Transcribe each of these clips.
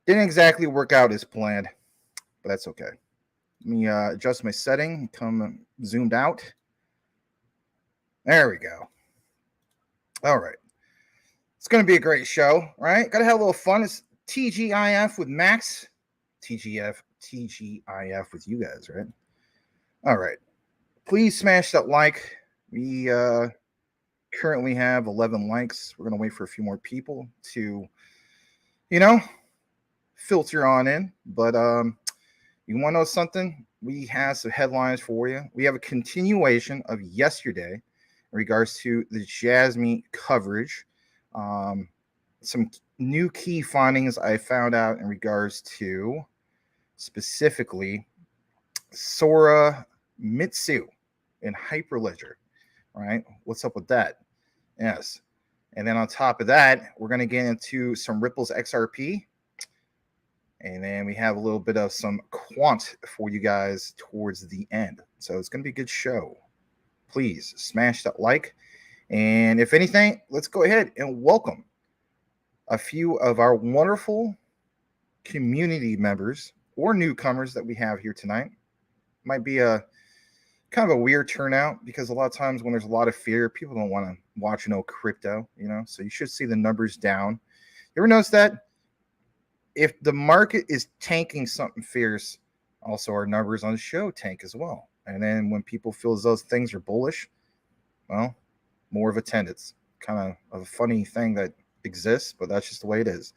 Didn't exactly work out as planned, but that's okay. Let me adjust my setting, come zoomed out. There we go. All right. It's going to be a great show, right? Got to have a little fun. It's TGIF with Max. TGIF with you guys, right? All right. Please smash that like. We currently have 11 likes. We're going to wait for a few more people to, filter on in. But you want to know something? We have some headlines for you. We have a continuation of yesterday in regards to the Jasmine coverage. Some new key findings I found out in regards to specifically Sora Mitsu in Hyperledger. All right. What's up with that? Yes. And then on top of that, we're going to get into some Ripple's XRP. And then we have a little bit of some quant for you guys towards the end. So it's going to be a good show. Please smash that like. And if anything, let's go ahead and welcome a few of our wonderful community members or newcomers that we have here tonight. Might be a kind of a weird turnout because a lot of times when there's a lot of fear, people don't want to watch no crypto, so you should see the numbers down. You ever notice that? If the market is tanking something fierce, also our numbers on the show tank as well. And then when people feel as those things are bullish, well, more of attendance. Kind of a funny thing that exists, but that's just the way it is.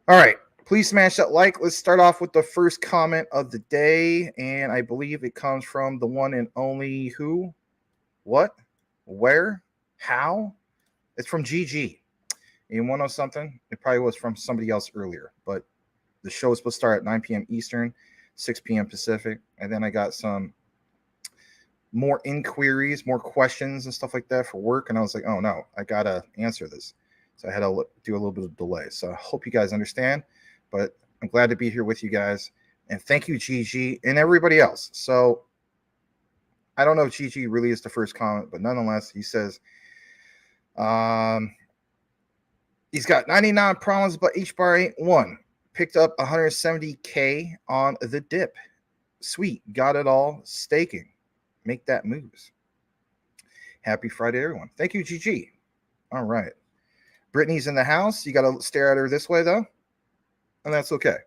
All right. Please smash that like. Let's start off with the first comment of the day. And I believe it comes from the one and only who, what, where, how. It's from GG. You want to know something? It probably was from somebody else earlier, but the show was supposed to start at 9 p.m. Eastern, 6 p.m. Pacific. And then I got some more inquiries, more questions and stuff like that for work. And I was like, oh no, I got to answer this. So I had to do a little bit of delay. So I hope you guys understand, but I'm glad to be here with you guys. And thank you, GG, and everybody else. So I don't know if GG really is the first comment, but nonetheless, he says, he's got 99 problems, but each bar ain't one. Picked up 170K on the dip. Sweet. Got it all. Staking. Make that moves. Happy Friday, everyone. Thank you, GG. All right. Brittany's in the house. You got to stare at her this way, though. And that's okay.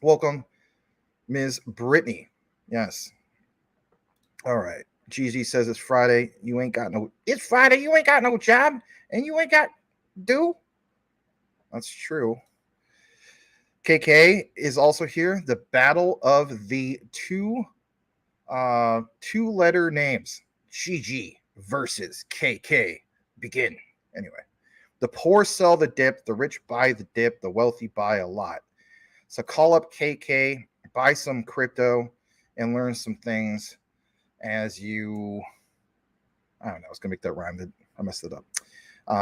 Welcome, Ms. Brittany. Yes. All right. GG says it's Friday. It's Friday. You ain't got no job. And you ain't got do. That's true. KK is also here. The battle of the two-letter names. GG versus KK. Begin. Anyway. The poor sell the dip. The rich buy the dip. The wealthy buy a lot. So call up KK. Buy some crypto. And learn some things as you... I don't know. I was going to make that rhyme. I messed it up.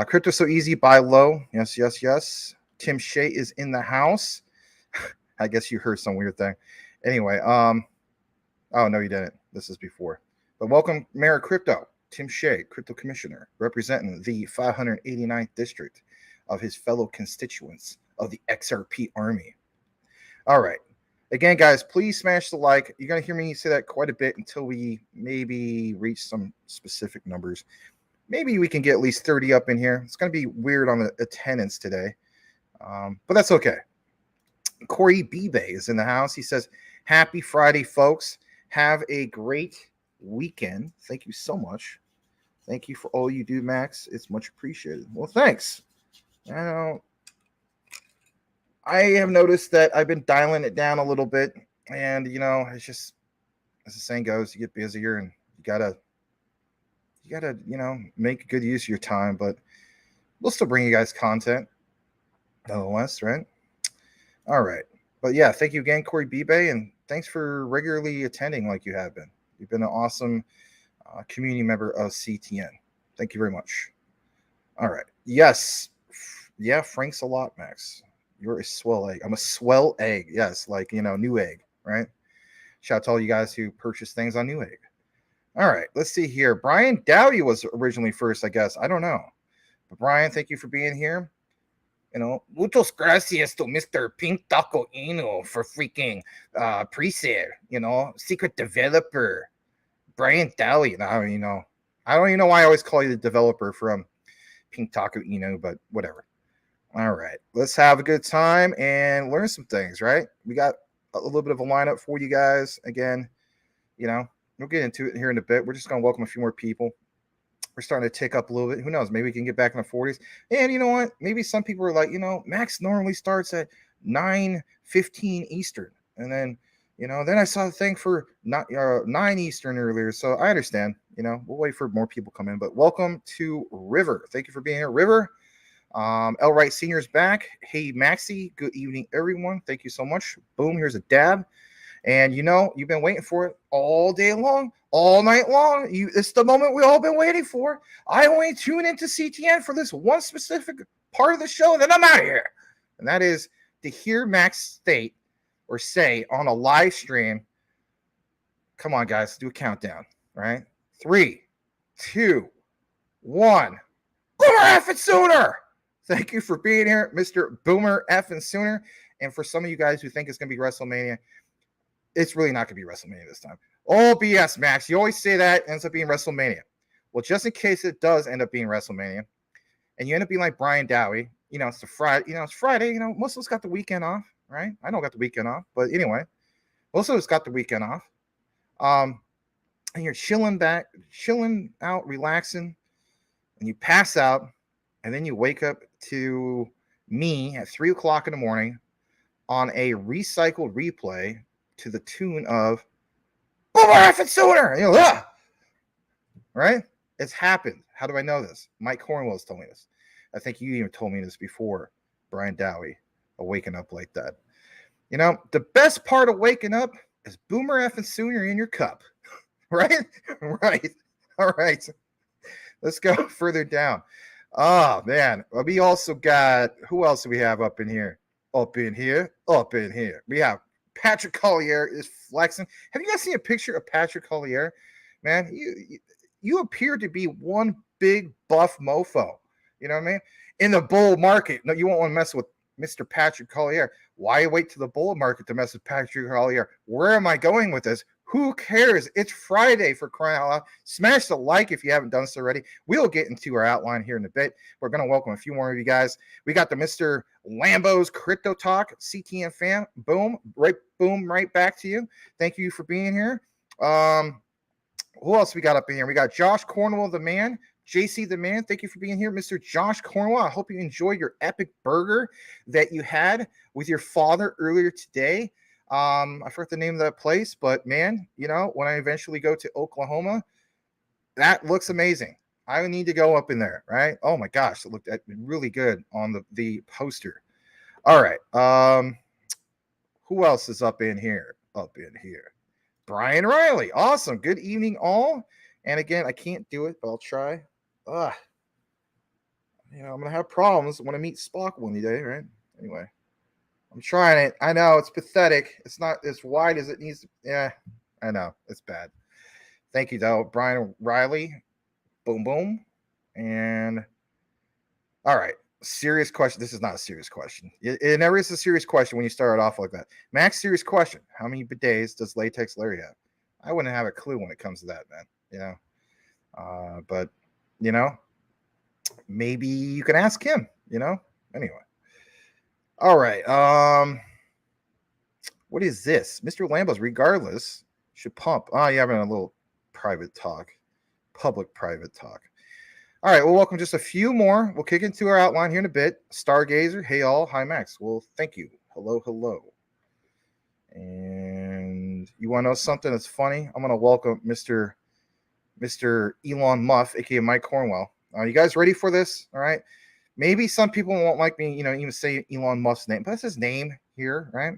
Crypto so easy, buy low. Yes, yes, yes. Tim Shea is in the house. I guess you heard some weird thing. Anyway, oh no, you didn't. This is before. But welcome, Mayor of Crypto, Tim Shea, Crypto Commissioner, representing the 589th district of his fellow constituents of the XRP Army. All right. Again, guys, please smash the like. You're going to hear me say that quite a bit until we maybe reach some specific numbers. Maybe we can get at least 30 up in here. It's going to be weird on the attendance today, but that's okay. Corey Bebe is in the house. He says, happy Friday, folks. Have a great weekend. Thank you so much. Thank you for all you do, Max. It's much appreciated. Well, thanks. I have noticed that I've been dialing it down a little bit, and it's just, as the saying goes, you get busier and you gotta make good use of your time, but we'll still bring you guys content nonetheless, right? All right. But yeah, thank you again, Corey Bebe, and thanks for regularly attending like you have been. You've been an awesome community member of CTN. Thank you very much. All right. Yes. Yeah, Frank's a lot, Max. You're a swell egg. I'm a swell egg. Yes, like, new egg, right? Shout out to all you guys who purchase things on New Egg. All right, let's see here. Brian Dowdy was originally first, I guess. I don't know. But Brian, thank you for being here. Muchas gracias to Mr. Pink Taco Inu for freaking pre-sale, secret developer. Brian Dowdy. I don't even know why I always call you the developer from Pink Taco Inu, but whatever. All right, let's have a good time and learn some things, right? We got a little bit of a lineup for you guys. Again, we'll get into it here in a bit. We're just going to welcome a few more people. We're starting to tick up a little bit. Who knows? Maybe we can get back in the 40s. And you know what? Maybe some people are like, Max normally starts at 9:15 Eastern. And then, then I saw the thing for 9 Eastern earlier. So I understand. We'll wait for more people to come in. But welcome to River. Thank you for being here, River. L. Wright Sr. is back. Hey, Maxie. Good evening, everyone. Thank you so much. Boom. Here's a dab. And you've been waiting for it all day long, all night long. It's the moment we all been waiting for. I only tune into CTN for this one specific part of the show, and then I'm out of here. And that is to hear Max state or say on a live stream, come on, guys, do a countdown, right? 3, 2, 1. Boomer effing Sooner! Thank you for being here, Mr. Boomer effing Sooner. And for some of you guys who think it's going to be WrestleMania, it's really not going to be WrestleMania this time. Oh, BS, Max. You always say that, ends up being WrestleMania. Well, just in case it does end up being WrestleMania, and you end up being like Brian Dowie, it's a Friday. It's Friday. Most of us got the weekend off, right? I don't got the weekend off, but anyway, most of us got the weekend off. And you're chilling out, relaxing, and you pass out, and then you wake up to me at 3 o'clock in the morning on a recycled replay to the tune of Boomer effing Sooner. Right? It's happened. How do I know this? Mike Cornwell's told me this. I think you even told me this before, Brian Dowie, waking up like that. The best part of waking up is Boomer effing Sooner in your cup. Right? Right. All right. Let's go further down. Oh, man. We also got, who else do we have up in here? Up in here. We have Patrick Collier is flexing. Have you guys seen a picture of Patrick Collier? Man, you appear to be one big buff mofo. You know what I mean? In the bull market. No, you won't want to mess with Mr. Patrick Collier. Why wait to the bull market to mess with Patrick Collier? Where am I going with this? Who cares? It's Friday, for crying out loud. Smash the like if you haven't done so already. We'll get into our outline here in a bit. We're going to welcome a few more of you guys. We got the Mr. Lambo's Crypto Talk, CTN fan. Boom, right back to you. Thank you for being here. Who else we got up in here? We got Josh Cornwell, the man. JC, the man. Thank you for being here, Mr. Josh Cornwell. I hope you enjoyed your epic burger that you had with your father earlier today. I forgot the name of that place, but man, when I eventually go to Oklahoma, that looks amazing. I need to go up in there, right? Oh my gosh, it looked really good on the poster. All right. Who else is up in here? Brian Riley. Awesome. Good evening, all. And again, I can't do it, but I'll try. I'm gonna have problems when I meet Spock one day, right? Anyway, I'm trying it. I know it's pathetic. It's not as wide as it needs to. Yeah, I know it's bad. Thank you, though, Brian Riley. Boom, boom. And all right, serious question. This is not a serious question. It never is a serious question when you start it off like that. Max, serious question. How many bidets does Latex Larry have? I wouldn't have a clue when it comes to that, man. You know, but you know, maybe you can ask him. You know, anyway. All right. What is this? Mr. Lambos, regardless, should pump. Oh, you're having a little private talk, public private talk. All right, well, welcome. Just a few more. We'll kick into our outline here in a bit. Stargazer, hey all, hi Max. Well, thank you. Hello, hello. And you want to know something that's funny? I'm going to welcome Mr. Elon Muff, aka Mike Cornwell. You guys ready for this? All right. Maybe some people won't like me, even say Elon Musk's name, but that's his name here, right?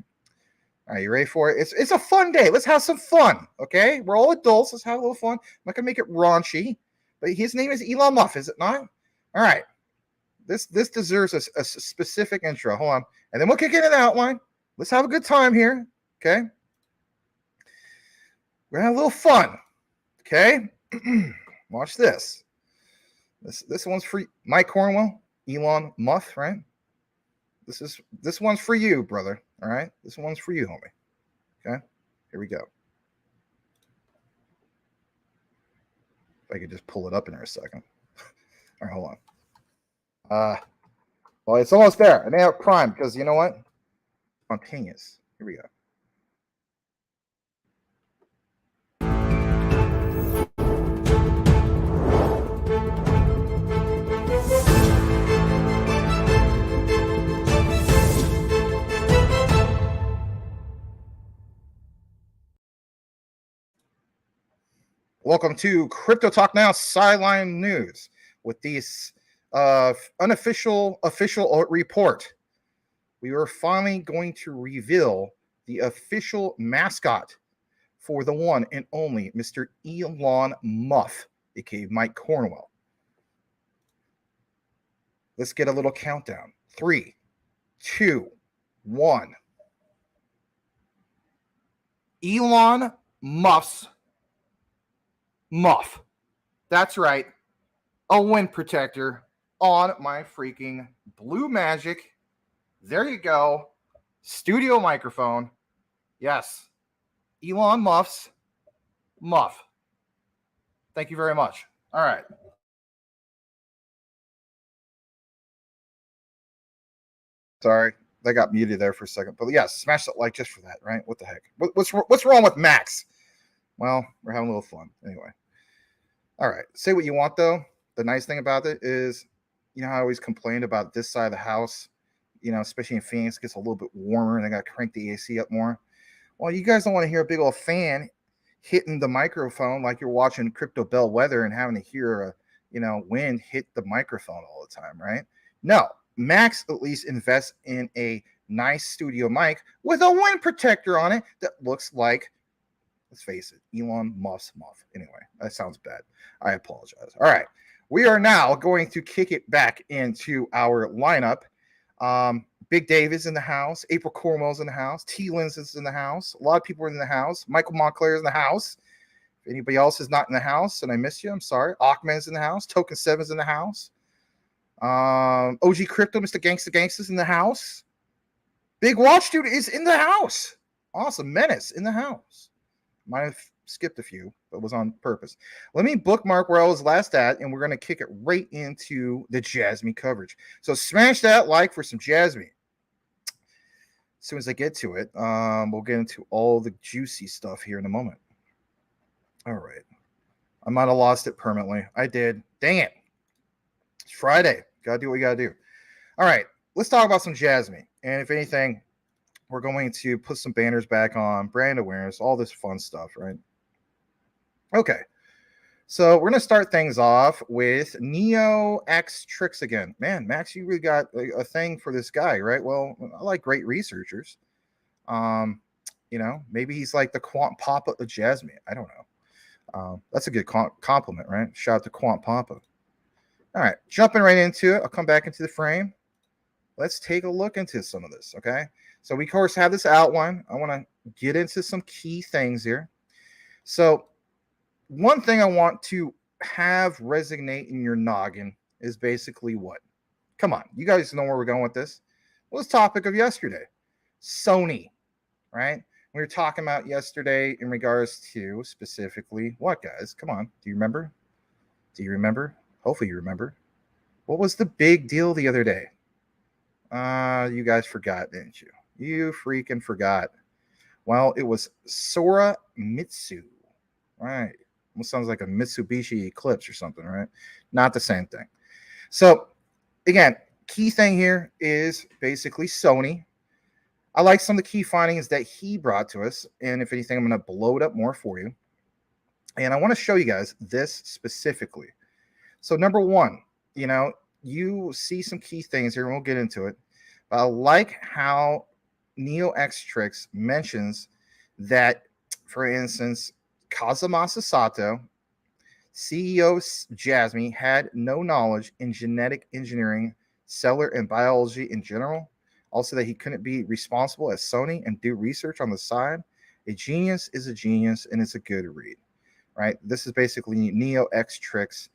All right, you ready for it? It's a fun day. Let's have some fun, okay? We're all adults. Let's have a little fun. I'm not gonna make it raunchy, but his name is Elon Muff, is it not? All right. This deserves a specific intro. Hold on, and then we'll kick into the outline. Let's have a good time here, okay? We're gonna have a little fun, okay? Watch this. This one's for Mike Cornwell, Elon Muff, right? This one's for you, brother. All right, this one's for you, homie. Okay, here we go. If I could just pull it up in there a second. All right, hold on. Well, it's almost there. I may have prime because you know what? Spontaneous. Here we go. Welcome to Crypto Talk Now Sideline News with this unofficial report. We are finally going to reveal the official mascot for the one and only Mr. Elon Muff, aka Mike Cornwell. Let's get a little countdown. 3, 2, 1. Elon Muff's Muff. That's right. A wind protector on my freaking Blue Magic. There you go. Studio microphone. Yes. Elon Muff's Muff. Thank you very much. All right. Sorry, that got muted there for a second. But yeah, smash that like just for that, right? What the heck? What's wrong with Max? Well, we're having a little fun. Anyway. All right. Say what you want, though. The nice thing about it is, how I always complained about this side of the house, especially in Phoenix, it gets a little bit warmer and I got to crank the AC up more. Well, you guys don't want to hear a big old fan hitting the microphone like you're watching Crypto Bellwether and having to hear wind hit the microphone all the time, right? No. Max at least invests in a nice studio mic with a wind protector on it that looks like, let's face it, Elon Muff's Muff. Anyway, that sounds bad. I apologize. All right. We are now going to kick it back into our lineup. Big Dave is in the house. April Cornwell's in the house. T. Lins is in the house. A lot of people are in the house. Michael Montclair is in the house. If anybody else is not in the house and I missed you, I'm sorry. Achman's in the house. Token 7's in the house. OG Crypto, Mr. Gangsta's in the house. Big Watch Dude is in the house. Awesome. Menace in the house. Might have skipped a few, but was on purpose. Let me bookmark where I was last at, and we're going to kick it right into the Jasmine coverage. So smash that like for some Jasmine. As soon as I get to it, we'll get into all the juicy stuff here in a moment. All right. I might have lost it permanently. I did. Dang it. It's Friday. Got to do what we got to do. All right. Let's talk about some Jasmine. And if anything, we're going to put some banners back on, brand awareness, all this fun stuff, right? Okay. So we're going to start things off with Neo X Tricks again. Man, Max, you really got a thing for this guy, right? Well, I like great researchers. Maybe he's like the Quant Papa of Jasmine. I don't know. That's a good compliment, right? Shout out to Quant Papa. All right. Jumping right into it. I'll come back into the frame. let's take a look into some of this, okay? So we, of course, have this outline. I want to get into some key things here. So one thing I want to have resonate in your noggin is basically what? Come on, you guys know where we're going with this. What was the topic of yesterday? Sony, right? We were talking about yesterday in regards to specifically what, guys? Come on, do you remember? Do you remember? Hopefully you remember. What was the big deal the other day? You guys forgot, didn't you? You freaking forgot. Well, it was Sora Mitsu, right? Almost sounds like a Mitsubishi Eclipse or something, right? Not the same thing. So, again, key thing here is basically Sony. I like some of the key findings that he brought to us, and if anything, I'm going to blow it up more for you. And I want to show you guys this specifically. So, number one, you see some key things here, and we'll get into it. But I like how NeoXtrix mentions that, for instance, Kazumasa Sato, CEO of Jasmy, had no knowledge in genetic engineering, cellular, and biology in general. Also, that he couldn't be responsible at Sony and do research on the side. A genius is a genius, and it's a good read, right? This is basically NeoXtrix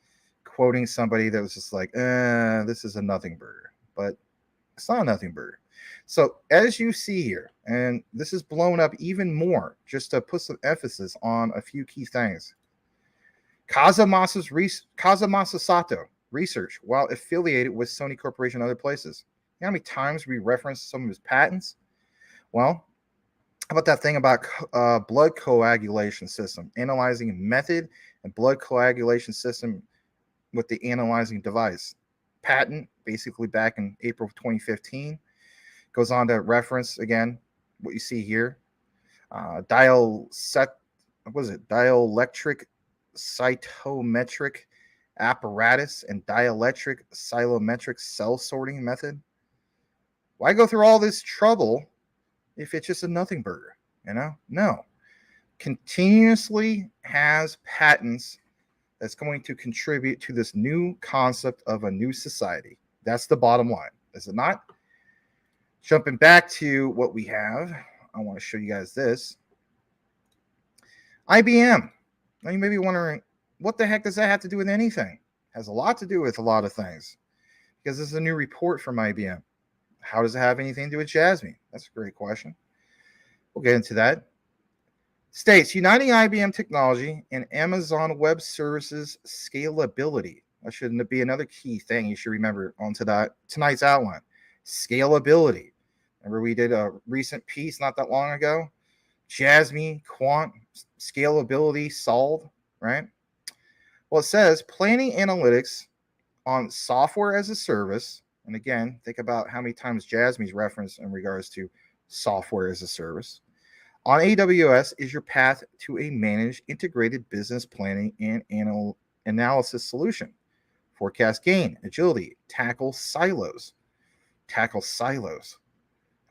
quoting somebody that was just like, this is a nothing burger. But it's not a nothing burger. So as you see here, and this is blown up even more just to put some emphasis on a few key things. Kazumasa Sato research while affiliated with Sony Corporation and other places. You know how many times we reference some of his patents? Well, how about that thing about blood coagulation system, analyzing method and blood coagulation system with the analyzing device. Patent, basically back in April of 2015. Goes on to reference, again, what you see here. Dielectric cytometric apparatus and dielectric cytometric cell sorting method. Why go through all this trouble if it's just a nothing burger? No. Continuously has patents that's going to contribute to this new concept of a new society. That's the bottom line, is it not? Jumping back to what we have, I want to show you guys this. IBM. Now you may be wondering, what the heck does that have to do with anything? It has a lot to do with a lot of things, because this is a new report from IBM. How does it have anything to do with Jasmy? That's a great question. We'll get into that. States, uniting IBM technology and Amazon Web Services scalability. That shouldn't be another key thing you should remember on tonight's outline. Scalability. Remember we did a recent piece not that long ago? Jasmy, quant, scalability solved, right? Well, it says planning analytics on software as a service. And again, think about how many times Jasmy's referenced in regards to software as a service. On AWS is your path to a managed integrated business planning and analysis solution. Forecast gain, agility, tackle silos. How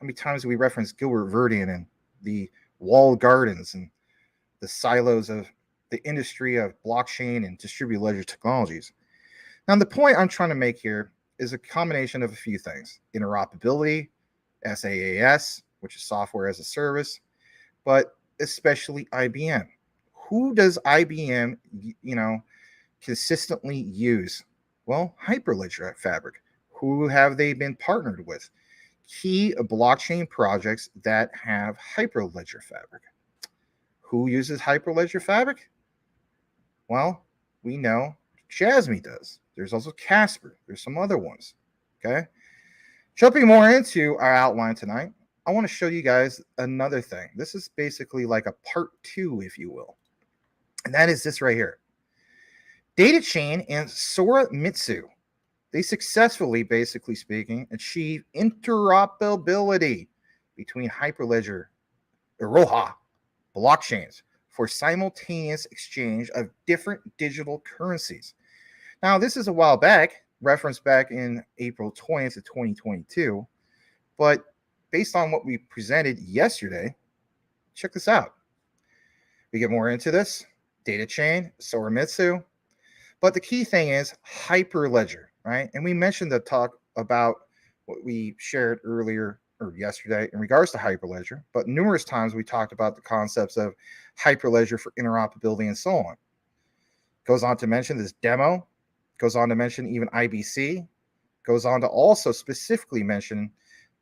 many times do we reference Gilbert Verdian and the walled gardens and the silos of the industry of blockchain and distributed ledger technologies? Now, the point I'm trying to make here is a combination of a few things. Interoperability, SaaS, which is software as a service, but especially IBM. Who does IBM, consistently use? Well, Hyperledger Fabric. Who have they been partnered with? Key blockchain projects that have Hyperledger Fabric. Who uses Hyperledger Fabric? Well, we know Jasmy does. There's also Casper. There's some other ones. Okay. Jumping more into our outline tonight, I want to show you guys another thing. This is basically like a part 2, if you will. And that is this right here. Data Chain and Sora Mitsu. They successfully, basically speaking, achieve interoperability between Hyperledger, Iroha, blockchains for simultaneous exchange of different digital currencies. Now, this is a while back, referenced back in April 20th of 2022, but based on what we presented yesterday, check this out. We get more into this, data chain, Sora Mitsu, but the key thing is Hyperledger, right? And we mentioned the talk about what we shared earlier or yesterday in regards to Hyperledger, but numerous times we talked about the concepts of Hyperledger for interoperability and so on. Goes on to mention this demo, goes on to mention even IBC, goes on to also specifically mention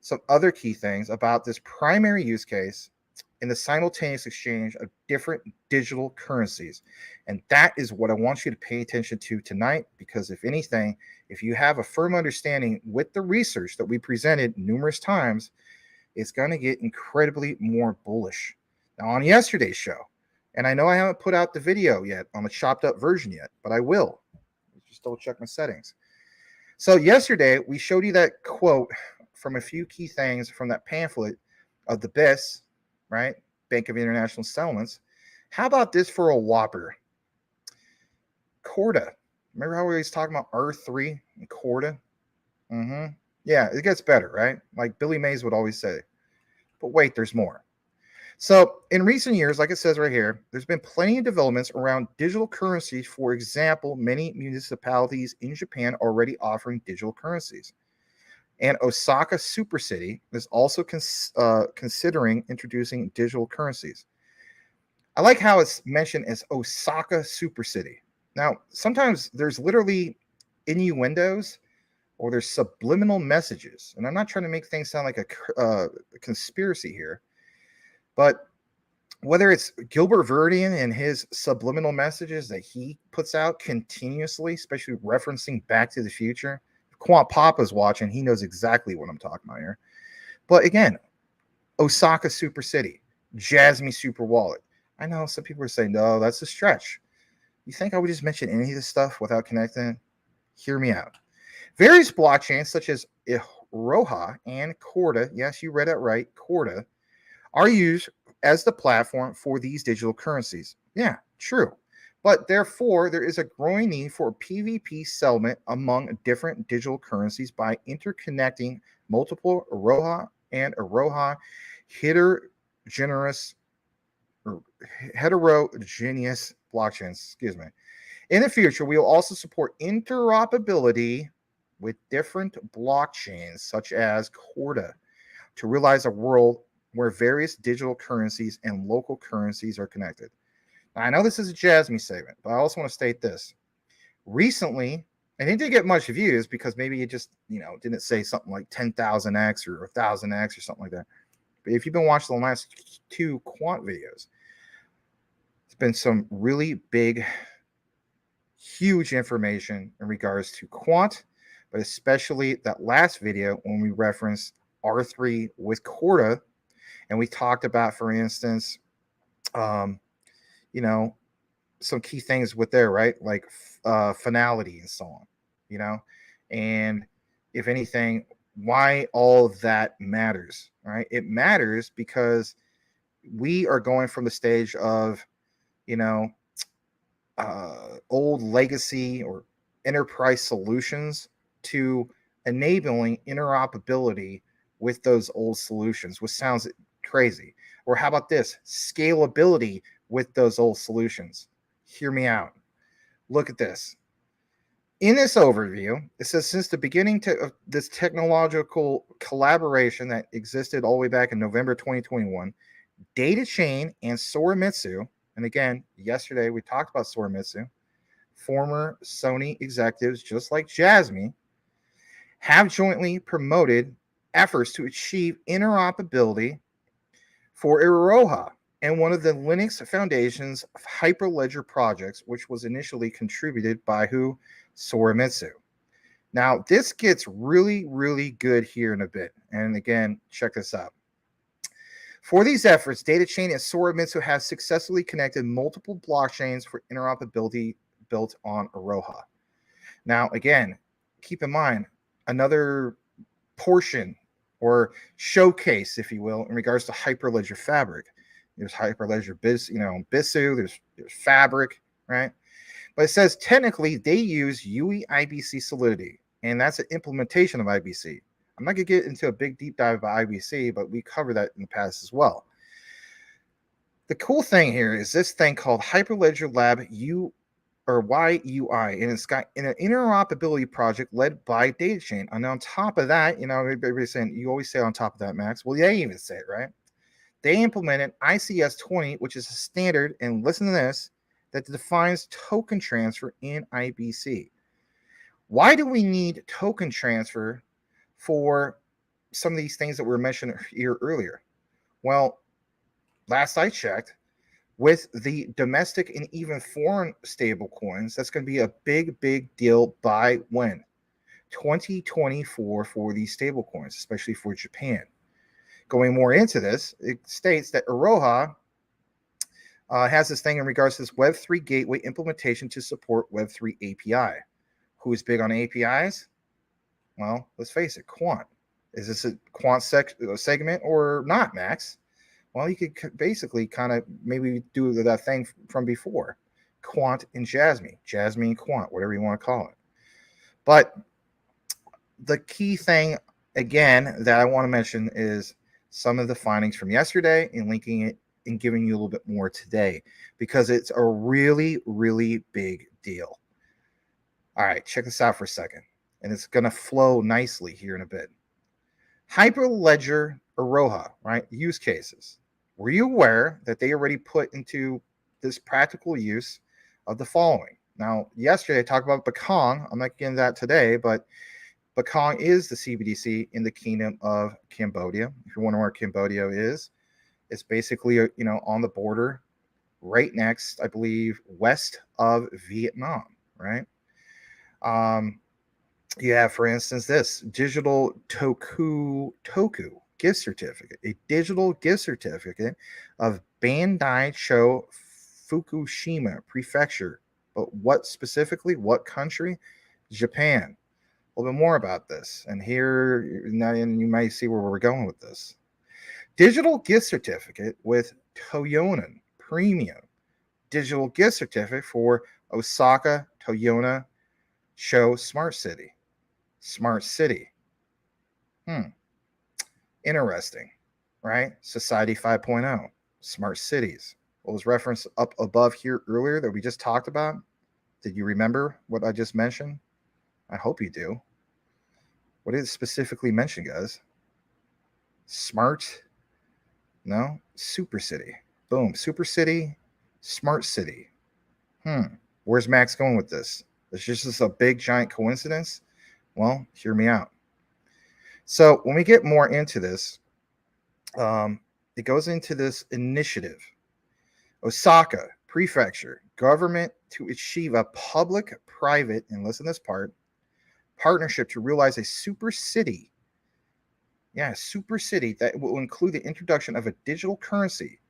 some other key things about this primary use case in the simultaneous exchange of different digital currencies. And that is what I want you to pay attention to tonight, because if anything, if you have a firm understanding with the research that we presented numerous times, it's going to get incredibly more bullish. Now, on yesterday's show, and I know I haven't put out the video yet on the chopped up version yet, but I will. Just double check my settings. So yesterday, we showed you that quote from a few key things from that pamphlet of the BIS, right? Bank of International Settlements. How about this for a whopper? Corda. Remember how we always talking about R3 and Corda? Yeah, it gets better, right? Like Billy Mays would always say. But wait, there's more. So in recent years, like it says right here, there's been plenty of developments around digital currencies. For example, many municipalities in Japan already offering digital currencies. And Osaka Super City is also considering introducing digital currencies. I like how it's mentioned as Osaka Super City. Now, sometimes there's literally innuendos or there's subliminal messages. And I'm not trying to make things sound like a conspiracy here, but whether it's Gilbert Verdin and his subliminal messages that he puts out continuously, especially referencing Back to the Future, Quant Papa's watching, he knows exactly what I'm talking about here. But again, Osaka Super City, Jasmine Super Wallet. I know some people are saying, no, that's a stretch. You think I would just mention any of this stuff without connecting? Hear me out. Various blockchains such as Iroha and Corda, yes, you read it right, Corda, are used as the platform for these digital currencies. Yeah, true. But therefore, there is a growing need for PvP settlement among different digital currencies by interconnecting multiple Iroha and Iroha heterogeneous blockchains. In the future, we will also support interoperability with different blockchains, such as Corda, to realize a world where various digital currencies and local currencies are connected. Now, I know this is a Jasmine statement, but I also want to state this. Recently, and it didn't get much views because maybe it just, didn't say something like 10,000x or 1,000x or something like that. But if you've been watching the last 2 quant videos, it's been some really big, huge information in regards to quant, but especially that last video when we referenced R3 with Corda, and we talked about, for instance, some key things with there, right? Like finality and so on, and if anything, why all of that matters, right? It matters because we are going from the stage of, old legacy or enterprise solutions to enabling interoperability with those old solutions, which sounds crazy. Or how about this? Scalability with those old solutions. Hear me out. Look at this. In this overview, it says since the beginning of this technological collaboration that existed all the way back in November 2021, Data Chain and Sorimitsu, and again, yesterday we talked about Sorimitsu, former Sony executives just like Jasmine, have jointly promoted efforts to achieve interoperability for Iroha and one of the Linux Foundation's Hyperledger projects, which was initially contributed by who? Sorimitsu. Now, this gets really, really good here in a bit. And again, check this out. For these efforts, DataChain and Sorimitsu have successfully connected multiple blockchains for interoperability built on Iroha. Now, again, keep in mind, another portion or showcase, if you will, in regards to Hyperledger Fabric. There's Hyperledger Bisu, there's Fabric, right? But it says technically they use UE IBC Solidity, and that's an implementation of IBC. I'm not going to get into a big deep dive about IBC, but we covered that in the past as well. The cool thing here is this thing called Hyperledger Lab or YUI, and it's got an interoperability project led by Data Chain. And on top of that, everybody's saying, you always say on top of that, Max. Well, they even say it, right? They implemented ICS 20, which is a standard, and listen to this, that defines token transfer in IBC. Why do we need token transfer for some of these things that were mentioned here earlier? Well, last I checked, with the domestic and even foreign stable coins, that's going to be a big, big deal by when? 2024 for these stable coins, especially for Japan. Going more into this, it states that Aroha has this thing in regards to this Web3 gateway implementation to support Web3 API. Who's big on APIs? Well, let's face it, Quant. Is this a Quant segment or not, Max? Well, you could basically kind of maybe do that thing from before. Quant and Jasmine and Quant, whatever you want to call it. But the key thing, again, that I want to mention is some of the findings from yesterday and linking it and giving you a little bit more today, because it's a really, really big deal. All right, check this out for a second, and it's going to flow nicely here in a bit. Hyperledger Aroha, right? Use cases. Were you aware that they already put into this practical use of the following? Now, yesterday I talked about Bakong. I'm not getting that today, but Bakong is the CBDC in the Kingdom of Cambodia. If you're wondering where Cambodia is, it's basically on the border, right next, I believe, west of Vietnam, right? You have, for instance, this digital toku gift certificate, a digital gift certificate of Bandai Cho Fukushima Prefecture. But what specifically? What country? Japan. A little bit more about this. And here, now you might see where we're going with this. Digital gift certificate with Toyonan Premium. Digital gift certificate for Osaka Toyona Show Smart City. Smart City. Interesting, right? Society 5.0, smart cities. What was referenced up above here earlier that we just talked about? Did you remember what I just mentioned? I hope you do. What did it specifically mention, guys? Smart? No? Super city. Boom. Super city, smart city. Where's Max going with this? Is this a big, giant coincidence? Well, hear me out. So when we get more into this, it goes into this initiative. Osaka Prefecture, government to achieve a public-private, and listen to this part, partnership to realize a super city. Yeah, super city that will include the introduction of a digital currency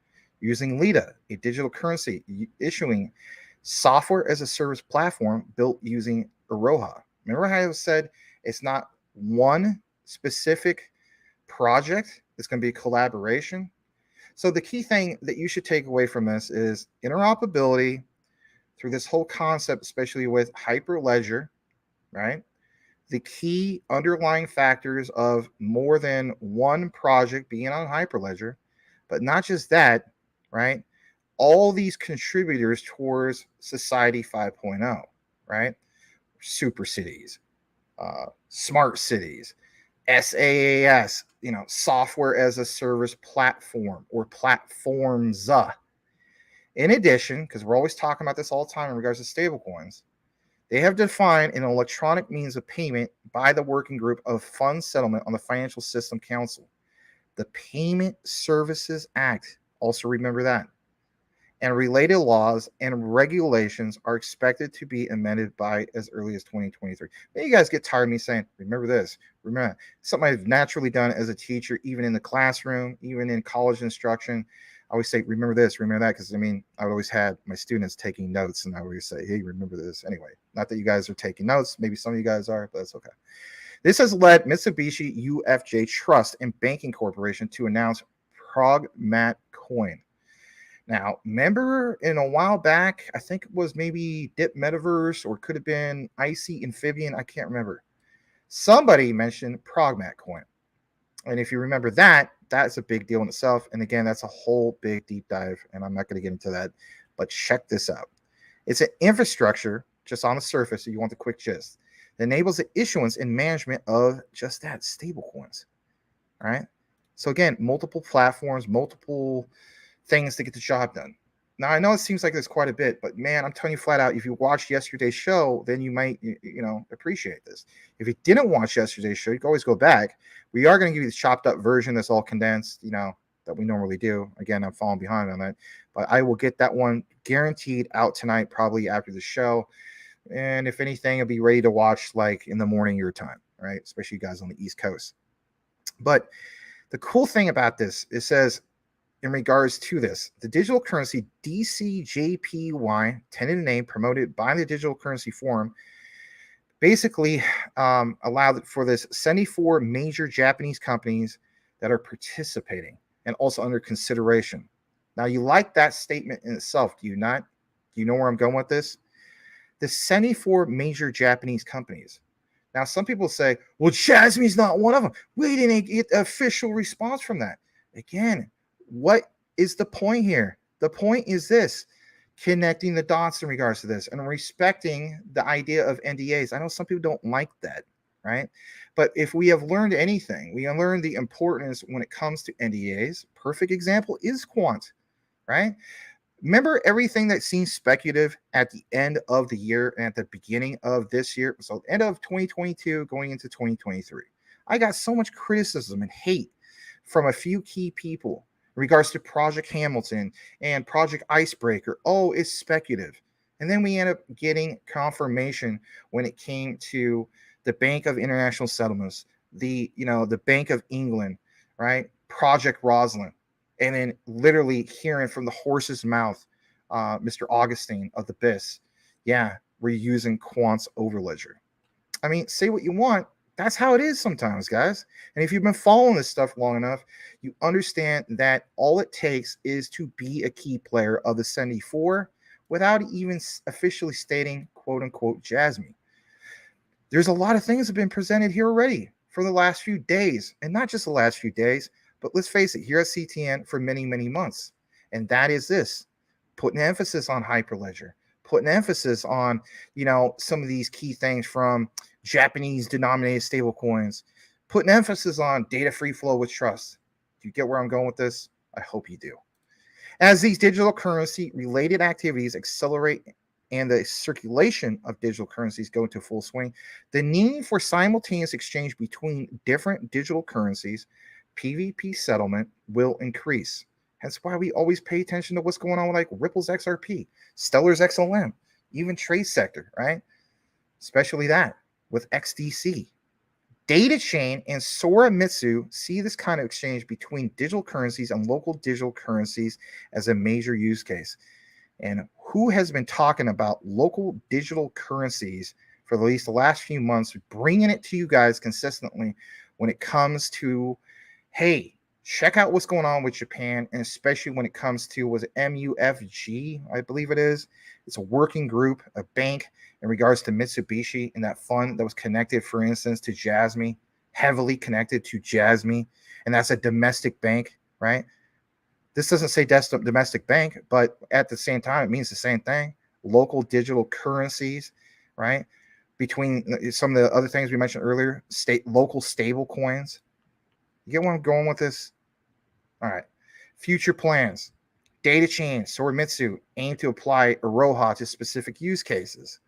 using LIDA, a digital currency issuing software as a service platform built using Aroha. Remember how I said it's not one specific project, it's going to be a collaboration. So the key thing that you should take away from this is interoperability through this whole concept, especially with Hyperledger, right? The key underlying factors of more than one project being on Hyperledger, but not just that, right? All these contributors towards Society 5.0, right? Super cities, smart cities, SaaS, software as a service platform or platforms. In addition, because we're always talking about this all the time in regards to stablecoins, they have defined an electronic means of payment by the Working Group of Fund Settlement on the Financial System Council. The Payment Services Act, also remember that, and related laws and regulations are expected to be amended by as early as 2023. Maybe you guys get tired of me saying, remember this, remember that. Something I've naturally done as a teacher, even in the classroom, even in college instruction. I always say, remember this, remember that, because I would always have my students taking notes, and I always say, hey, remember this. Anyway, not that you guys are taking notes. Maybe some of you guys are, but that's okay. This has led Mitsubishi UFJ Trust and Banking Corporation to announce Progmat Coin. Now, remember in a while back, I think it was maybe Dip Metaverse or could have been Icy Amphibian. I can't remember. Somebody mentioned Progmat Coin. And if you remember that, that's a big deal in itself. And again, that's a whole big deep dive, and I'm not going to get into that. But check this out. It's an infrastructure just on the surface, if you want the quick gist, that enables the issuance and management of just that, stablecoins. All right. So again, multiple platforms, multiple things to get the job done. Now I know it seems like there's quite a bit, but man, I'm telling you flat out, if you watched yesterday's show, then you might appreciate this. If you didn't watch yesterday's show, you can always go back. We are going to give you the chopped up version that's all condensed, that we normally do. Again, I'm falling behind on that, but I will get that one guaranteed out tonight, probably after the show. And if anything, I'll be ready to watch like in the morning your time, right? Especially you guys on the East Coast. But the cool thing about this, it says, in regards to this, the digital currency DCJPY, tentative name promoted by the Digital Currency Forum, basically allowed for this 74 major Japanese companies that are participating and also under consideration. Now, you like that statement in itself, do you not? Do you know where I'm going with this? The 74 major Japanese companies. Now, some people say, well, Jasmine's not one of them. We didn't get an official response from that. Again, what is the point here? The point is this: connecting the dots in regards to this and respecting the idea of NDAs. I know some people don't like that, right? But if we have learned anything, we have learned the importance when it comes to NDAs. Perfect example is Quant, right? Remember everything that seems speculative at the end of the year and at the beginning of this year, so end of 2022 going into 2023. I got so much criticism and hate from a few key people in regards to Project Hamilton and Project Icebreaker. Oh, it's speculative. And then we end up getting confirmation when it came to the Bank of International Settlements, the Bank of England, right? Project Rosalind. And then literally hearing from the horse's mouth, Mr. Augustine of the BIS, yeah, we're using Quant's overledger. I mean, say what you want. That's how it is sometimes, guys. And if you've been following this stuff long enough, you understand that all it takes is to be a key player of the 74 without even officially stating, quote unquote, Jasmine. There's a lot of things that have been presented here already for the last few days, and not just the last few days, but let's face it, here at CTN for many, many months. And that is this: putting emphasis on Hyperledger, putting emphasis on, some of these key things from Japanese denominated stablecoins, putting emphasis on data free flow with trust. Do you get where I'm going with this? I hope you do. As these digital currency related activities accelerate and the circulation of digital currencies go into full swing, the need for simultaneous exchange between different digital currencies, PvP settlement, will increase. That's why we always pay attention to what's going on with like Ripple's XRP, Stellar's XLM, even Trade Sector, right? Especially that with XDC. Data Chain and Sora Mitsu see this kind of exchange between digital currencies and local digital currencies as a major use case. And who has been talking about local digital currencies for at least the last few months, bringing it to you guys consistently when it comes to, hey, check out what's going on with Japan, and especially when it comes to, was it MUFG, I believe it is. It's a working group, a bank in regards to Mitsubishi, and that fund that was connected, for instance, to Jasmine, heavily connected to Jasmine, and that's a domestic bank, right? This doesn't say domestic bank, but at the same time, it means the same thing. Local digital currencies, right? Between some of the other things we mentioned earlier, local stable coins. You get where I'm going with this? All right. Future plans. Data chain, Sorimitsu, aim to apply Iroha to specific use cases.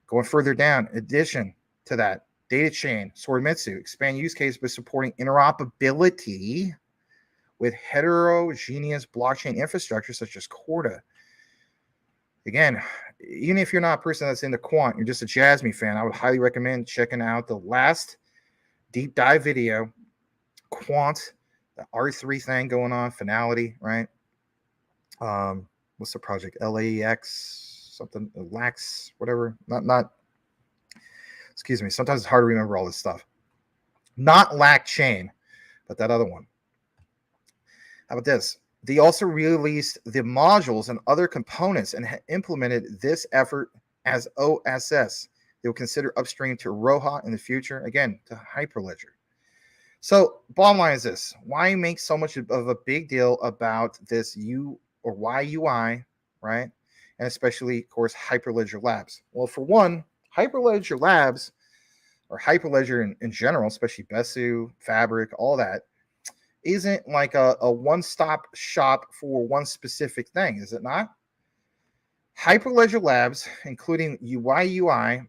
Going further down, addition to that, data chain, Sorimitsu, expand use cases by supporting interoperability with heterogeneous blockchain infrastructure such as Corda. Again, even if you're not a person that's into quant, you're just a Jasmine fan, I would highly recommend checking out the last deep dive video, Quant, the R3 thing going on, Finality, right? What's the project? LAX, something, LAX, whatever. Not, excuse me. Sometimes it's hard to remember all this stuff. Not LAC chain, but that other one. How about this? They also released the modules and other components and implemented this effort as OSS. They will consider upstream to Roha in the future, again, to Hyperledger. So bottom line is this: why make so much of a big deal about this YUI, right? and especially, of course, Hyperledger Labs. Well, for one, Hyperledger Labs, or Hyperledger in general, especially Besu, Fabric, all that, isn't like a one-stop shop for one specific thing, is it not? Hyperledger Labs, including UI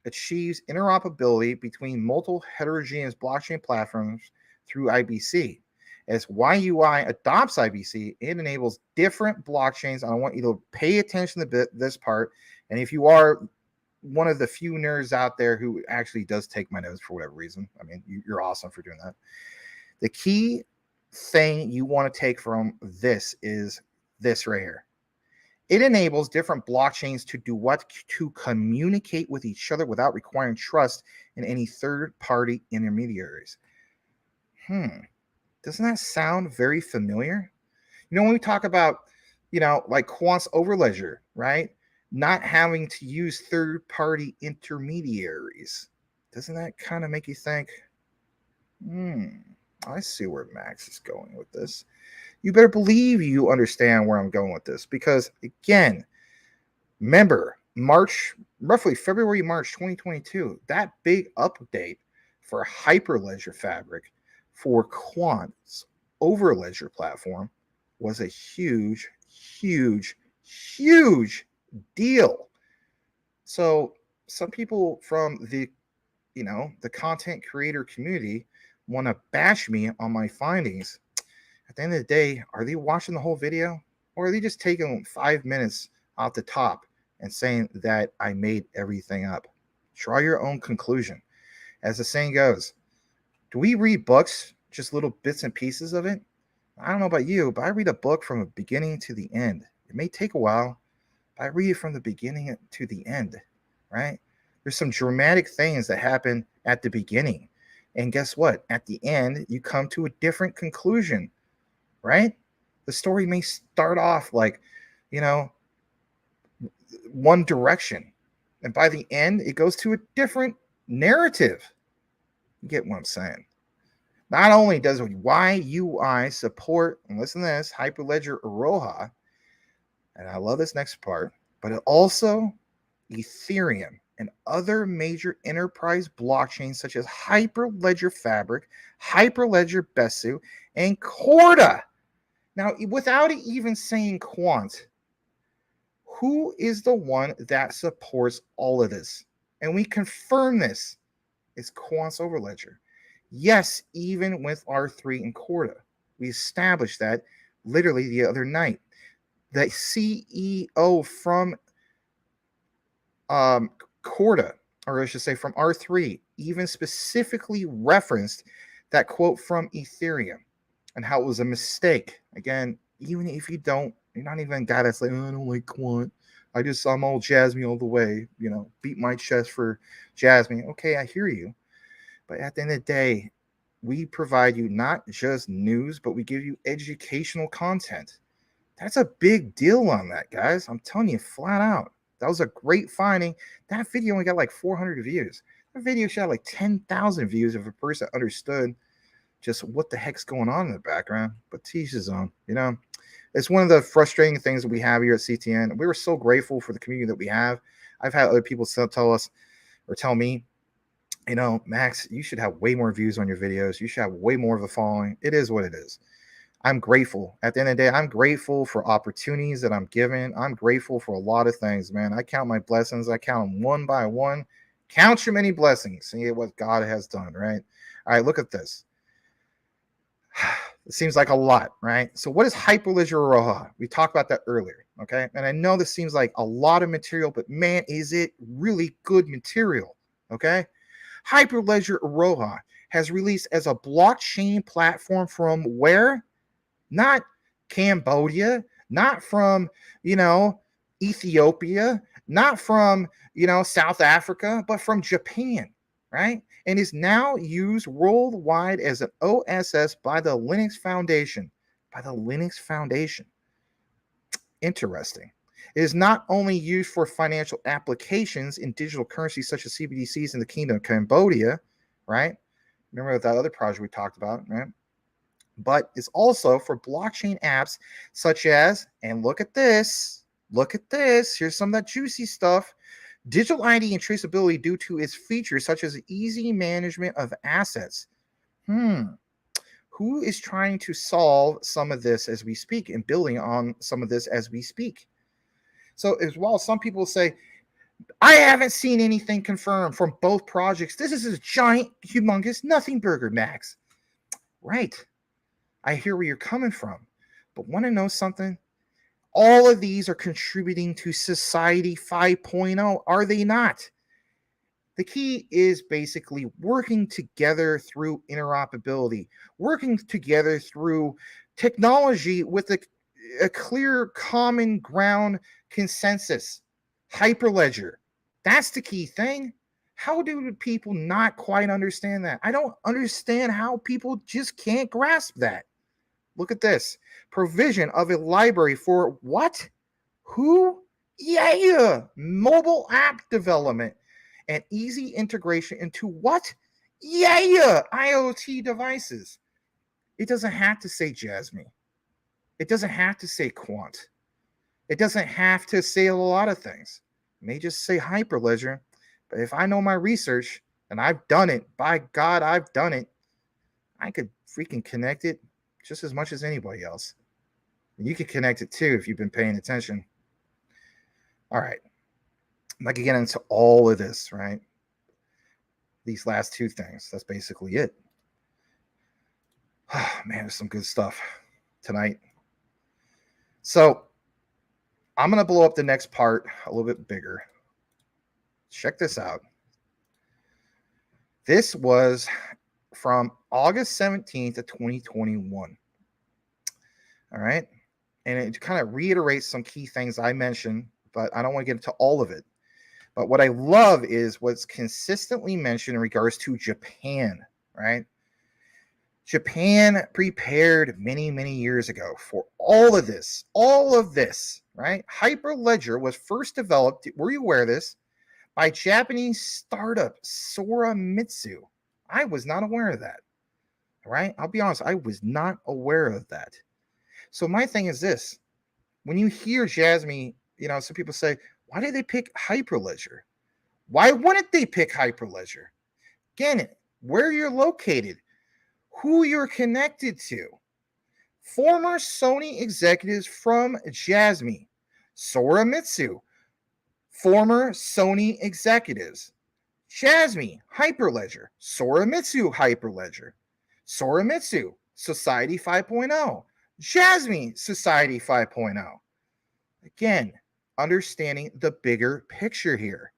achieves interoperability between multiple heterogeneous blockchain platforms through IBC. As YUI adopts IBC, it enables different blockchains. I want you to pay attention to this part. And if you are one of the few nerds out there who actually does take my notes for whatever reason, I mean, you're awesome for doing that. The key thing you want to take from this is this right here. It enables different blockchains to do what? To communicate with each other without requiring trust in any third-party intermediaries. Doesn't that sound very familiar? You know, when we talk about, like Quant's Overledger, right? Not having to use third-party intermediaries. Doesn't that kind of make you think, I see where Max is going with this. You better believe you understand where I'm going with this, because again, remember roughly February, March 2022, that big update for Hyperledger Fabric for Quant's Overledger platform was a huge, huge, huge deal. So some people from the content creator community want to bash me on my findings. At the end of the day, are they watching the whole video, or are they just taking 5 minutes off the top and saying that I made everything up? Draw your own conclusion. As the saying goes, do we read books, just little bits and pieces of it? I don't know about you, but I read a book from the beginning to the end. It may take a while, but I read it from the beginning to the end, right? There's some dramatic things that happen at the beginning. And guess what? At the end, you come to a different conclusion. Right? The story may start off like, one direction. And by the end, it goes to a different narrative. You get what I'm saying? Not only does YUI support, and listen to this, Hyperledger Aroha, and I love this next part, but it also Ethereum and other major enterprise blockchains such as Hyperledger Fabric, Hyperledger Besu, and Corda. Now, without even saying Quant, who is the one that supports all of this? And we confirm this. It's Quant's Overledger. Yes, even with R3 and Corda. We established that literally the other night. The CEO from Corda, or I should say from R3, even specifically referenced that quote from Ethereum and how it was a mistake. Again, even if you're not even a guy that's like, oh, I don't like Quant. I'm all Jasmine all the way, beat my chest for Jasmine. Okay, I hear you. But at the end of the day, we provide you not just news, but we give you educational content. That's a big deal on that, guys. I'm telling you flat out. That was a great finding. That video only got like 400 views. That video should have like 10,000 views if a person understood just what the heck's going on in the background. But to each his own, It's one of the frustrating things that we have here at CTN. We were so grateful for the community that we have. I've had other people tell us or tell me, Max, you should have way more views on your videos. You should have way more of a following. It is what it is. I'm grateful. At the end of the day, I'm grateful for opportunities that I'm given. I'm grateful for a lot of things, man. I count my blessings. I count them one by one. Count your many blessings. See what God has done, right? All right, look at this. It seems like a lot, right? So what is Hyperledger Aroha? We talked about that earlier, okay? And I know this seems like a lot of material, but man, is it really good material, okay? Hyperledger Aroha has released as a blockchain platform from where? Not Cambodia, not from, Ethiopia, not from, South Africa, but from Japan, right? And is now used worldwide as an OSS by the Linux Foundation. Interesting. It is not only used for financial applications in digital currencies such as CBDCs in the Kingdom of Cambodia, right? Remember that other project we talked about, right? But it's also for blockchain apps such as, and look at this, Look at this. Here's some of that juicy stuff. Digital ID and traceability due to its features such as easy management of assets. Who is trying to solve some of this as we speak and building on some of this as we speak? So as well, some people say, I haven't seen anything confirmed from both projects. This is a giant, humongous nothing burger, Max. Right. I hear where you're coming from. But want to know something? All of these are contributing to Society 5.0, are they not? The key is basically working together through interoperability, working together through technology with a clear common ground consensus. Hyperledger. That's the key thing. How do people not quite understand that? I don't understand how people just can't grasp that. Look at this. Provision of a library for what? Who? Yeah. Mobile app development and easy integration into what? Yeah. IoT devices. It doesn't have to say Jasmine. It doesn't have to say Quant. It doesn't have to say a lot of things. It may just say Hyperledger. But if I know my research, and I've done it, by God, I've done it, I could freaking connect it just as much as anybody else. And you can connect it too if you've been paying attention. All right. I'm not going to get into all of this, right? These last two things. That's basically it. Oh, man, there's some good stuff tonight. So I'm going to blow up the next part a little bit bigger. Check this out. This was from August 17th of 2021. All right. And it kind of reiterates some key things I mentioned, but I don't want to get into all of it. But what I love is what's consistently mentioned in regards to Japan, right? Japan prepared many, many years ago for all of this, right? Hyperledger was first developed, were you aware of this, by Japanese startup Sora-Mitsu. I was not aware of that, right? I'll be honest, I was not aware of that. So my thing is this. When you hear Jasmine, some people say, why did they pick Hyperledger? Why wouldn't they pick Hyperledger? Again, where you're located, who you're connected to. Former Sony executives from Jasmine, Sora-Mitsu, former Sony executives. Jasmine, Hyperledger, Sora-Mitsu, Hyperledger, Sora-Mitsu, Society 5.0, Jasmine, Society 5.0. Again, understanding the bigger picture here.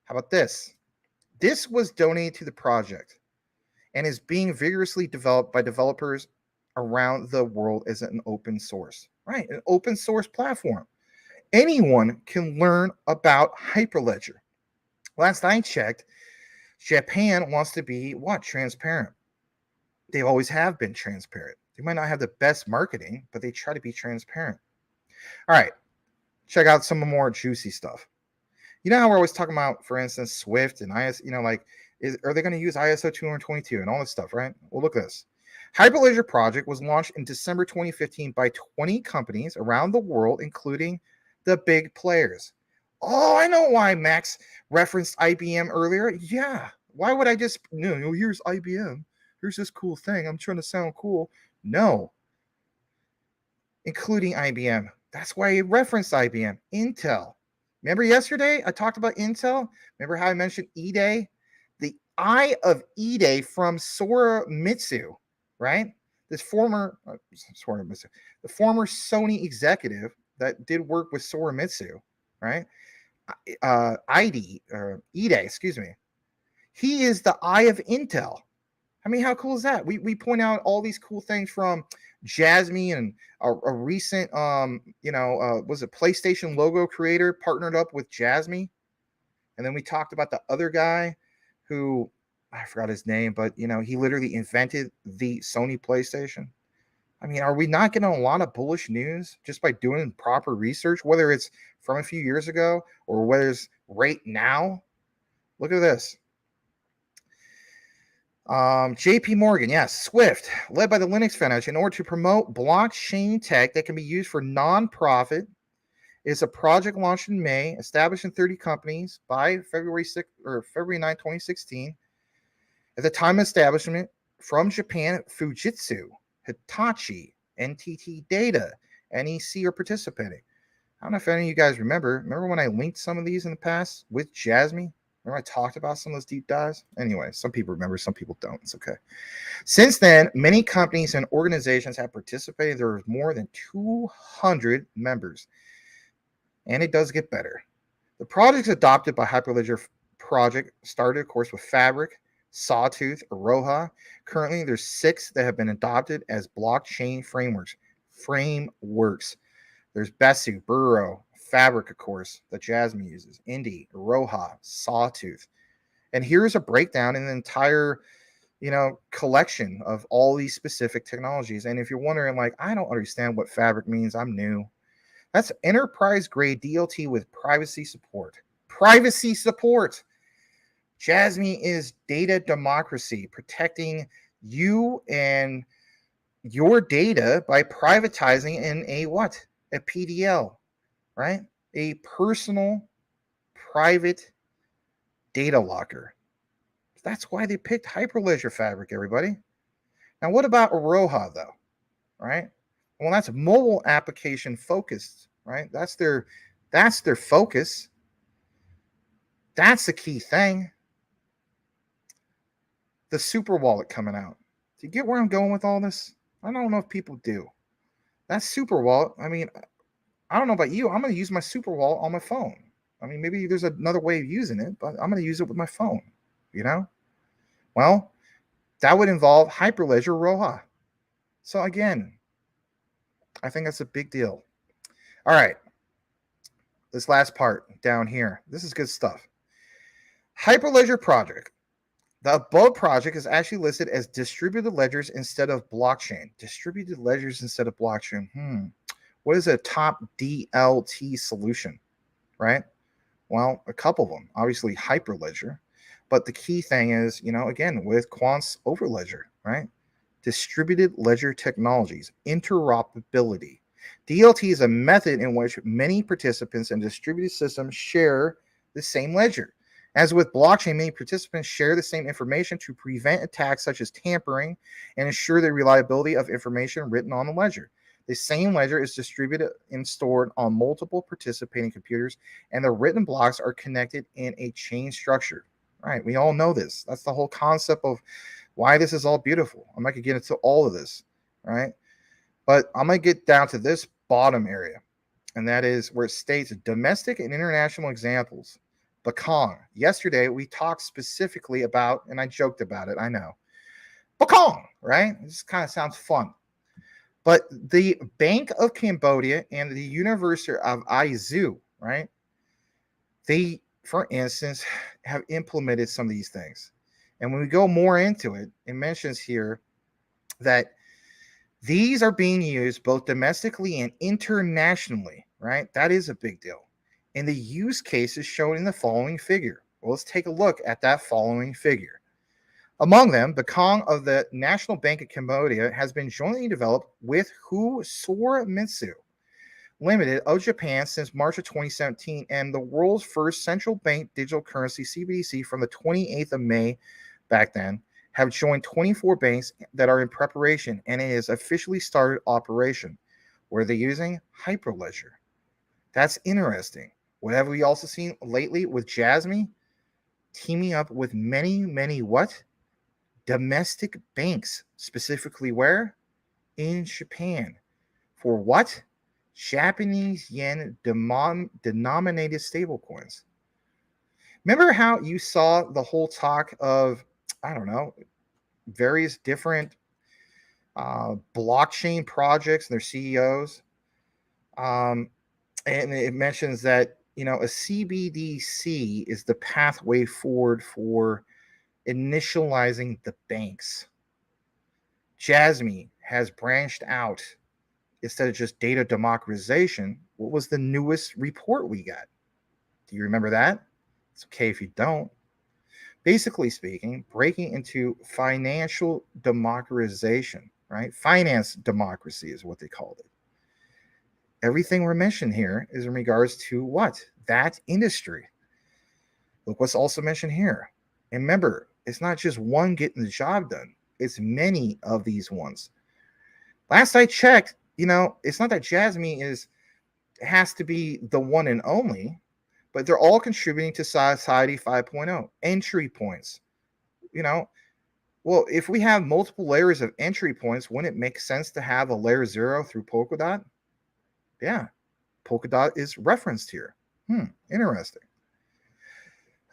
How about this? This was donated to the project and is being vigorously developed by developers around the world as an open source, right? An open source platform. Anyone can learn about Hyperledger. Last I checked, Japan wants to be what? Transparent. They always have been transparent. They might not have the best marketing, but they try to be transparent. All right, check out some more juicy stuff. You know how we're always talking about, for instance, Swift and IS, are they going to use ISO 222 and all this stuff, right? Well, look at this. Hyperledger project was launched in December 2015 by 20 companies around the world, including the big players. Oh, I know why Max referenced IBM earlier. Yeah. Why would I just, here's IBM. Here's this cool thing. I'm trying to sound cool. No. Including IBM. That's why he referenced IBM. Intel. Remember yesterday I talked about Intel? Remember how I mentioned E-Day? The eye of E-Day from Sora-Mitsu, right? This former Sony executive that did work with Sora-Mitsu, right? E-Day, excuse me. He is the eye of Intel. I mean, how cool is that? We point out all these cool things from Jasmine and a recent, was it PlayStation logo creator partnered up with Jasmine. And then we talked about the other guy who, I forgot his name, but, he literally invented the Sony PlayStation. I mean, are we not getting a lot of bullish news just by doing proper research, whether it's from a few years ago or whether it's right now? Look at this. JP Morgan, yes, Swift, led by the Linux Foundation, in order to promote blockchain tech that can be used for nonprofit It's a project launched in May, established in 30 companies by February 6 or February 9, 2016. At the time of establishment, from Japan, Fujitsu, Hitachi, NTT Data, NEC are participating. I don't know if any of you guys remember when I linked some of these in the past with Jasmine? Remember I talked about some of those deep dives? Anyway, some people remember, some people don't. It's okay. Since then, many companies and organizations have participated. There are more than 200 members, and it does get better. The projects adopted by Hyperledger project started, of course, with Fabric, Sawtooth, Aroha. Currently, there's 6 that have been adopted as blockchain frameworks. There's Besu, Burrow, Fabric, of course, that Jasmine uses, Indy, Aroha, Sawtooth. And here's a breakdown in the entire, collection of all these specific technologies. And if you're wondering, like, I don't understand what Fabric means, I'm new. That's enterprise grade DLT with privacy support. Privacy support. Jasmine is data democracy, protecting you and your data by privatizing in a what? A PDL, right? A personal private data locker. That's why they picked Hyperledger Fabric, everybody. Now, what about Aroha, though? Right? Well, that's mobile application focused, right? That's their focus. That's the key thing. The super wallet coming out. Do you get where I'm going with all this? I don't know if people do. That super wallet, I mean, I don't know about you. I'm going to use my super wallet on my phone. I mean, maybe there's another way of using it, but I'm going to use it with my phone, Well, that would involve Hyperledger Aroha. So again, I think that's a big deal. All right. This last part down here. This is good stuff. Hyperledger project. The above project is actually listed as distributed ledgers instead of blockchain. Distributed ledgers instead of blockchain. What is a top DLT solution, right? Well, a couple of them. Obviously, Hyperledger. But the key thing is, again, with Quant's Overledger, right? Distributed ledger technologies, interoperability. DLT is a method in which many participants in distributed systems share the same ledger. As with blockchain, many participants share the same information to prevent attacks such as tampering and ensure the reliability of information written on the ledger. The same ledger is distributed and stored on multiple participating computers, and the written blocks are connected in a chain structure. Right? We all know this. That's the whole concept of why this is all beautiful. I'm not going to get into all of this, right? But I'm going to get down to this bottom area, and that is where it states domestic and international examples. Bakong. Yesterday, we talked specifically about, and I joked about it, I know. Bakong, right? This kind of sounds fun. But the Bank of Cambodia and the University of Aizu, right? They, for instance, have implemented some of these things. And when we go more into it, it mentions here that these are being used both domestically and internationally, right? That is a big deal. And the use case is shown in the following figure. Well, let's take a look at that following figure. Among them, the Kong of the National Bank of Cambodia has been jointly developed with Mitsu Limited of Japan since March of 2017 and the world's first central bank digital currency CBDC from the 28th of May back then have joined 24 banks that are in preparation, and it has officially started operation. Where they're using Hyperledger. That's interesting. What have we also seen lately with Jasmine? Teaming up with many what? Domestic banks. Specifically where? In Japan. For what? Japanese yen denominated stablecoins. Remember how you saw the whole talk of, I don't know, various different blockchain projects and their CEOs? And it mentions that, a CBDC is the pathway forward for initializing the banks. Jasmine has branched out. Instead of just data democratization, what was the newest report we got? Do you remember that? It's okay if you don't. Basically speaking, breaking into financial democratization, right? Finance democracy is what they called it. Everything we're mentioning here is in regards to what? That industry. Look what's also mentioned here. And remember, it's not just one getting the job done. It's many of these ones. Last I checked, it's not that Jasmine has to be the one and only, but they're all contributing to Society 5.0 entry points. Well, if we have multiple layers of entry points, wouldn't it make sense to have a layer 0 through Polkadot? Yeah, Polkadot is referenced here. Interesting.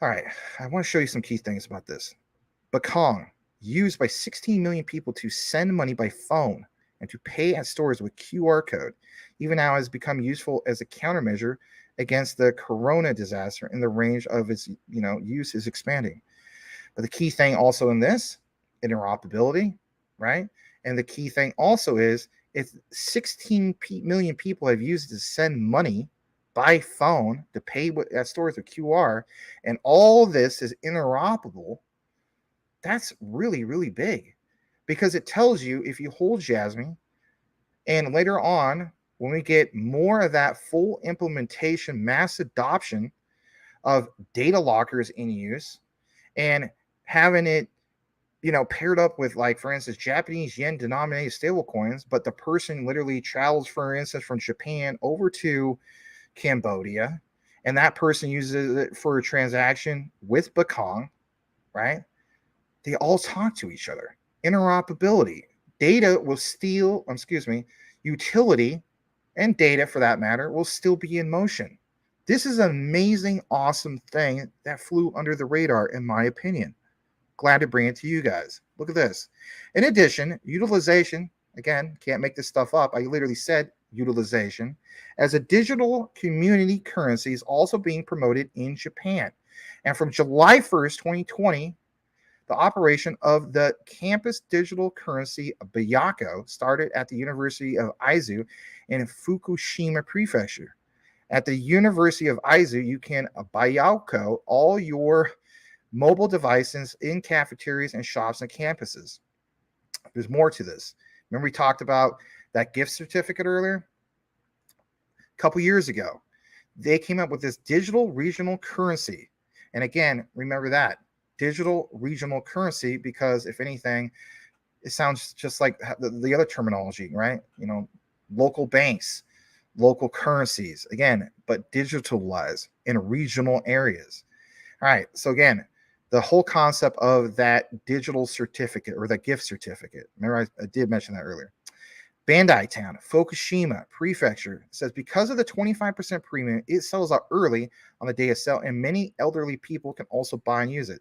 All right, I want to show you some key things about this. Bakong, used by 16 million people to send money by phone and to pay at stores with QR code, even now has become useful as a countermeasure against the corona disaster, and the range of its use is expanding. But the key thing also in this, interoperability, right? And the key thing also is if 16 million people have used it to send money by phone to pay at stores with QR, and all this is interoperable, that's really, really big, because it tells you if you hold Jasmine, and later on, when we get more of that full implementation, mass adoption of data lockers in use, and having it, paired up with, like, for instance, Japanese yen denominated stable coins, but the person literally travels, for instance, from Japan over to Cambodia, and that person uses it for a transaction with Bakong, right? They all talk to each other. Interoperability. Data will still, utility and data for that matter will still be in motion. This is an amazing, awesome thing that flew under the radar, in my opinion. Glad to bring it to you guys. Look at this. In addition, utilization, again, can't make this stuff up. I literally said utilization, as a digital community currency is also being promoted in Japan. And from July 1st, 2020, the operation of the campus digital currency Bayako started at the University of Aizu in Fukushima Prefecture. At the University of Aizu, you can Bayako all your mobile devices in cafeterias and shops and campuses. There's more to this. Remember we talked about that gift certificate earlier? A couple years ago, they came up with this digital regional currency. And again, remember that. Digital regional currency, because if anything, it sounds just like the other terminology, right? Local banks, local currencies, again, but digitalized in regional areas. All right, so again, the whole concept of that digital certificate or that gift certificate. Remember, I did mention that earlier. Bandai Town, Fukushima Prefecture says because of the 25% premium, it sells out early on the day of sale, and many elderly people can also buy and use it.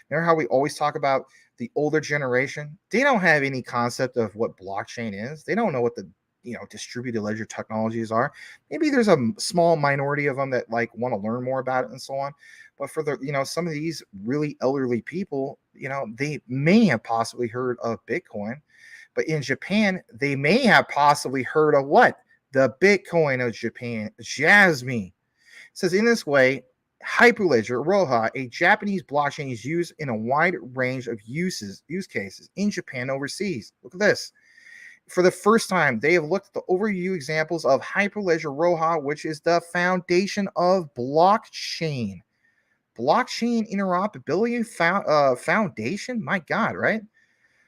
Remember how we always talk about the older generation? They don't have any concept of what blockchain is. They don't know what the distributed ledger technologies are. Maybe there's a small minority of them that like want to learn more about it and so on. But for the some of these really elderly people, they may have possibly heard of Bitcoin. But in Japan, they may have possibly heard of what? The Bitcoin of Japan, Jasmine. It says in this way, Hyperledger Roha, a Japanese blockchain, is used in a wide range of use cases in Japan and overseas. Look at this. For the first time, they have looked at the overview examples of Hyperledger Roha, which is the foundation of blockchain. Blockchain interoperability foundation? My God, right?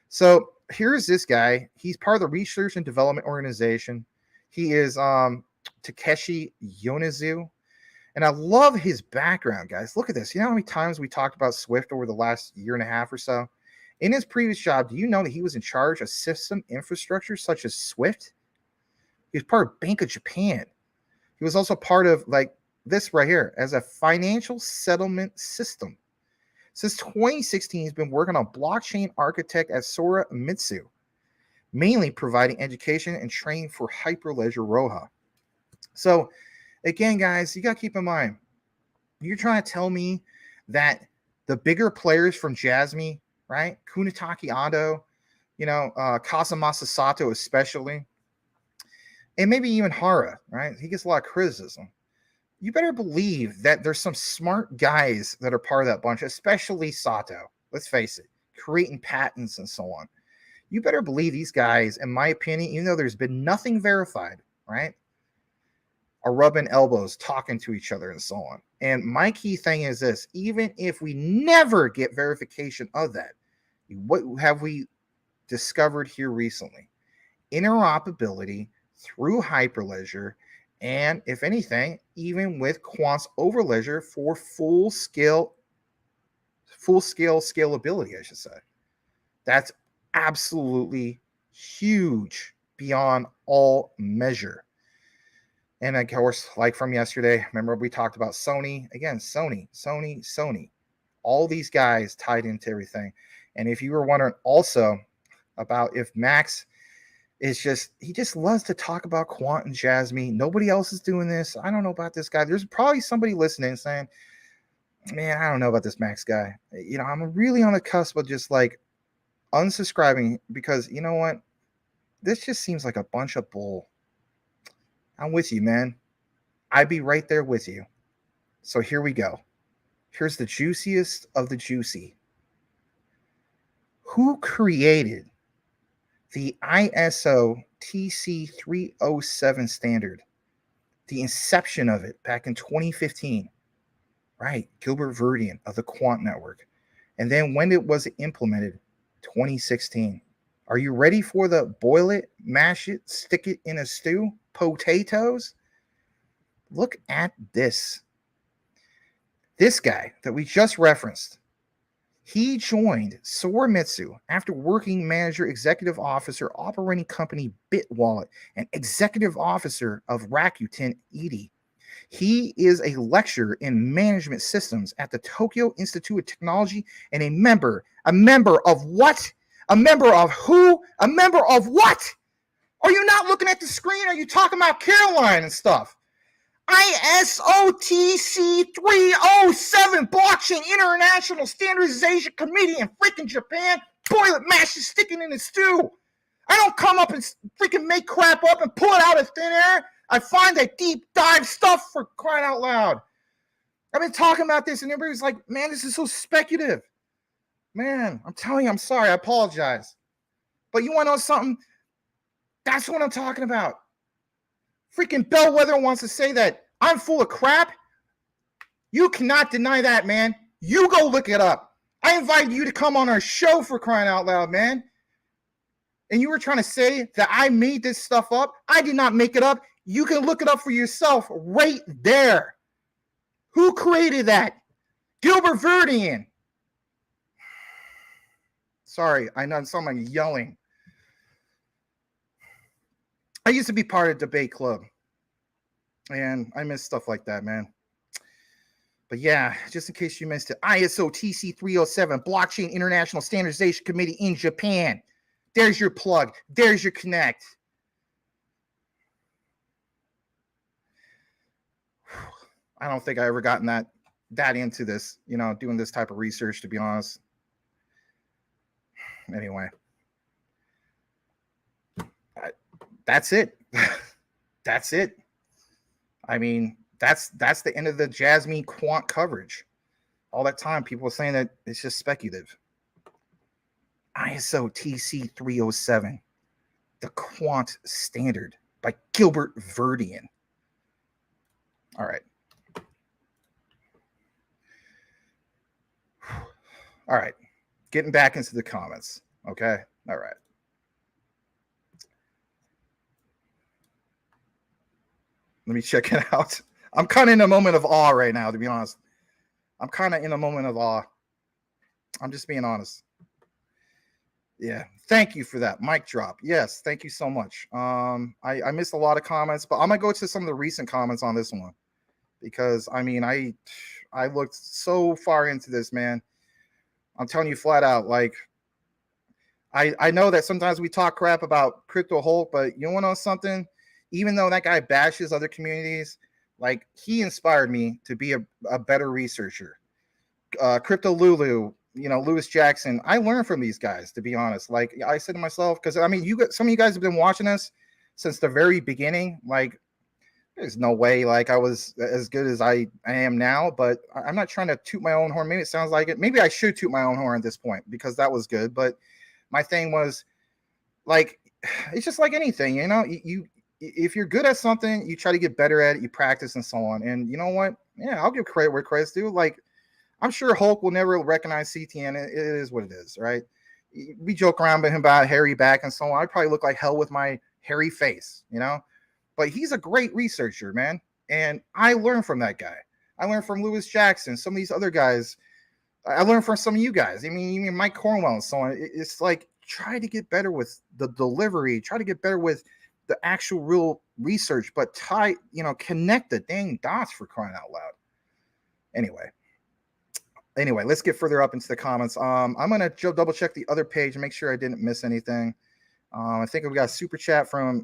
So here's this guy. He's part of the research and development organization. He is Takeshi Yonezu. And I love his background, guys. Look at this. You know how many times we talked about Swift over the last year and a half or so? In his previous job, do you know that he was in charge of system infrastructure such as Swift? He was part of Bank of Japan. He was also part of like this right here as a financial settlement system. Since 2016, he's been working on blockchain architect at Sora Mitsu, mainly providing education and training for Hyperledger Roha. So again, guys, you got to keep in mind, you're trying to tell me that the bigger players from Jasmine, right? Kunitaki Ando, Kazumasa Sato especially, and maybe even Hara, right? He gets a lot of criticism. You better believe that there's some smart guys that are part of that bunch, especially Sato. Let's face it, creating patents and so on. You better believe these guys, in my opinion, even though there's been nothing verified, right? are rubbing elbows, talking to each other, and so on. And my key thing is this: even if we never get verification of that, what have we discovered here recently? Interoperability through Hyperledger, and if anything, even with Quant's Overledger for full scale scalability, I should say. That's absolutely huge beyond all measure. And of course, like from yesterday, remember we talked about Sony again, Sony, all these guys tied into everything. And if you were wondering also about if Max is he just loves to talk about Quant and Jasmine. Nobody else is doing this. I don't know about this guy. There's probably somebody listening saying, man, I don't know about this Max guy. You know, I'm really on the cusp of just like unsubscribing because you know what? This just seems like a bunch of bull. I'm with you, man. I'd be right there with you. So here we go. Here's the juiciest of the juicy. Who created the ISO TC307 standard? The inception of it back in 2015. Right, Gilbert Verdian of the Quant Network. And then when it was implemented, 2016. Are you ready for the boil it, mash it, stick it in a stew, potatoes? Look at this. This guy that we just referenced, he joined Sorimitsu after working manager, executive officer, operating company BitWallet, and executive officer of Rakuten Edie. He is a lecturer in management systems at the Tokyo Institute of Technology and a member of what? A member of who? A member of what? Are you not looking at the screen? Are you talking about Caroline and stuff? ISO TC307 Blockchain International Standardization Committee in freaking Japan. Boil it, mash it, stick it in the stew. I don't come up and freaking make crap up and pull it out of thin air. I find that deep dive stuff, for crying out loud. I've been talking about this and everybody's like, man, this is so speculative. Man, I'm telling you, I'm sorry. I apologize. But you want to know something? That's what I'm talking about. Freaking Bellwether wants to say that I'm full of crap. You cannot deny that, man. You go look it up. I invited you to come on our show, for crying out loud, man. And you were trying to say that I made this stuff up? I did not make it up. You can look it up for yourself right there. Who created that? Gilbert Verdian. Sorry, I know someone yelling. I used to be part of Debate Club. And I miss stuff like that, man. But yeah, just in case you missed it, ISO TC307, Blockchain International Standardization Committee in Japan. There's your plug. There's your connect. I don't think I ever gotten that into this, you know, doing this type of research, to be honest. Anyway, that's it. That's it. I mean, that's the end of the Jasmine Quant coverage. All that time, people were saying that it's just speculative. ISO TC307, the Quant Standard by Gilbert Verdian. All right. All right. Getting back into the comments. Okay. All right. Let me check it out. I'm kind of in a moment of awe right now, to be honest. I'm kind of in a moment of awe. I'm just being honest. Yeah. Thank you for that. Mic drop. Yes. Thank you so much. I missed a lot of comments, but I'm going to go to some of the recent comments on this one because, I mean, I looked so far into this, man. I'm telling you flat out, like, I know that sometimes we talk crap about Crypto Hulk, but you want to know something? Even though that guy bashes other communities, like, he inspired me to be a better researcher. Crypto Lulu, you know, Lewis Jackson, I learned from these guys, to be honest. Like, I said to myself, because, I mean, some of you guys have been watching us since the very beginning. Like, there's no way, like, I was as good as I am now, but I'm not trying to toot my own horn. Maybe it sounds like it. Maybe I should toot my own horn at this point because that was good. But my thing was, like, it's just like anything, you know, if you're good at something, you try to get better at it, you practice and so on. And you know what? Yeah, I'll give credit where credit's due. Like, I'm sure Hulk will never recognize CTN. It is what it is, right? We joke around with him about hairy back and so on. I probably look like hell with my hairy face, you know? But he's a great researcher, man. And I learned from that guy. I learned from Lewis Jackson, some of these other guys. I learned from some of you guys. I mean, even Mike Cornwell and so on. It's like, try to get better with the delivery. Try to get better with the actual real research, but connect the dang dots, for crying out loud. Anyway, let's get further up into the comments. I'm gonna double check the other page and make sure I didn't miss anything. I think we got a super chat from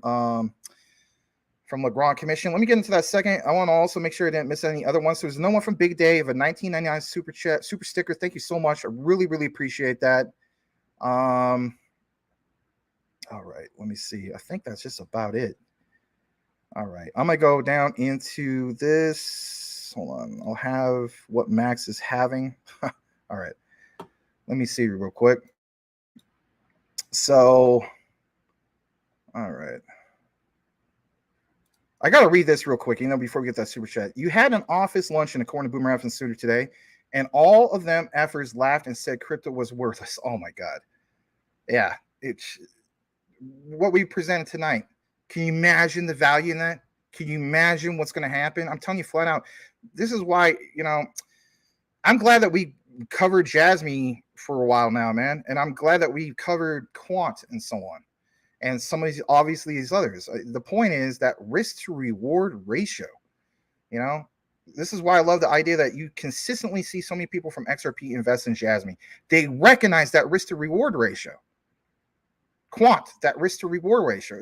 LeGrand Commission. Let me get into that second. I want to also make sure I didn't miss any other ones. So there's no one from Big Dave, a 1999 super chat, super sticker. Thank you so much. I really, really appreciate that. All right, let me see. I think that's just about it. All right, I'm gonna go down into this. Hold on, I'll have what Max is having. All right, let me see real quick. So, all right, I gotta read this real quick, before we get that super chat. You had an office luncheon according to Boomer Evans Studio today, and all of them effers laughed and said crypto was worthless. Oh my god, yeah, it's what we presented tonight. Can you imagine the value in that? Can you imagine what's going to happen? I'm telling you flat out, this is why, I'm glad that we covered Jasmine for a while now, man. And I'm glad that we covered Quant and so on. And some of these, obviously, these others. The point is that risk to reward ratio. This is why I love the idea that you consistently see so many people from XRP invest in Jasmine. They recognize that risk to reward ratio. Quant, that risk to reward ratio.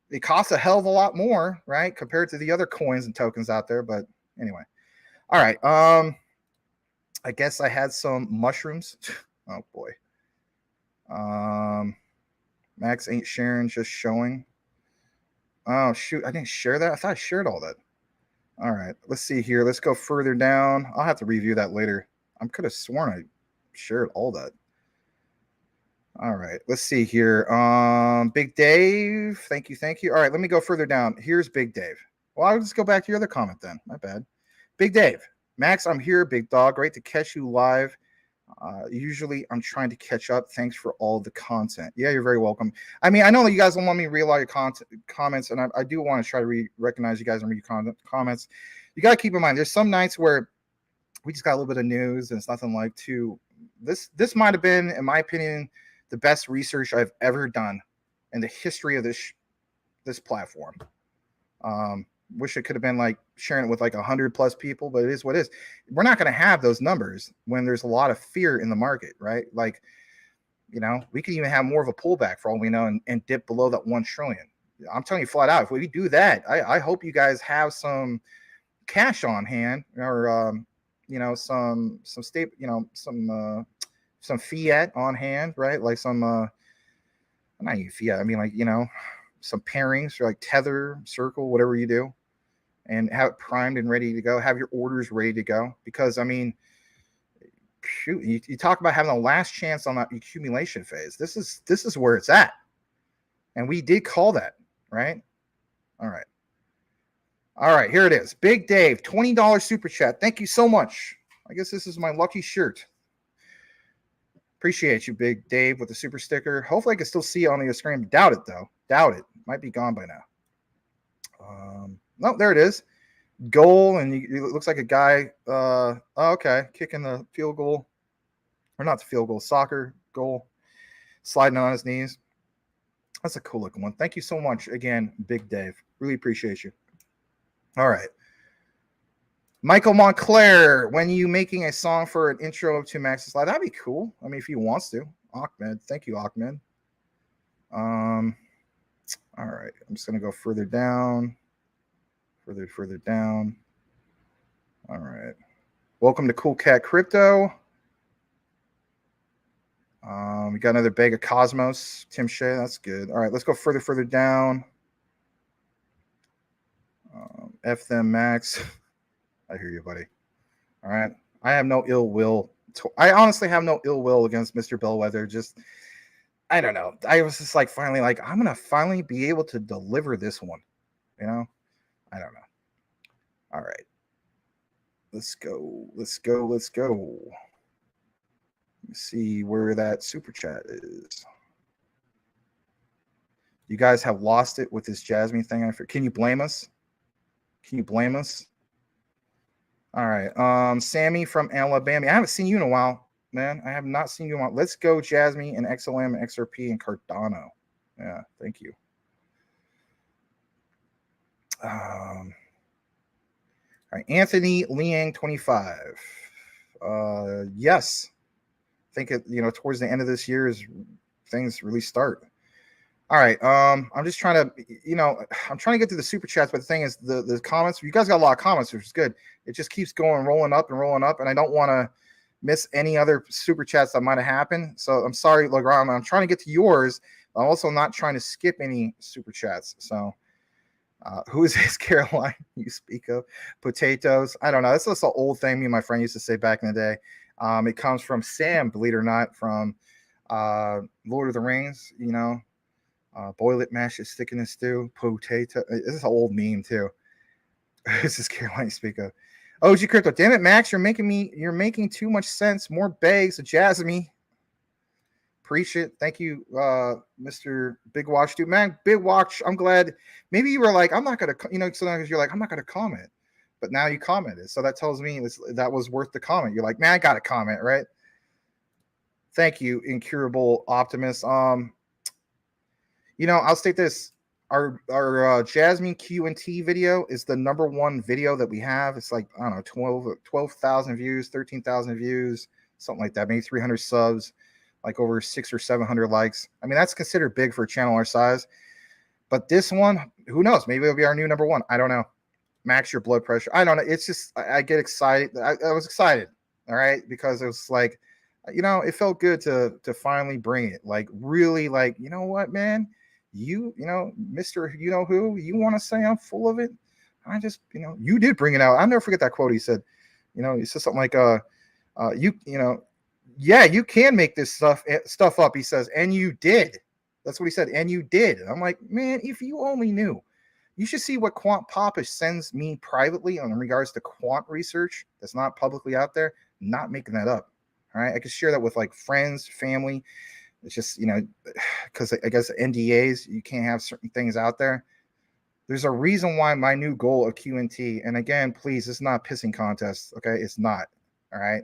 It costs a hell of a lot more, right, compared to the other coins and tokens out there. But anyway, all right. I guess I had some mushrooms. Oh boy. Max ain't sharing, just showing. Oh shoot, I didn't share that. I thought I shared all that. All right, let's see here. Let's go further down. I'll have to review that later. I could have sworn I shared all that. All right, let's see here. Big Dave, thank you. All right, let me go further down. Here's Big Dave. Well, I'll just go back to your other comment then. My bad. Big Dave, Max, I'm here, big dog. Great to catch you live. Usually I'm trying to catch up. Thanks for all the content. Yeah, you're very welcome. I mean, I know that you guys don't want me to read a lot of your comments, and I do want to try to recognize you guys and read your comments. You got to keep in mind, there's some nights where we just got a little bit of news, and it's nothing like this might have been, in my opinion, the best research I've ever done in the history of this platform. Wish it could have been like sharing it with like 100+ people, but it is what it is. We're not going to have those numbers when there's a lot of fear in the market, right? Like, we could even have more of a pullback for all we know and dip below that 1 trillion. I'm telling you flat out, if we do that, I hope you guys have some cash on hand, or some state, some fiat on hand, right? Like some not even fiat, I mean, like, some pairings, like Tether, Circle, whatever you do, and have it primed and ready to go. Have your orders ready to go, because I mean, shoot, you talk about having the last chance on that accumulation phase. This is where it's at, and we did call that, right? All right, here it is. Big Dave, $20 super chat. Thank you so much. I guess this is my lucky shirt. Appreciate you, Big Dave, with the super sticker. Hopefully I can still see it on the screen. Doubt it, though. Doubt it. Might be gone by now. No, there it is. Goal, and it looks like a guy. Okay, kicking the field goal. Or not the field goal, soccer goal. Sliding on his knees. That's a cool looking one. Thank you so much again, Big Dave. Really appreciate you. All right. Michael Montclair, when you making a song for an intro to Max's Live? That'd be cool. I mean, if he wants to. Ahmed. Thank you, Ahmed. All right. I'm just going to go further down. Further down. All right. Welcome to Cool Cat Crypto. We got another bag of Cosmos. Tim Shea. That's good. All right. Let's go further down. F them, Max. I hear you, buddy. All right. I have no ill will. I honestly have no ill will against Mr. Bellwether. Just I don't know. I was just like finally like I'm gonna finally be able to deliver this one. You know, I don't know. All right, let's go. Let's go. Let's go. Let's see where that super chat is. You guys have lost it with this Jasmine thing. Can you blame us? Can you blame us? All right. Sammy from Alabama. I haven't seen you in a while, man. I have not seen you in a while. Let's go, Jasmine and XLM and XRP and Cardano. Yeah, thank you. All right, Anthony Liang 25. Yes. I think it, towards the end of this year is things really start. All right. I'm just trying to, I'm trying to get to the super chats, but the thing is, the comments. You guys got a lot of comments, which is good. It just keeps rolling up, and I don't want to miss any other super chats that might have happened. So I'm sorry, Legrand. I'm trying to get to yours. I'm also not trying to skip any super chats. So, who is this Caroline you speak of? Potatoes. I don't know. That's just an old thing me and my friend used to say back in the day. It comes from Sam, believe it or not, from Lord of the Rings. Boil it, mash it, stick in the stew. Potato. This is an old meme too. This is Caroline speak of. OG Crypto. Damn it, Max. You're making too much sense. More bags. Jasmine. Preach it. Thank you, Mr. Big Watch, dude. Man, Big Watch. I'm glad. Maybe you were like, I'm not gonna, sometimes you're like, I'm not gonna comment, but now you commented, so that tells me that was worth the comment. You're like, man, I got a comment, right? Thank you, Incurable Optimist. I'll state this: our Jasmine Q&T video is the #1 video that we have. It's like, I don't know, 12,000 views, 13,000 views, something like that. Maybe 300 subs. Like over 600 or 700 likes. I mean, that's considered big for a channel our size. But this one, who knows? Maybe it'll be our new #1. I don't know. Max your blood pressure. I don't know. It's just, I get excited. I was excited, all right, because it was like, it felt good to finally bring it. Like, really, like, you know what, man? Mr. You know who? You want to say I'm full of it? I just, you did bring it out. I'll never forget that quote he said. He said something like, yeah, you can make this stuff up, he says, and you did. That's what he said, and you did. I'm like, man, if you only knew. You should see what Quant Popish sends me privately in regards to quant research that's not publicly out there. Not making that up. All right, I could share that with like friends, family. It's just, because I guess NDAs, you can't have certain things out there. There's a reason why my new goal of Q&T, and again, please, it's not a pissing contest, okay? It's not, all right?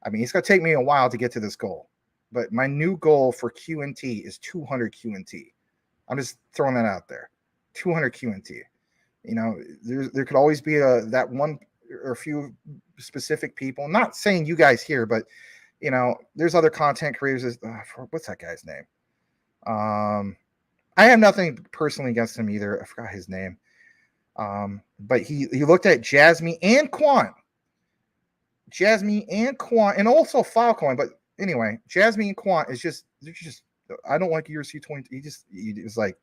I mean, it's going to take me a while to get to this goal, but my new goal for Q&T is 200 Q&T. I'm just throwing that out there. 200 Q&T. There could always be that one or a few specific people. I'm not saying you guys here, but there's other content creators. What's that guy's name? I have nothing personally against him either. I forgot his name. But he looked at Jasmine and Quant. Jasmine and Quant, and also Filecoin. But anyway, Jasmine and Quant they're just, I don't like ERC20. He was like,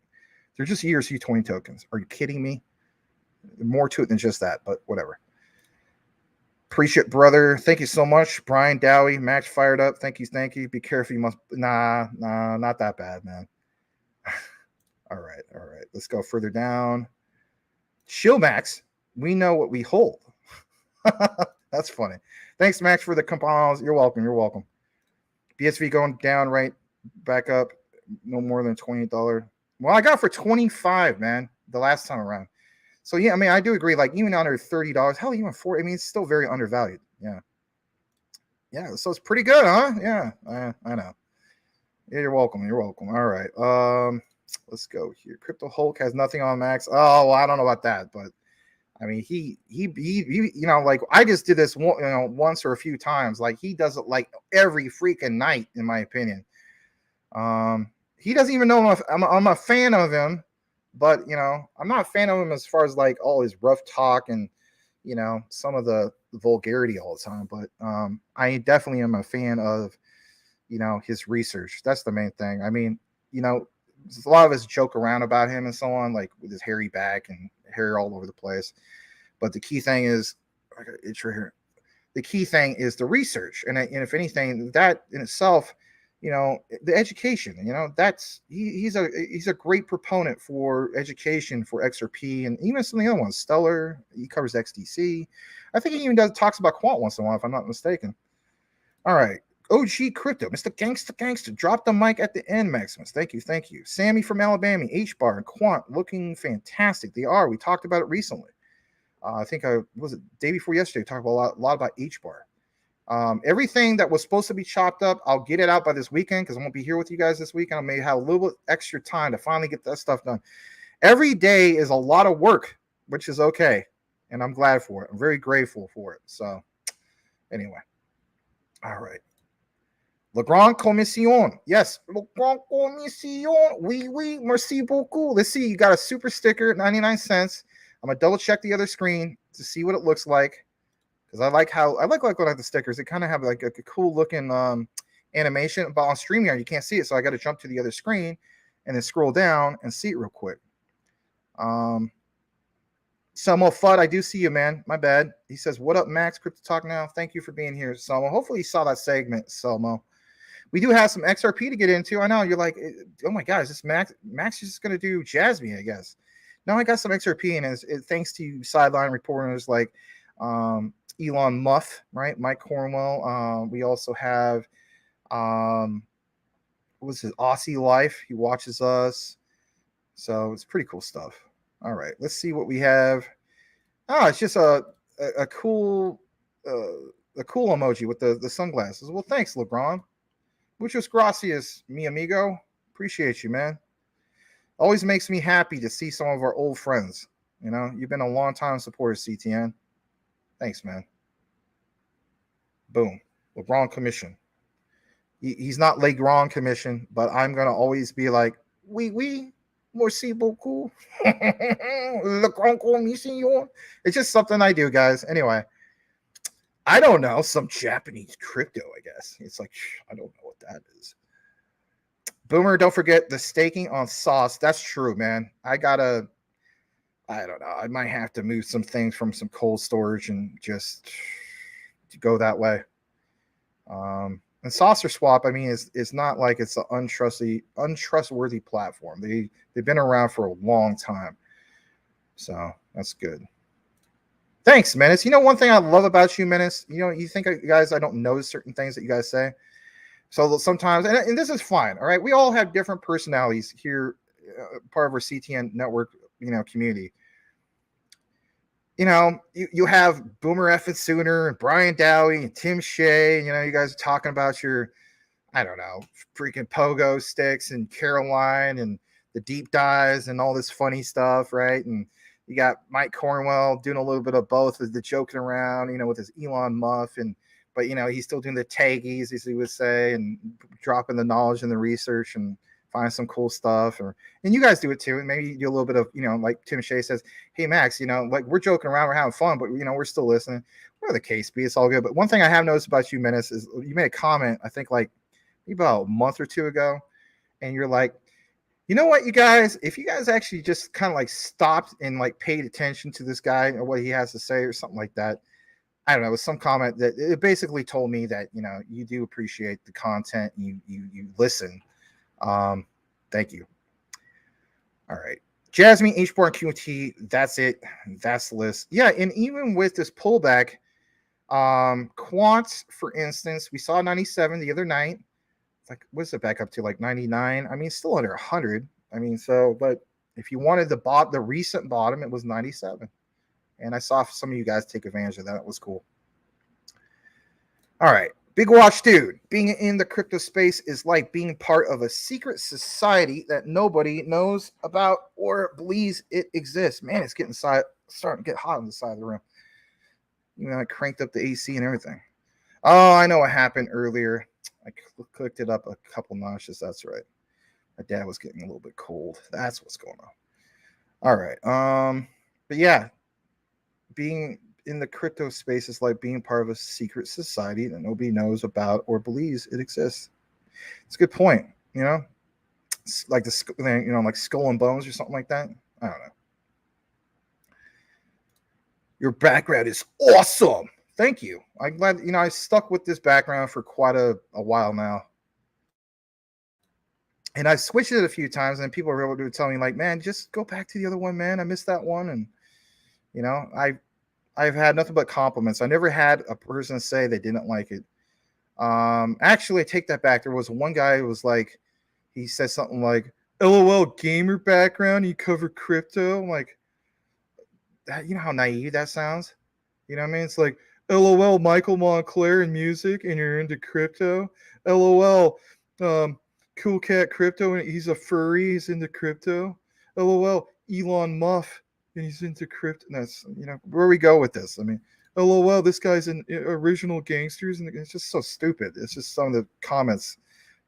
they're just ERC20 tokens. Are you kidding me? More to it than just that, but whatever. Appreciate, brother. Thank you so much. Brian Dowie, Max fired up. Thank you. Be careful. You must, nah, not that bad, man. All right. Let's go further down. Chill, Max. We know what we hold. That's funny. Thanks, Max, for the compiles. You're welcome. BSV going down, right back up. No more than $28. Well, I got it for $25, man, the last time around. So yeah, I mean, I do agree. Like even under $30, hell, even $40. I mean, it's still very undervalued. Yeah. So it's pretty good, huh? Yeah, I know. Yeah, you're welcome. All right. Let's go here. Crypto Hulk has nothing on Max. Oh, well, I don't know about that, but I mean, he like I just did this once or a few times. Like he does it like every freaking night, in my opinion. He doesn't even know I'm a fan of him, but I'm not a fan of him as far as like all his rough talk and some of the vulgarity all the time. But I definitely am a fan of his research. That's the main thing. I mean, a lot of us joke around about him and so on, like with his hairy back and hair all over the place. But the key thing is, it's right here. The key thing is the research, and if anything, that in itself, the education. He's a great proponent for education for XRP and even some of the other ones. Stellar, he covers XDC. I think he even talks about quant once in a while, if I'm not mistaken. All right. OG Crypto, Mr. Gangsta, drop the mic at the end, Maximus. Thank you. Sammy from Alabama, H-Bar and Quant looking fantastic. They are. We talked about it recently. I think was it day before yesterday. Talked about a lot about H-Bar. Everything that was supposed to be chopped up, I'll get it out by this weekend because I won't be here with you guys this weekend. I may have a little bit extra time to finally get that stuff done. Every day is a lot of work, which is okay, and I'm glad for it. I'm very grateful for it. So, anyway, all right. Le Grand Commission. Yes, Le Grand Commission. Oui, merci beaucoup. Let's see. You got a super sticker, 99 cents. I'm going to double check the other screen to see what it looks like. Because I like when I have the stickers. They kind of have like a cool looking animation. But on StreamYard, you can't see it. So I got to jump to the other screen and then scroll down and see it real quick. Selmo Fudd, I do see you, man. My bad. He says, what up, Max? Crypto Talk Now. Thank you for being here, Selmo. Hopefully you saw that segment, Selmo. We do have some XRP to get into. I know you're like, oh my God, is this Max? Max is just going to do Jasmine, I guess. No, I got some XRP, and thanks to sideline reporters like Elon Muff, right? Mike Cornwell. We also have, what was his Aussie Life? He watches us. So it's pretty cool stuff. All right, let's see what we have. It's just a cool emoji with the sunglasses. Well, thanks, LeBron. Muchas gracias, mi amigo. Appreciate you, man. Always makes me happy to see some of our old friends. You've been a long time supporter, CTN. Thanks, man. Boom. LeBron Commission. He's not Le Grand Commission, but I'm going to always be like, oui, merci beaucoup. Le Grand Commission. It's just something I do, guys. Anyway. I don't know, some Japanese crypto, I guess. It's like, I don't know what that is. Boomer, don't forget the staking on sauce. That's true, man. I don't know. I might have to move some things from some cold storage and just go that way. And Saucer Swap, I mean, is not like it's an untrustworthy platform. They've been around for a long time. So that's good. Thanks, Menace. One thing I love about you, Menace, you think, guys, I don't know certain things that you guys say. So sometimes, and this is fine, all right? We all have different personalities here, part of our CTN network, community. You have Boomer Effin Sooner and Brian Dowie and Tim Shea. You guys are talking about your, I don't know, freaking pogo sticks and Caroline and the deep dives and all this funny stuff, right? And you got Mike Cornwell doing a little bit of both, the joking around, with his Elon Muff, but he's still doing the taggies, as he would say, and dropping the knowledge and the research and find some cool stuff. And you guys do it too. And maybe you do a little bit of, like Tim Shea says, hey Max, like we're joking around, we're having fun, but we're still listening. Whatever the case be, it's all good. But one thing I have noticed about you, Menace, is you made a comment, I think like maybe about a month or two ago, and you're like, you know what, you guys, if you guys actually just kind of like stopped and like paid attention to this guy or what he has to say or something like that, I don't know, it was some comment that it basically told me that, you do appreciate the content, and you listen. Thank you. All right. Jasmine, H-Bar, and QT, that's it. That's the list. Yeah, and even with this pullback, quants, for instance, we saw 97 the other night. Like, what's it back up to? Like 99. I mean, still under 100. I mean, but if you wanted the recent bottom, it was 97. And I saw some of you guys take advantage of that. It was cool. All right. Big Watch Dude. Being in the crypto space is like being part of a secret society that nobody knows about or believes it exists. Man, it's starting to get hot on the side of the room. I cranked up the AC and everything. Oh, I know what happened earlier. I clicked it up a couple notches. That's right. My dad was getting a little bit cold. That's what's going on. All right. But yeah, being in the crypto space is like being part of a secret society that nobody knows about or believes it exists. It's a good point. It's like like Skull and Bones or something like that. I don't know. Your background is awesome. Thank you. I'm glad, I stuck with this background for quite a while now. And I switched it a few times, and people were able to tell me, like, man, just go back to the other one, man. I missed that one. And, you know, I've had nothing but compliments. I never had a person say they didn't like it. Actually, I take that back. There was one guy who was like, he said something like, LOL gamer background, you cover crypto. I'm like, you know how naive that sounds? You know what I mean? It's like, LOL Michael Montclair in music and you're into crypto. LOL Cool Cat Crypto and he's a furry, he's into crypto. LOL Elon Muff and he's into crypto. And that's, you know, where we go with this. I mean, LOL, this guy's an original gangsters, and it's just so stupid. It's just some of the comments.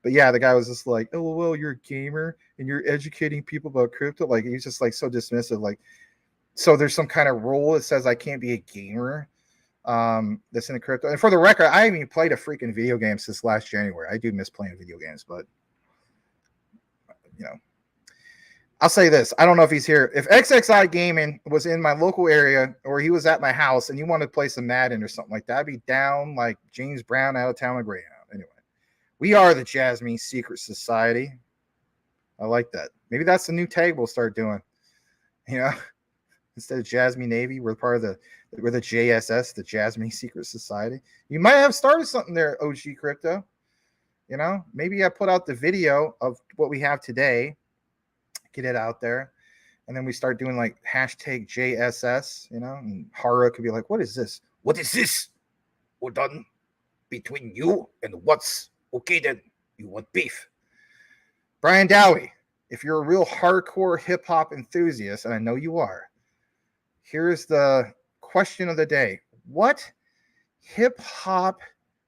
But yeah, the guy was just like, LOL, you're a gamer and you're educating people about crypto. Like, he's just like so dismissive. Like, so there's some kind of rule that says I can't be a gamer that's into crypto. And for the record, I haven't even played a freaking video game since last January. I do miss playing video games, but you know, I'll say this. I don't know if he's here. If XXI Gaming was in my local area or he was at my house and you wanted to play some Madden or something like that, I'd be down like James Brown out of town with Greyhound. Anyway, we are the Jasmine Secret Society. I like that. Maybe that's the new tag we'll start doing. You know, instead of Jasmine Navy, we're the JSS, the Jasmine Secret Society. You might have started something there, OG Crypto. You know, maybe I put out the video of what we have today, get it out there, and then we start doing like hashtag JSS, you know, and Hara could be like, what is this? What is this? We're done between you and what's okay then? You want beef. Brian Dowie, if you're a real hardcore hip hop enthusiast, and I know you are, here's the question of the day. What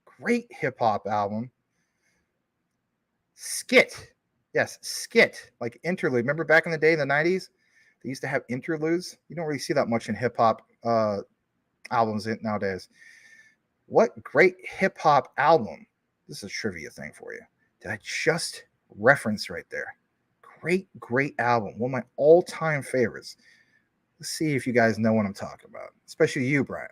great hip hop album, skit, yes, skit, like interlude. Remember back in the day in the 90s, they used to have interludes. You don't really see that much in hip hop albums nowadays. What great hip hop album? This is a trivia thing for you. Did I just reference right there? Great album. One of my all-time favorites. Let's see if you guys know what I'm talking about, especially you, Brian.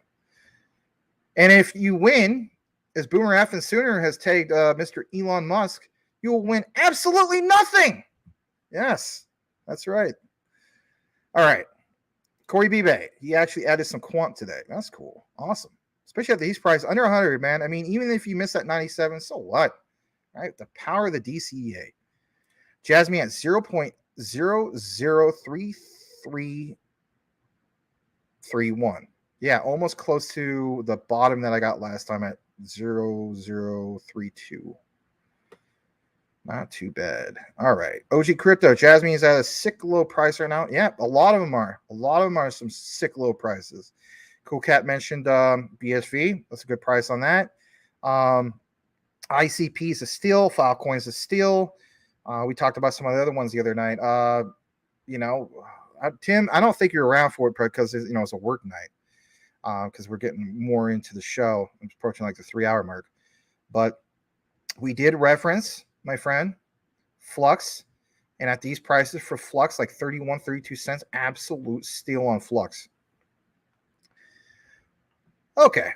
And if you win, as Boomer F and Sooner has tagged Mr. Elon Musk, you will win absolutely nothing. Yes, that's right. All right. Corey B-Bay, he actually added some quant today. That's cool. Awesome. Especially at these prices, under 100, man. I mean, even if you miss that 97, so what? All right, the power of the DCEA. Jasmine at 0.003331. Yeah, almost close to the bottom that I got last time at 0032. Not too bad. All right. OG Crypto. Jasmine is at a sick low price right now. Yeah, a lot of them are. A lot of them are some sick low prices. Cool Cat mentioned BSV. That's a good price on that. ICP is a steal. Filecoin is a steal. We talked about some of the other ones the other night. You know, Tim, I don't think you're around for it because you know it's a work night. Because we're getting more into the show. I'm approaching like the 3-hour mark. But we did reference, my friend, Flux. And at these prices for Flux, like 31, 32 cents, absolute steal on Flux. Okay.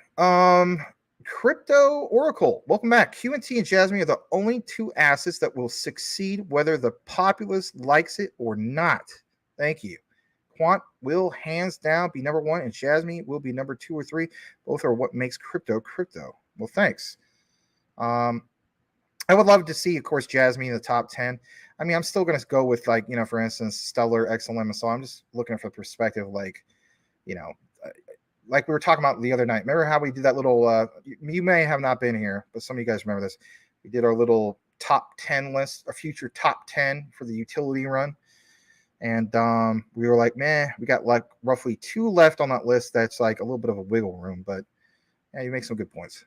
Crypto Oracle. Welcome back. QNT and Jasmine are the only two assets that will succeed whether the populace likes it or not. Thank you. Quant will hands down be number one, and Jasmine will be number 2 or 3. Both are what makes crypto crypto. Well, thanks. I would love to see, of course, Jasmine in the top 10. I mean, I'm still going to go with, like, you know, for instance, Stellar, XLM. So I'm just looking for perspective, like, you know, like we were talking about the other night. Remember how we did that little, you may have not been here, but some of you guys remember this. We did our little top 10 list, a future top 10 for the utility run. And we were like, man, we got like roughly 2 left on that list. That's like a little bit of a wiggle room, but yeah, you make some good points.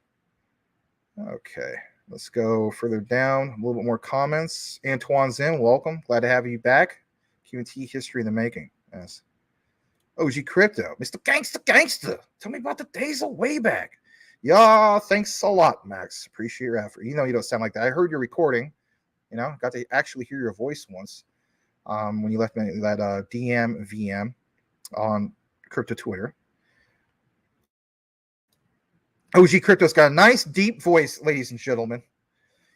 Okay, let's go further down. A little bit more comments. Antoine Zinn, welcome. Glad to have you back. QT history in the making. Yes. OG Crypto, Mr. Gangster. Tell me about the days of way back. Yeah, thanks a lot, Max. Appreciate your effort. You know you don't sound like that. I heard your recording. You know, got to actually hear your voice once. When you left me that DM VM on Crypto Twitter. OG Crypto's got a nice deep voice, ladies and gentlemen.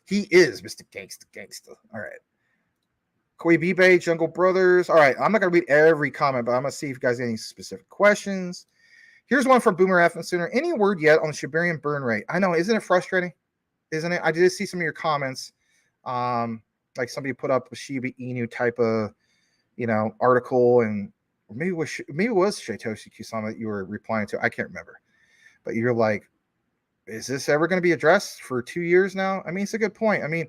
He is Mr. Gangster. All right. Koi Bibe, Jungle Brothers. All right, I'm not going to read every comment, but I'm going to see if you guys have any specific questions. Here's one from Boomer F. Sooner. Any word yet on the Shiba Inu burn rate? I know, isn't it frustrating? Isn't it? I did see some of your comments. Like somebody put up a Shiba Inu type of, article, and maybe it was Satoshi Kusama that you were replying to. I can't remember, but you're like, is this ever going to be addressed for 2 years now? I mean, it's a good point. I mean,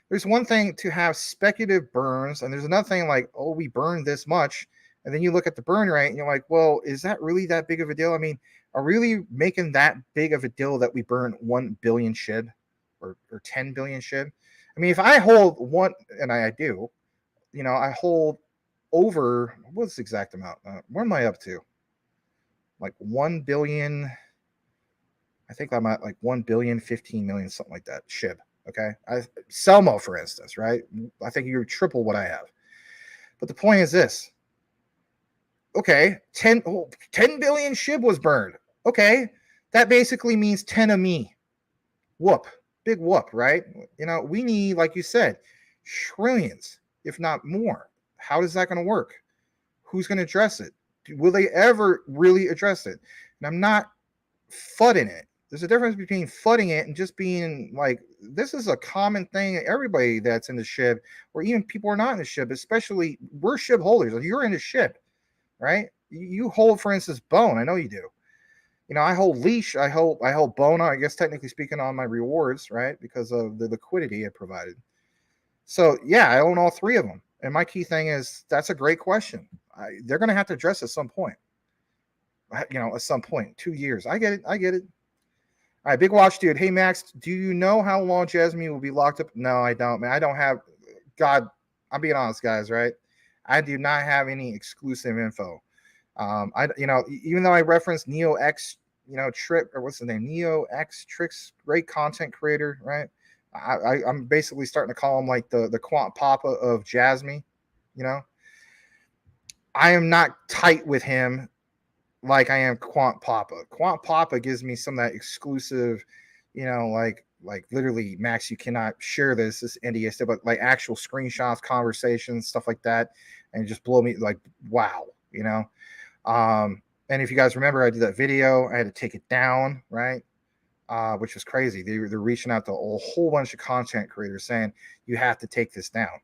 there's one thing to have speculative burns, and there's another thing like, oh, we burned this much, and then you look at the burn rate, and you're like, well, is that really that big of a deal? I mean, are we really making that big of a deal that we burn 1 billion SHIB or 10 billion SHIB? I mean, if I hold one, and I do, I hold over, what's the exact amount? Where am I up to? Like 1 billion, I think I'm at like 1 billion, 15 million, something like that, SHIB. Okay. Selmo, for instance, right? I think you're triple what I have. But the point is this. Okay, 10 billion SHIB was burned. Okay. That basically means 10 of me. Whoop. Big whoop, right? We need, like you said, trillions, if not more. How is that going to work? Who's going to address it? Will they ever really address it? And I'm not fudding it. There's a difference between fudding it and just being like, this is a common thing. Everybody that's in the SHIB, or even people who are not in the SHIB, especially we're SHIB holders. Like, you're in the SHIB, right? You hold, for instance, Bone. I know you do. I hold Leash. I hold Bone, I guess technically speaking, on my rewards, right? Because of the liquidity it provided. So yeah, I own all three of them. And my key thing is, that's a great question. They're going to have to address at some point. At some point, 2 years. I get it. All right, Big Watch Dude. Hey, Max, do you know how long Jasmine will be locked up? No, I don't, man. I don't have, God, I'm being honest, guys, right? I do not have any exclusive info. Even though I referenced Neo X, Trick, or what's the name? Neo X Tricks, great content creator, right? I'm basically starting to call him like the Quant Papa of Jasmine, I am not tight with him like I am Quant Papa. Quant Papa gives me some of that exclusive, like literally, Max, you cannot share this NDA stuff, but like actual screenshots, conversations, stuff like that, and just blow me like, wow, and if you guys remember, I did that video. I had to take it down, right? Which was crazy. They're reaching out to a whole bunch of content creators saying, you have to take this down.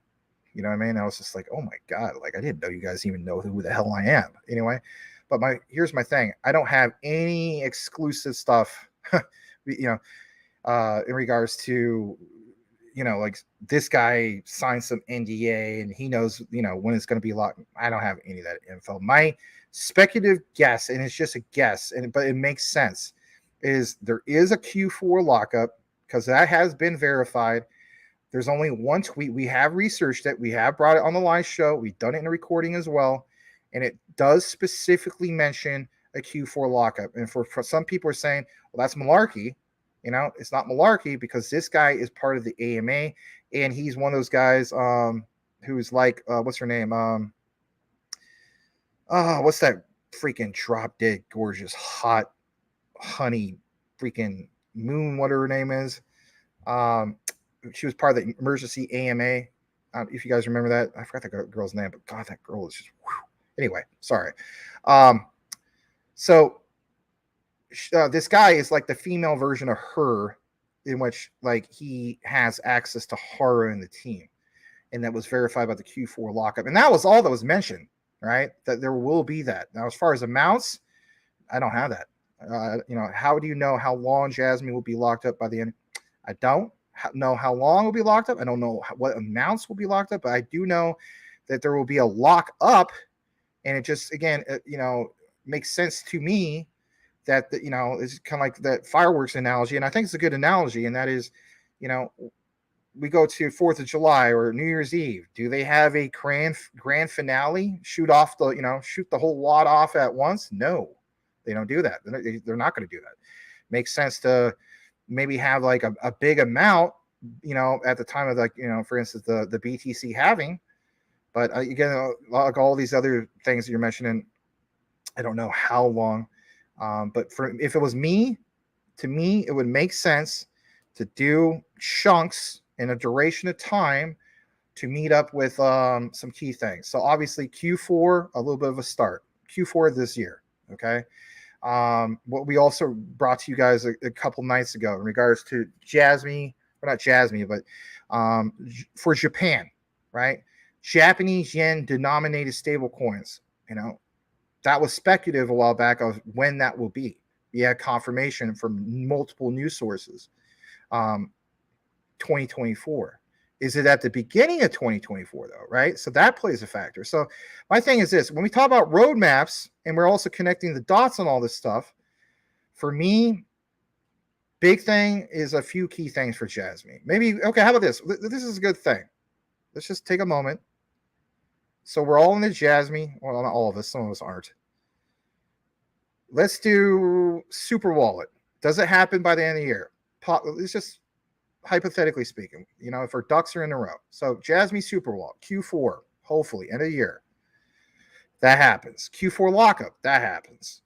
You know what I mean? I was just like, oh my God, like I didn't know you guys even know who the hell I am. Anyway, but here's my thing. I don't have any exclusive stuff, in regards to, like this guy signed some NDA and he knows, when it's going to be locked. I don't have any of that info. My speculative guess, and it's just a guess, but it makes sense, is there is a Q4 lockup because that has been verified. There's only one tweet. We have researched it. We have brought it on the live show. We've done it in a recording as well. And it does specifically mention a Q4 lockup. And for some people are saying, well, that's malarkey. It's not malarkey because this guy is part of the AMA. And he's one of those guys who's like, what's her name? What's that freaking drop dead gorgeous hot honey freaking moon, what her name is. She was part of the emergency AMA. If you guys remember that, I forgot the girl's name, but God, that girl is just, whew. Anyway, sorry. So this guy is like the female version of her, in which like he has access to Hara in the team, and that was verified by the Q4 lockup, and that was all that was mentioned, right? That there will be that. Now, as far as amounts, I don't have that. How do you know how long Jasmine will be locked up by the end? I don't know how long will be locked up. I don't know what amounts will be locked up, but I do know that there will be a lock up, and it just, again, makes sense to me that, it's kind of like that fireworks analogy, and I think it's a good analogy, and that is, we go to 4th of July or New Year's Eve. Do they have a grand finale? Shoot the whole lot off at once? No. They don't do that. They're not going to do that. Makes sense to maybe have like a big amount, at the time of like, for instance, the BTC halving. But again, like all these other things that you're mentioning, I don't know how long. But if it was me, to me, it would make sense to do chunks in a duration of time to meet up with some key things. So obviously Q4, a little bit of a start. Q4 of this year, okay? What we also brought to you guys a couple nights ago in regards to Jasmine, or not Jasmine, but for Japan, right? Japanese yen denominated stable coins, that was speculative a while back of when that will be. We had confirmation from multiple news sources. 2024. Is it at the beginning of 2024 though, right? So that plays a factor. So my thing is this, when we talk about roadmaps and we're also connecting the dots on all this stuff, for me, big thing is a few key things for Jasmine. Maybe, okay, how about this? This is a good thing. Let's just take a moment. So we're all in the Jasmine. Well, not all of us. Some of us aren't. Let's do Super Wallet. Does it happen by the end of the year? It's just hypothetically speaking, if our ducks are in a row. So Jasmine Super Wallet, Q4, hopefully, end of the year. That happens. Q4 lockup, that happens.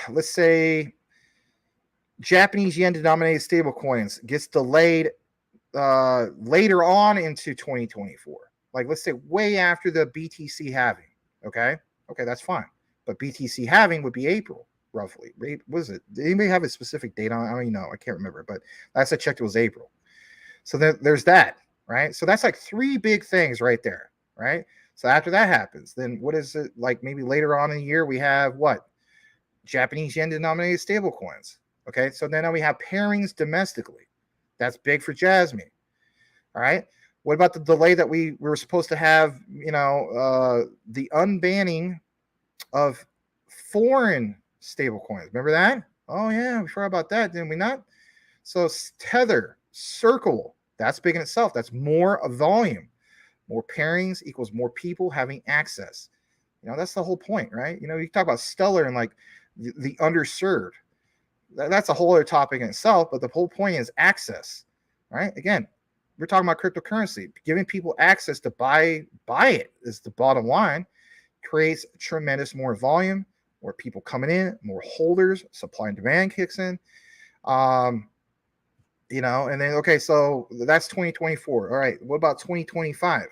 Let's say Japanese yen denominated stable coins gets delayed later on into 2024. Like, let's say way after the BTC halving. Okay, that's fine. But BTC halving would be April, roughly. Was it? Did anybody have a specific date on it? I don't even know. I can't remember. But last I checked, it was April. So there's that, right? So that's like three big things right there, right? So after that happens, then what is it like? Maybe later on in the year, we have what? Japanese yen denominated stable coins. Okay, so then now we have pairings domestically. That's big for Jasmine. All right. What about the delay that we were supposed to have, the unbanning of foreign stable coins? Remember that? Oh, yeah, we forgot about that, didn't we not? So Tether, Circle, that's big in itself. That's more volume. More pairings equals more people having access. That's the whole point, right? You talk about Stellar and like the underserved. That's a whole other topic in itself, but the whole point is access, right? Again, we're talking about cryptocurrency. Giving people access to buy it is the bottom line. Creates tremendous more volume, more people coming in, more holders, supply and demand kicks in. And then, okay, so that's 2024. All right, what about 2025?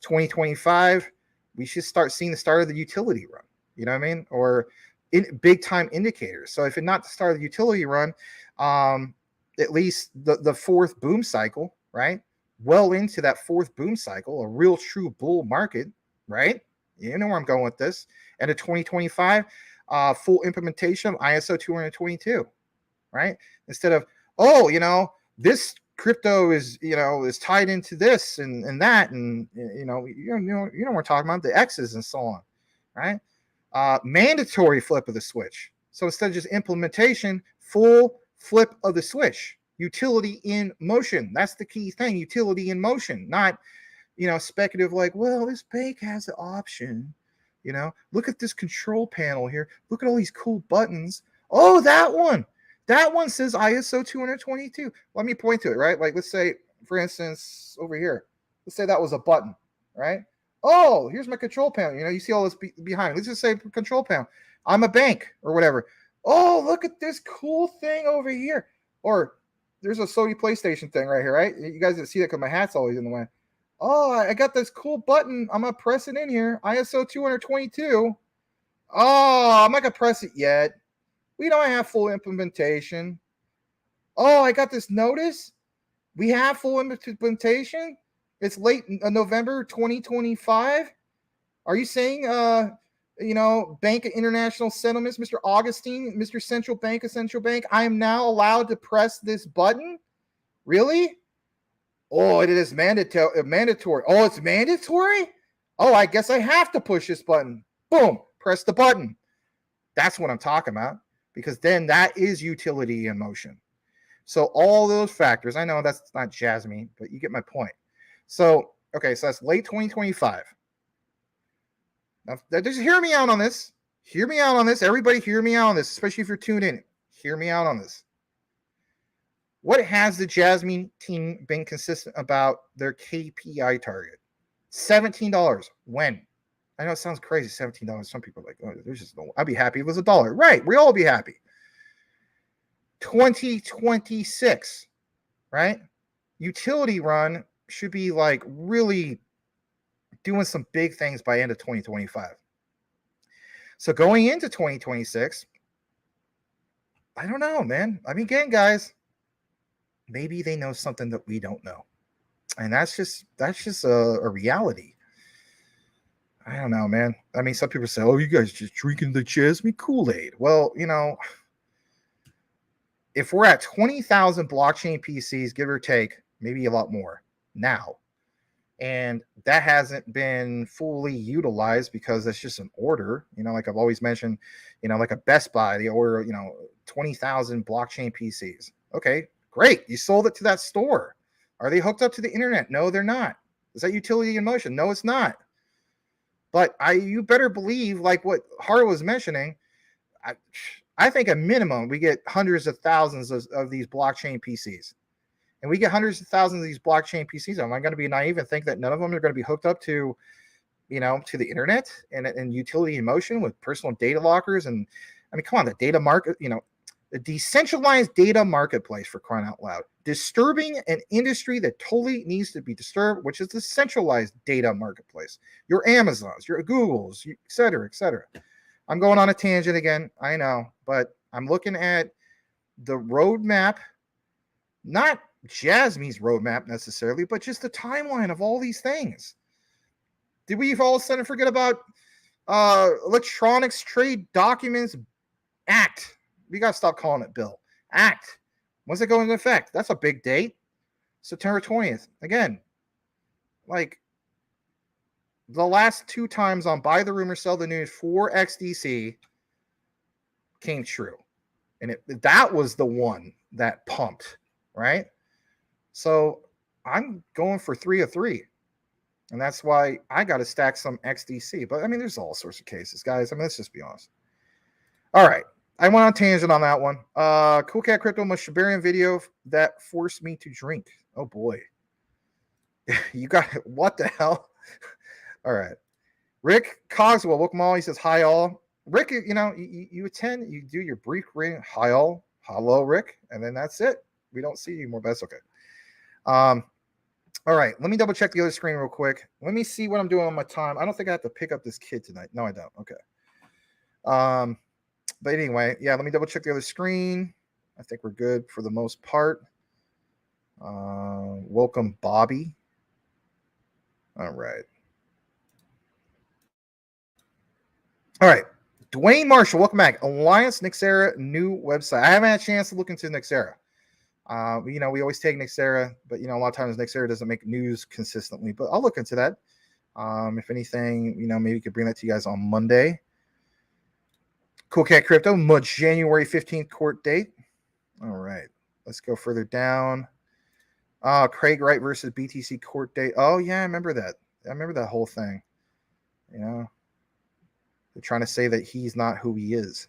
2025, we should start seeing the start of the utility run. You know what I mean? Or in big time indicators. So if it's not the start of the utility run, at least the fourth boom cycle, right? Well into that fourth boom cycle, a real true bull market, right? You know where I'm going with this. And in 2025, full implementation of ISO 222, right? Instead of, this crypto is tied into this and that, and you know what we're talking about, the X's and so on, right? Mandatory flip of the switch. So instead of just implementation, full flip of the switch. Utility in motion. That's the key thing. Utility in motion, not speculative like, well, this bank has the option. Look at this control panel here. Look at all these cool buttons. Oh, that one. That one says ISO 222. Let me point to it, right? Like, let's say, for instance, over here. Let's say that was a button, right? Oh, here's my control panel. You see all this behind me. Let's just say control panel. I'm a bank or whatever. Oh, look at this cool thing over here. Or there's a Sony PlayStation thing right here, right? You guys didn't see that because my hat's always in the way. Oh, I got this cool button. I'm going to press it in here. ISO 222. Oh, I'm not going to press it yet. We don't have full implementation. Oh, I got this notice. We have full implementation. It's late November 2025. Are you saying, Bank of International Settlements, Mr. Augustine, Mr. Central Bank of Central Bank, I am now allowed to press this button? Really? Oh, it is mandatory. Oh, it's mandatory? Oh, I guess I have to push this button. Boom, press the button. That's what I'm talking about, because then that is utility in motion. So all those factors, I know that's not Jasmine, but you get my point. So, okay, so that's late 2025. Now, just hear me out on this. Hear me out on this. Everybody hear me out on this, especially if you're tuned in. Hear me out on this. What has the Jasmine team been consistent about their KPI target? $17. When? I know it sounds crazy, $17. Some people are like, oh, there's just no. I'd be happy if it was $1. Right, we all be happy. 2026, right? utility run should be like really doing some big things by end of 2025. So going into 2026, I don't know, man. I mean, again, guys, maybe they know something that we don't know, and that's just a reality. I don't know, man. I mean, some people say, "Oh, you guys just drinking the Jasmine Kool-Aid." Well, if we're at 20,000 blockchain PCs, give or take, maybe a lot more now, and that hasn't been fully utilized because it's just an order, like I've always mentioned, like a Best Buy, they order, 20,000 blockchain PCs. Okay, great. You sold it to that store. Are they hooked up to the internet? No, they're not. Is that utility in motion? No, it's not. But you better believe, like what Hara was mentioning, I think a minimum we get hundreds of thousands of these blockchain PCs. And we get hundreds of thousands of these blockchain PCs. Am I going to be naive and think that none of them are going to be hooked up to, to the internet and utility in motion with personal data lockers? And I mean, come on, the data market, the decentralized data marketplace, for crying out loud, disturbing an industry that totally needs to be disturbed, which is the centralized data marketplace. Your Amazons, your Googles, et cetera, et cetera. I'm going on a tangent again, I know, but I'm looking at the roadmap, not Jasmine's roadmap necessarily, but just the timeline of all these things. Did we all of a sudden forget about Electronics Trade Documents Act? We got to stop calling it bill. Act. When's it going into effect? That's a big date. September 20th. Again, like the last two times on Buy the Rumor, Sell the News for XDC came true. And that was the one that pumped, right? So I'm going for 3 of 3. And that's why I got to stack some XDC. But I mean, there's all sorts of cases, guys. I mean, let's just be honest. All right. I went on tangent on that one. Cool Cat Crypto, my Shibarian video that forced me to drink. Oh boy. You got it. What the hell? All right. Rick Cogswell, welcome all. He says, hi all. Rick, you attend, you do your brief ring. Hi all. Hello, Rick. And then that's it. We don't see you more, but that's okay. All right. Let me double check the other screen real quick. Let me see what I'm doing on my time. I don't think I have to pick up this kid tonight. No, I don't. Okay. But anyway, yeah, let me double check the other screen. I think we're good for the most part. Welcome, Bobby. All right. All right. Dwayne Marshall, welcome back. Alliance Nexera new website. I haven't had a chance to look into Nexera. We always take Nexera, but a lot of times Nexera doesn't make news consistently. But I'll look into that. If anything, maybe we could bring that to you guys on Monday. Cool Cat Crypto, January 15th court date. All right. Let's go further down. Craig Wright versus BTC court date. Oh, yeah, I remember that. I remember that whole thing. They're trying to say that he's not who he is.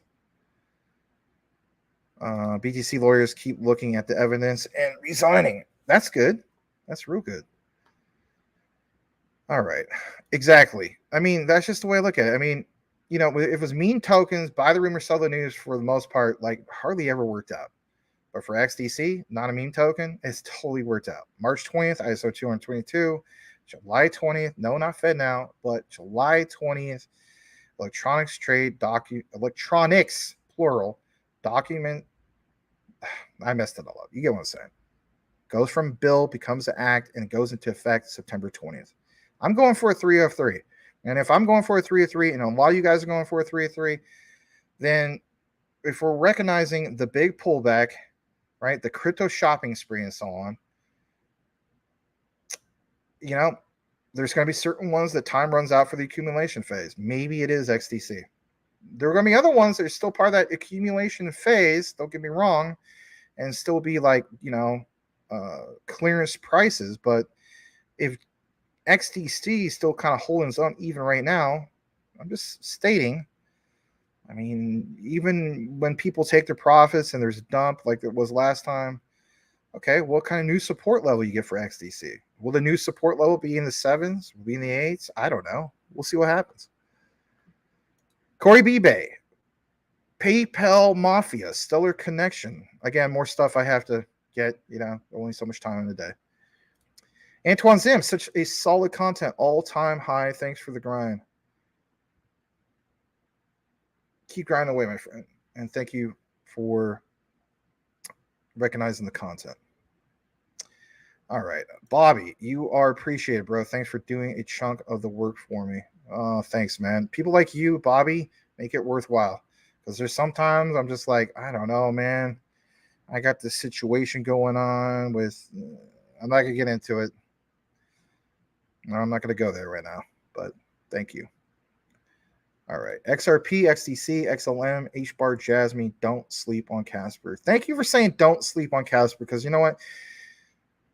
BTC lawyers keep looking at the evidence and resigning. That's good. That's real good. All right. Exactly. I mean, that's just the way I look at it. I mean, if it was meme tokens, Buy the Rumor, Sell the News, for the most part, like hardly ever worked out. But for XDC, not a meme token, it's totally worked out. March 20th, ISO 222. July 20th, no, not Fed now, but July 20th, Electronics Trade Electronics, plural, document. I messed it all up. You get what I'm saying. Goes from bill, becomes an act, and it goes into effect September 20th. I'm going for a 3 of 3. And if I'm going for a 3 of 3, and a lot of you guys are going for a 3 of 3, then if we're recognizing the big pullback, right, the crypto shopping spree and so on, there's going to be certain ones that time runs out for the accumulation phase. Maybe it is XDC. There are going to be other ones that are still part of that accumulation phase, don't get me wrong, and still be like, clearance prices. But if XDC is still kind of holding its own even right now, I'm just stating, I mean, even when people take their profits and there's a dump like it was last time, okay, what kind of new support level you get for XDC? Will the new support level be in the 7s? Will be in the 8s? I don't know. We'll see what happens. Corey B-Bay, PayPal Mafia, Stellar Connection. Again, more stuff I have to get, only so much time in the day. Antoine Zim, such a solid content, all-time high. Thanks for the grind. Keep grinding away, my friend. And thank you for recognizing the content. All right. Bobby, you are appreciated, bro. Thanks for doing a chunk of the work for me. Thanks, man. People like you, Bobby, make it worthwhile. Because there's sometimes I'm just like, I don't know, man. I got this situation going on with, I'm not going to get into it. No, I'm not going to go there right now. But thank you. All right. XRP, XDC, XLM, HBAR, Jasmine, don't sleep on Casper. Thank you for saying don't sleep on Casper, because you know what?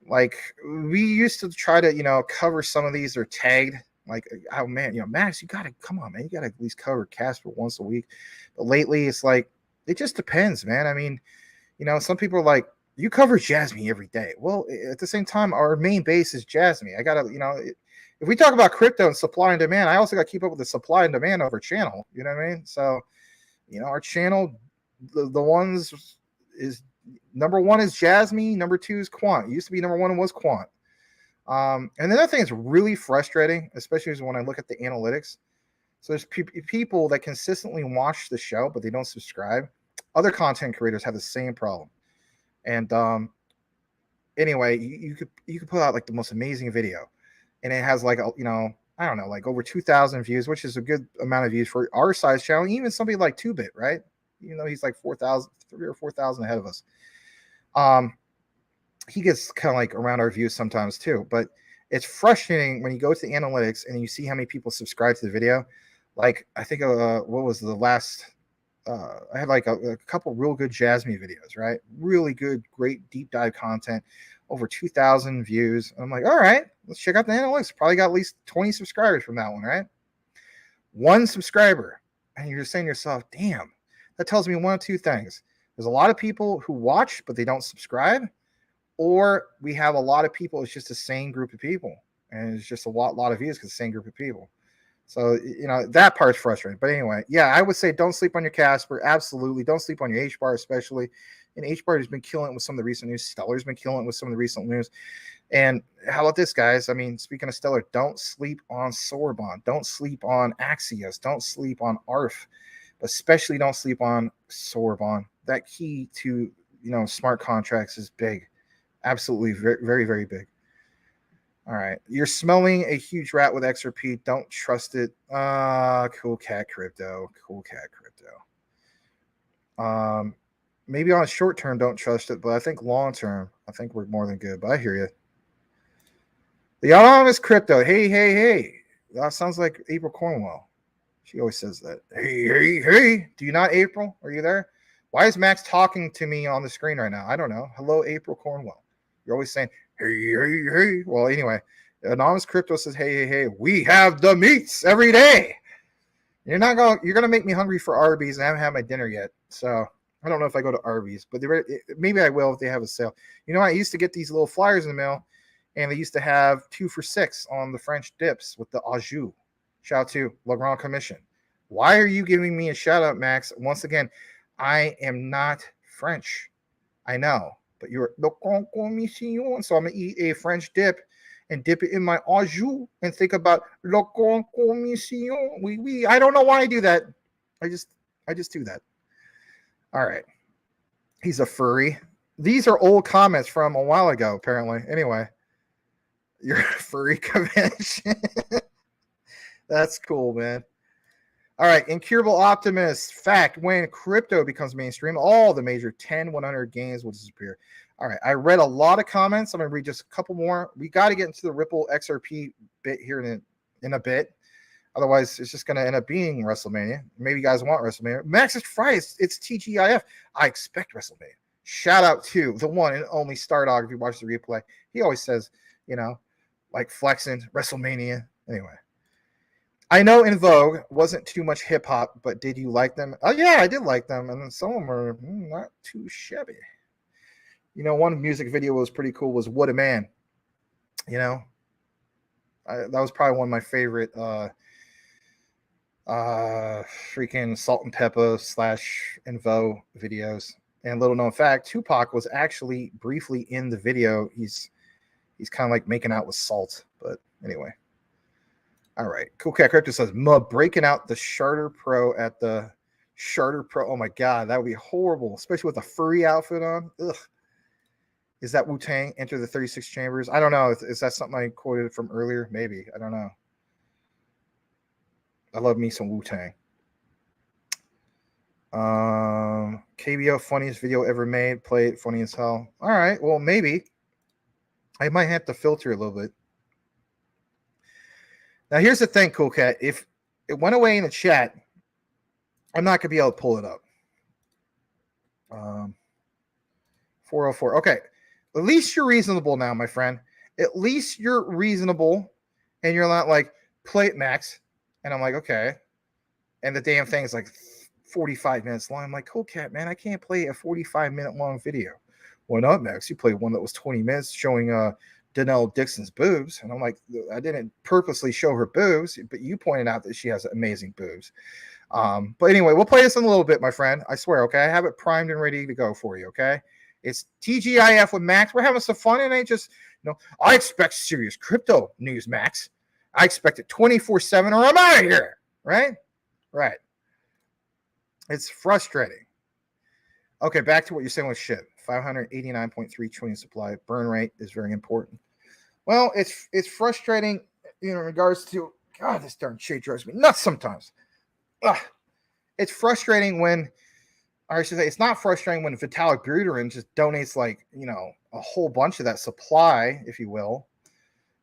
Like, we used to try to, cover some of these. They're tagged. Like, oh, man, Max, you got to, come on, man. You got to at least cover Casper once a week. But lately, it's like, it just depends, man. I mean, some people are like, you cover Jasmine every day. Well, at the same time, our main base is Jasmine. I got to, if we talk about crypto and supply and demand, I also got to keep up with the supply and demand of our channel. You know what I mean? So, our channel, the ones is number one is Jasmine. Number two is Quant. It used to be number one was Quant. And the other thing that's really frustrating, especially is when I look at the analytics. So there's people that consistently watch the show, but they don't subscribe. Other content creators have the same problem. And anyway, you could put out like the most amazing video, and it has like I don't know, like over 2,000 views, which is a good amount of views for our size channel. Even somebody like 2-Bit, right? Even though he's like 4,000, 3,000 or 4,000 ahead of us. He gets kind of like around our views sometimes too. But it's frustrating when you go to the analytics and you see how many people subscribe to the video. Like, I think what was the last? I had like a couple real good Jasmine videos, right? Really good, great deep dive content, over 2,000 views. I'm like, all right, let's check out the analytics. Probably got at least 20 subscribers from that one, right? One subscriber. And you're just saying to yourself, damn, that tells me one of two things. There's a lot of people who watch, but they don't subscribe. Or we have a lot of people, it's just the same group of people. And it's just a lot of views because the same group of people. So, that part's frustrating. But anyway, yeah, I would say don't sleep on your Casper. Absolutely. Don't sleep on your HBAR, especially. And HBAR has been killing it with some of the recent news. Stellar's been killing it with some of the recent news. And how about this, guys? I mean, speaking of Stellar, don't sleep on Sorbonne. Don't sleep on Axios. Don't sleep on ARF. But especially don't sleep on Sorbonne. That key to, smart contracts is big. Absolutely very, very, very big. All right. You're smelling a huge rat with XRP. Don't trust it. Cool cat crypto. Cool cat crypto. Maybe on a short term, don't trust it. But I think long term, I think we're more than good. But I hear you. The anonymous crypto. Hey. That sounds like April Cornwell. She always says that. Hey. Do you not, April? Are you there? Why is Max talking to me on the screen right now? I don't know. Hello, April Cornwell. You're always saying, hey. Well, anyway, anonymous crypto says, hey. We have the meats every day. You're gonna make me hungry for Arby's, and I haven't had my dinner yet. So I don't know if I go to Arby's, but maybe I will if they have a sale. I used to get these little flyers in the mail, and they used to have 2 for $6 on the French dips with the au jus. Shout out to Le Grand Commission. Why are you giving me a shout out, Max? Once again, I am not French. I know. But you're Le Grand Commission, so I'm gonna eat a French dip and dip it in my au jus and think about Le Grand Commission. Oui. I don't know why I do that. I just do that. All right. He's a furry. These are old comments from a while ago, apparently. Anyway, you're a furry convention. That's cool, man. All right, Incurable Optimist. Fact, when crypto becomes mainstream, all the major 10, 100 gains will disappear. All right, I read a lot of comments. I'm going to read just a couple more. We got to get into the Ripple XRP bit here in a bit. Otherwise, it's just going to end up being WrestleMania. Maybe you guys want WrestleMania. Max is Friday. It's TGIF. I expect WrestleMania. Shout out to the one and only Stardog. If you watch the replay, he always says, like flexing WrestleMania. Anyway. I know In Vogue wasn't too much hip hop, but did you like them? Oh, yeah, I did like them. And then some of them are not too shabby. One music video was pretty cool was What a Man. That was probably one of my favorite freaking Salt and Pepper / In Vogue videos. And little known fact, Tupac was actually briefly in the video. He's he's kind of like making out with salt. But anyway. All right. Cool Cat Crypto says, Mub breaking out the Charter Pro at the Charter Pro. Oh my God, that would be horrible, especially with a furry outfit on. Ugh. Is that Wu-Tang? Enter the 36 chambers? I don't know. Is that something I quoted from earlier? Maybe. I don't know. I love me some Wu-Tang. KBO, funniest video ever made. Play it, funny as hell. All right. Well, maybe. I might have to filter a little bit. Now, here's the thing, Cool Cat. If it went away in the chat, I'm not going to be able to pull it up. 404. Okay. At least you're reasonable now, my friend. At least you're reasonable, and you're not like, play it, Max. And I'm like, okay. And the damn thing is like 45 minutes long. I'm like, Cool Cat, man, I can't play a 45-minute long video. Why not, Max? You played one that was 20 minutes showing Danelle Dixon's boobs. And I'm like, I didn't purposely show her boobs, but you pointed out that she has amazing boobs. But anyway, we'll play this in a little bit, my friend. I swear, okay? I have it primed and ready to go for you, okay? It's TGIF with Max. We're having some fun. It ain't just, I expect serious crypto news, Max. I expect it 24/7 or I'm out of here, right? Right. It's frustrating. Okay, back to what you're saying with shit. 589.3 trillion supply. Burn rate is very important. Well, it's frustrating in regards to, God, this darn shit drives me nuts sometimes. Ugh. It's frustrating when, or I should say, it's not frustrating when Vitalik Buterin just donates a whole bunch of that supply, if you will.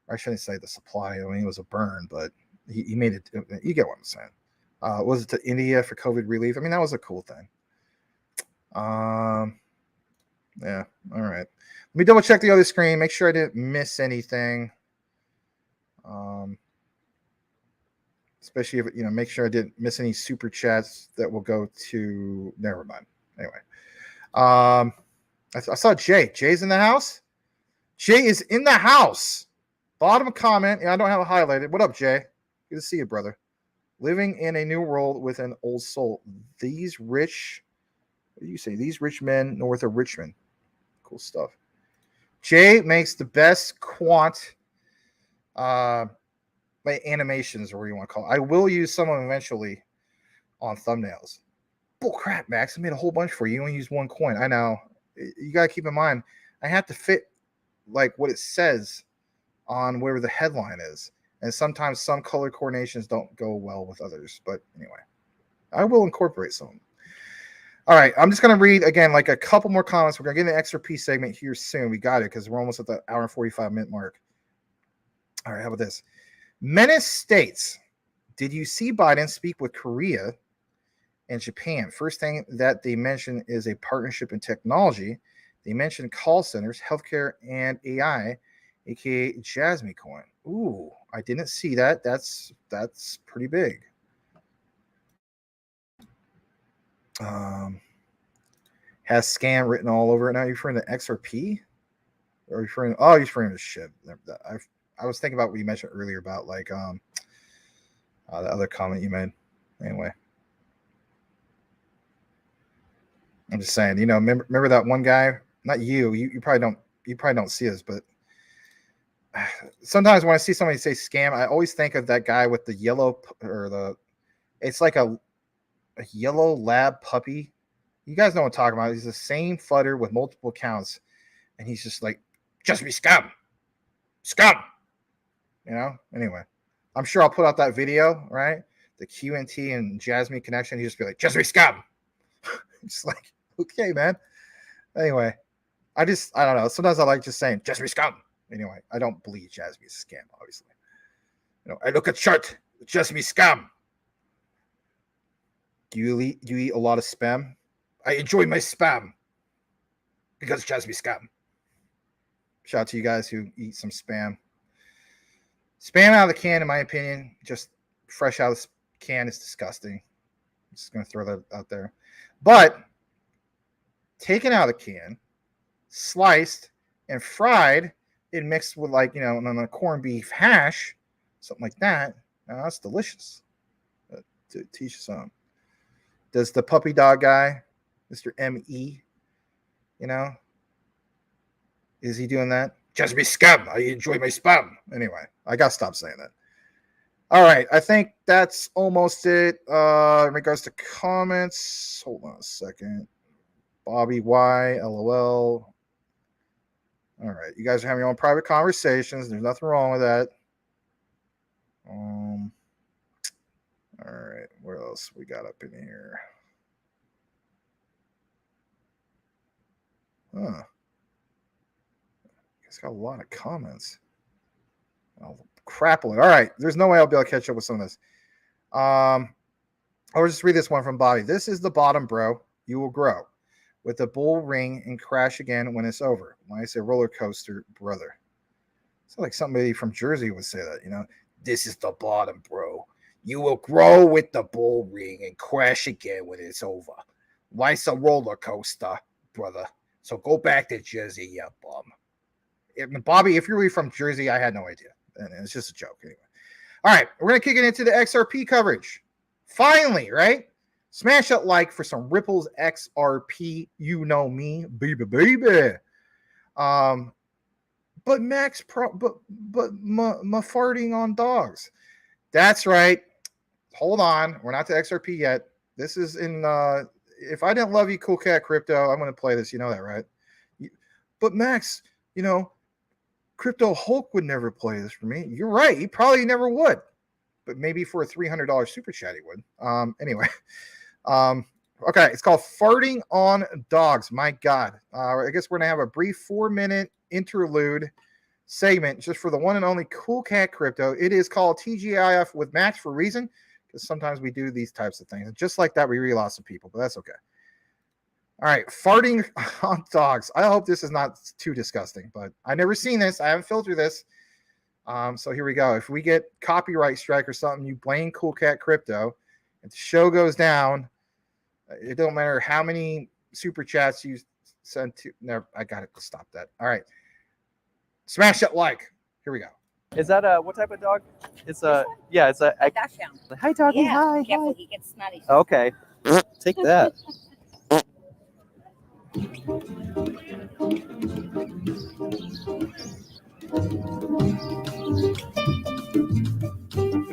Or I shouldn't say the supply. I mean, it was a burn, but he made it. You get what I'm saying. Was it to India for COVID relief? I mean, that was a cool thing. Yeah. All right. Let me double check the other screen. Make sure I didn't miss anything. Especially if make sure I didn't miss any super chats that will go to. Never mind. Anyway, I saw Jay. Jay's in the house. Jay is in the house. Bottom comment. Yeah, I don't have it highlighted. What up, Jay? Good to see you, brother. Living in a new world with an old soul. These rich. What do you say? These rich men north of Richmond. Cool stuff. Jay makes the best quant animations, or what you want to call it. I will use some of them eventually on thumbnails. Bull crap, Max. I made a whole bunch for you. You only use one coin. I know. You got to keep in mind, I have to fit like what it says on wherever the headline is. And sometimes some color coordinations don't go well with others. But anyway, I will incorporate some. All right, I'm just going to read, again, like a couple more comments. We're going to get an XRP segment here soon. We got it because we're almost at the hour and 45-minute mark. All right, how about this? Menace states, did you see Biden speak with Korea and Japan? First thing that they mentioned is a partnership in technology. They mentioned call centers, healthcare, and AI, aka Jasmine coin. Ooh, I didn't see that. That's pretty big. Has scam written all over it. Now you're referring to XRP? Or you're referring to shit. I was thinking about what you mentioned earlier about the other comment you made. Anyway. I'm just saying, remember that one guy? Not you. You probably don't see this, but sometimes when I see somebody say scam, I always think of that guy with the yellow it's like a yellow lab puppy. You guys know what I'm talking about. He's the same futter with multiple accounts, and he's just like, just be scum. Anyway, I'm sure I'll put out that video, right? The QNT and Jasmine connection. He just be like, just be scum. Just like, okay, man. Anyway, I don't know. Sometimes I like just saying, just be scum. Anyway, I don't believe Jasmine is a scam, obviously. I look at chart, just be scum. Do you eat a lot of spam? I enjoy my spam because Jasmine scam. Shout out to you guys who eat some spam. Spam out of the can, in my opinion, just fresh out of the can is disgusting. I'm just going to throw that out there. But taken out of the can, sliced and fried, and mixed with on a corned beef hash, something like that. Now, that's delicious. To teach his own. Does the puppy dog guy, Mr. M.E., is he doing that? Just be scam. I enjoy my spam. Anyway, I got to stop saying that. All right. I think that's almost it. In regards to comments, hold on a second. Bobby Y, LOL. All right. You guys are having your own private conversations. There's nothing wrong with that. All right. What else we got up in here? Huh. It's got a lot of comments. Oh, crappling. All right. There's no way I'll be able to catch up with some of this. I'll just read this one from Bobby. This is the bottom, bro. You will grow with the bull ring and crash again when it's over. When I say roller coaster, brother. It's like somebody from Jersey would say that, you know. This is the bottom, bro. You will grow with the bull ring and crash again when it's over. Life's a roller coaster, brother. So go back to Jersey, you bum. Bobby, if you're really from Jersey, I had no idea. And it's just a joke anyway. All right, we're going to kick it into the XRP coverage. Finally, right? Smash that like for some Ripple's XRP. You know me, baby. But Max, but my farting on dogs. That's right. Hold on. We're not to XRP yet. This is in, if I didn't love you, Cool Cat Crypto, I'm going to play this. You know that, right? But Max, you know, Crypto Hulk would never play this for me. You're right. He probably never would. But maybe for a $300 super chat, he would. Anyway. Okay. It's called Farting on Dogs. My God. I guess we're going to have a brief 4-minute interlude segment just for the one and only Cool Cat Crypto. It is called TGIF with Max for a reason, because sometimes we do these types of things. And just like that, we really lost some people, but that's okay. All right, farting on dogs. I hope this is not too disgusting, but I've never seen this. I haven't filtered this. So here we go. If we get copyright strike or something, you blame Cool Cat Crypto. If the show goes down, it don't matter how many super chats you send to. Never, I got to stop that. All right. Smash that like. Here we go. Is that what type of dog? It's a it's a Dachshund. hi doggy. Yeah, Hi. careful, he gets snotty. Okay. Take that.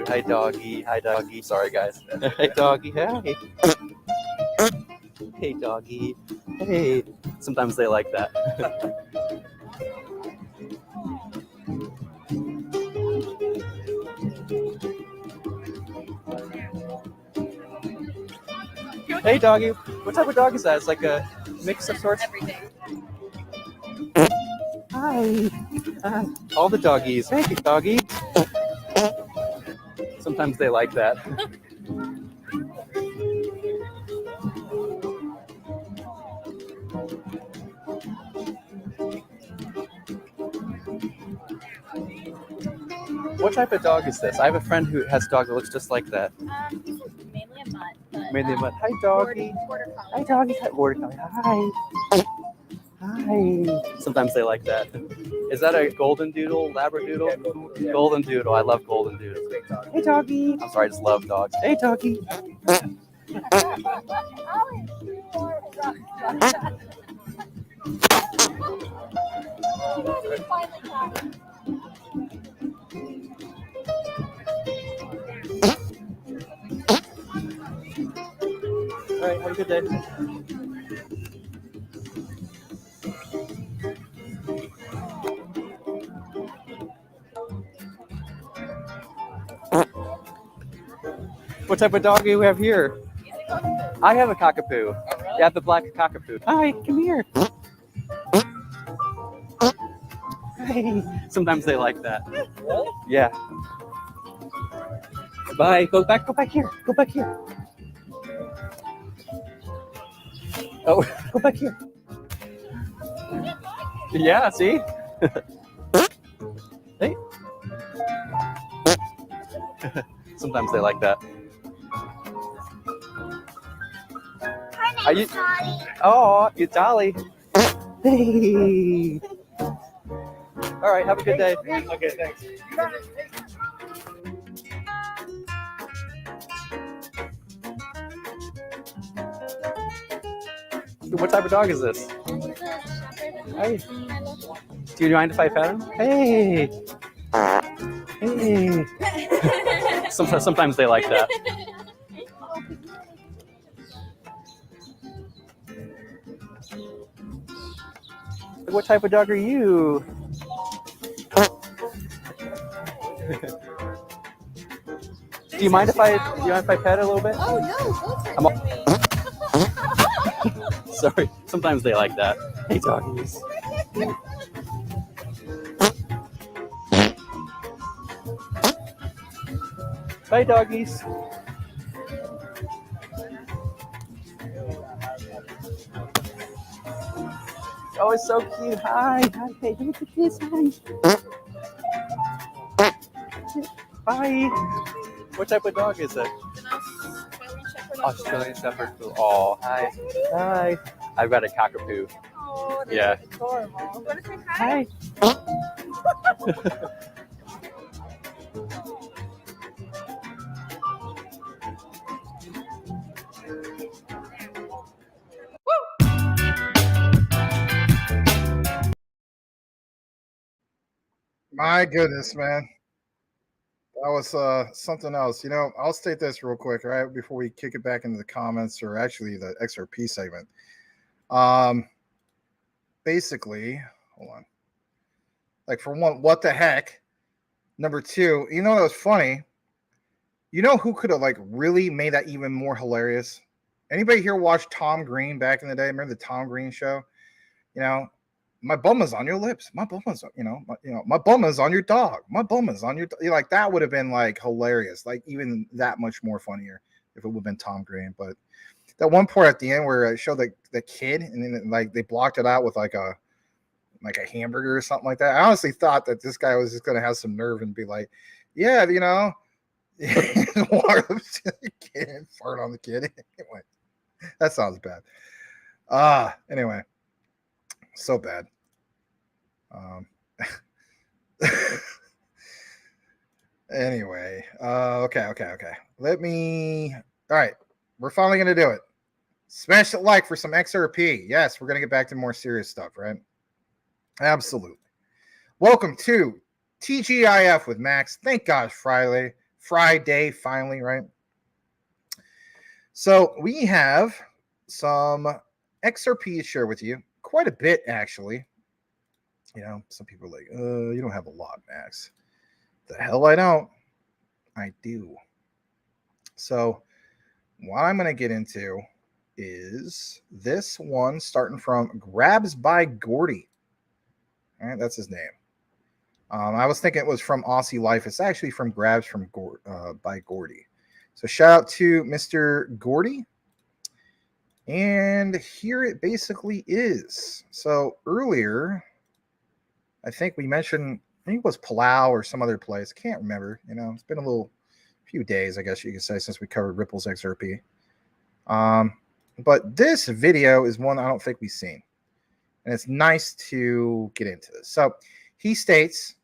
Hi doggy. Hi doggy. Sorry guys. Hey doggy. Hey. Hey doggy. Hey. Sometimes they like that. Hey doggy. What type of dog is that? It's like a mix of sorts. Everything. Hi. All the doggies. Hey doggy. Sometimes they like that. What type of dog is this? I have a friend who has a dog that looks just like that. This is mainly a mutt. But, Mainly a mutt. Hi doggy. Border collie. Hi doggy. Hi border collie. Hi. Hi. Sometimes they like that. Is that a golden doodle, labradoodle? Yeah. Golden doodle. I love golden doodle. Hey doggy. I'm sorry, I just love dogs. Hey doggy. All right, have a good day. What type of dog do you have here? I have a cockapoo. Oh, really? Yeah, I have the black cockapoo. Hi, come here. Hi. Sometimes they like that. Really? Yeah. Bye. Go back here. Go back here. Oh, go back here. Yeah, see? Hey. Sometimes they like that. Hi, name's Dolly. Oh, you're Dolly. Hey. All right, have a good day. Okay, thanks. What type of dog is this? Hi. Do you mind if I pet him? Hey. Hey. Sometimes they like that. What type of dog are you? Do you mind if I pet it a little bit? Oh no, Sorry. Sometimes they like that. Hey, doggies. Bye, doggies. Oh, it's so cute. Hi. Hi. Hey, give me a kiss. Hi. Bye. What type of dog is it? Australian Shepherd. Oh, hi. Hi. I've got a cockapoo. Oh, Yeah. adorable. You want to say hi? Hi. My goodness, man. That was something else. I'll state this real quick, right, before we kick it back into the comments or actually the XRP segment. Basically, hold on. Like, for one, what the heck? Number two, you know what was funny? You know who could have like really made that even more hilarious? Anybody here watch Tom Green back in the day? Remember the Tom Green show? My bum is on your lips. My bum is, my bum is on your dog. My bum is on your, like, that would have been like hilarious, like even that much more funnier if it would have been Tom Green. But that one part at the end where it showed the kid and then like they blocked it out with like a hamburger or something like that. I honestly thought that this guy was just going to have some nerve and be like, yeah, water the kid and fart on the kid. Anyway, that sounds bad. Anyway, so bad. Anyway, okay. All right, we're finally gonna do it. Smash the like for some XRP. Yes, we're gonna get back to more serious stuff, right? Absolutely. Welcome to TGIF with Max. Thank God, Friday finally, right? So we have some XRP to share with you, quite a bit actually. Some people are like, you don't have a lot, Max. The hell I don't. I do. So what I'm going to get into is this one starting from Grabs by Gordy. All right, that's his name. I was thinking it was from Aussie Life. It's actually from Grabs by Gordy. So shout out to Mr. Gordy. And here it basically is. So earlier, I think we mentioned, I think it was Palau or some other place. Can't remember. It's been a few days, I guess you could say, since we covered Ripple's XRP. But this video is one I don't think we've seen. And it's nice to get into this. So he states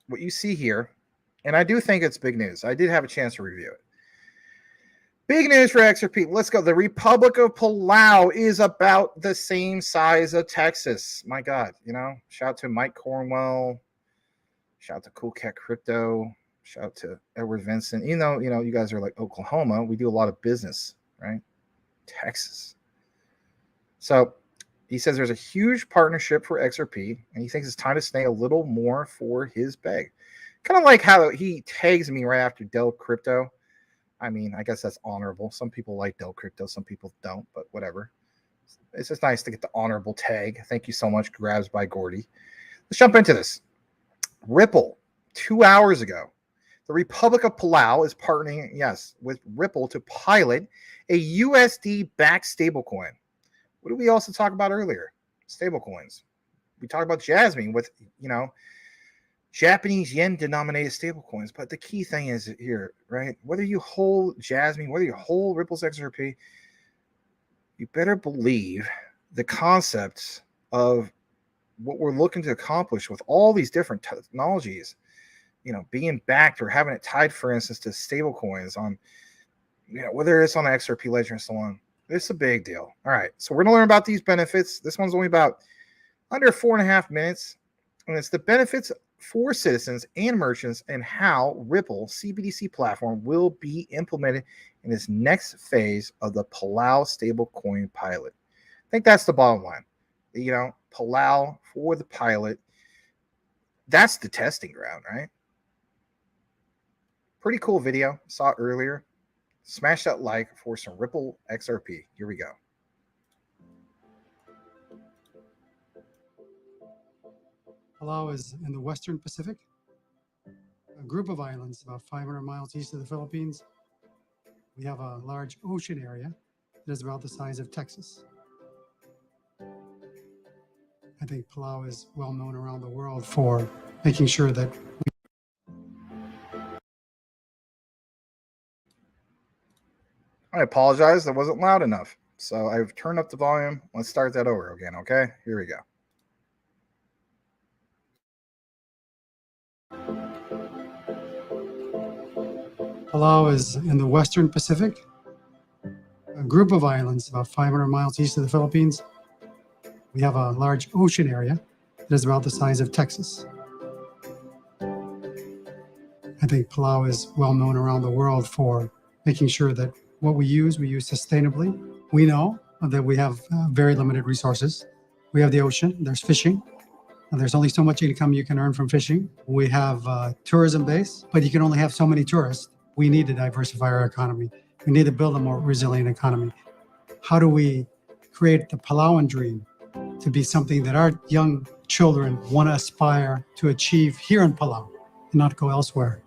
what you see here, and I do think it's big news. I did have a chance to review it. Big news for XRP. Let's go. The Republic of Palau is about the same size of Texas. My God, shout out to Mike Cornwell. Shout out to Cool Cat Crypto. Shout out to Edward Vincent. You guys are like Oklahoma. We do a lot of business, right? Texas. So he says there's a huge partnership for XRP, and he thinks it's time to snag a little more for his bag. Kind of like how he tags me right after Dell Crypto. I mean, I guess that's honorable. Some people like Dell Crypto, some people don't, but whatever. It's just nice to get the honorable tag. Thank you so much, Grabs by Gordy. Let's jump into this. Ripple, 2 hours ago. The Republic of Palau is partnering, with Ripple to pilot a USD-backed stablecoin. What did we also talk about earlier? Stablecoins. We talked about Jasmine with, Japanese yen denominated stablecoins. But the key thing is here, right? Whether you hold Jasmine, whether you hold Ripple's XRP, you better believe the concepts of what we're looking to accomplish with all these different technologies, being backed or having it tied, for instance, to stablecoins on, whether it's on the XRP ledger and so on. It's a big deal. All right. So we're going to learn about these benefits. This one's only about under 4.5 minutes. And it's the benefits for citizens and merchants and how Ripple CBDC platform will be implemented in this next phase of the Palau stablecoin pilot. I think that's the bottom line. Palau for the pilot. That's the testing ground, right? Pretty cool video. Saw it earlier. Smash that like for some Ripple XRP. Here we go. Palau is in the Western Pacific, a group of islands about 500 miles east of the Philippines. We have a large ocean area that is about the size of Texas. I think Palau is well known around the world for making sure that I apologize. That wasn't loud enough. So I've turned up the volume. Let's start that over again, okay? Here we go. Palau is in the Western Pacific, a group of islands about 500 miles east of the Philippines. We have a large ocean area that is about the size of Texas. I think Palau is well known around the world for making sure that what we use sustainably. We know that we have very limited resources. We have the ocean, there's fishing, and there's only so much income you can earn from fishing. We have tourism base, but you can only have so many tourists. We need to diversify our economy. We need to build a more resilient economy. How do we create the Palauan dream to be something that our young children want to aspire to achieve here in Palau and not go elsewhere?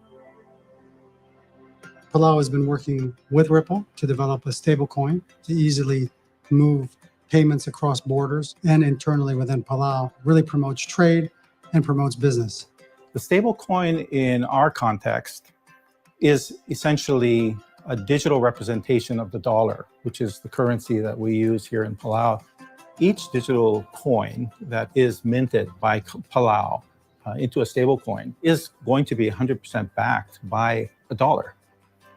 Palau has been working with Ripple to develop a stablecoin to easily move payments across borders and internally within Palau, really promotes trade and promotes business. The stablecoin in our context is essentially a digital representation of the dollar, which is the currency that we use here in Palau. Each digital coin that is minted by Palau into a stablecoin is going to be 100% backed by a dollar.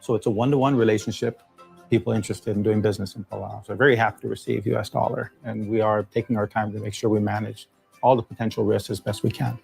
So it's a one-to-one relationship, people interested in doing business in Palau. So we're very happy to receive US dollar, and we are taking our time to make sure we manage all the potential risks as best we can.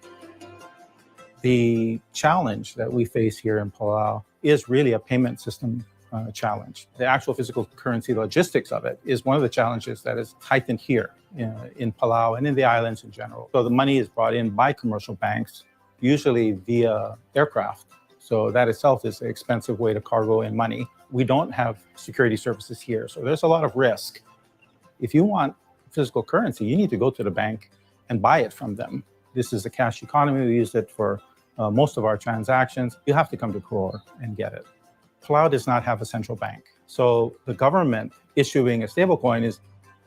The challenge that we face here in Palau is really a payment system challenge. The actual physical currency logistics of it is one of the challenges that is heightened here in Palau and in the islands in general. So the money is brought in by commercial banks, usually via aircraft. So that itself is an expensive way to cargo in money. We don't have security services here, so there's a lot of risk. If you want physical currency, you need to go to the bank and buy it from them. This is a cash economy. We use it for most of our transactions. You have to come to Core and get it. Palau does not have a central bank. So the government issuing a stablecoin is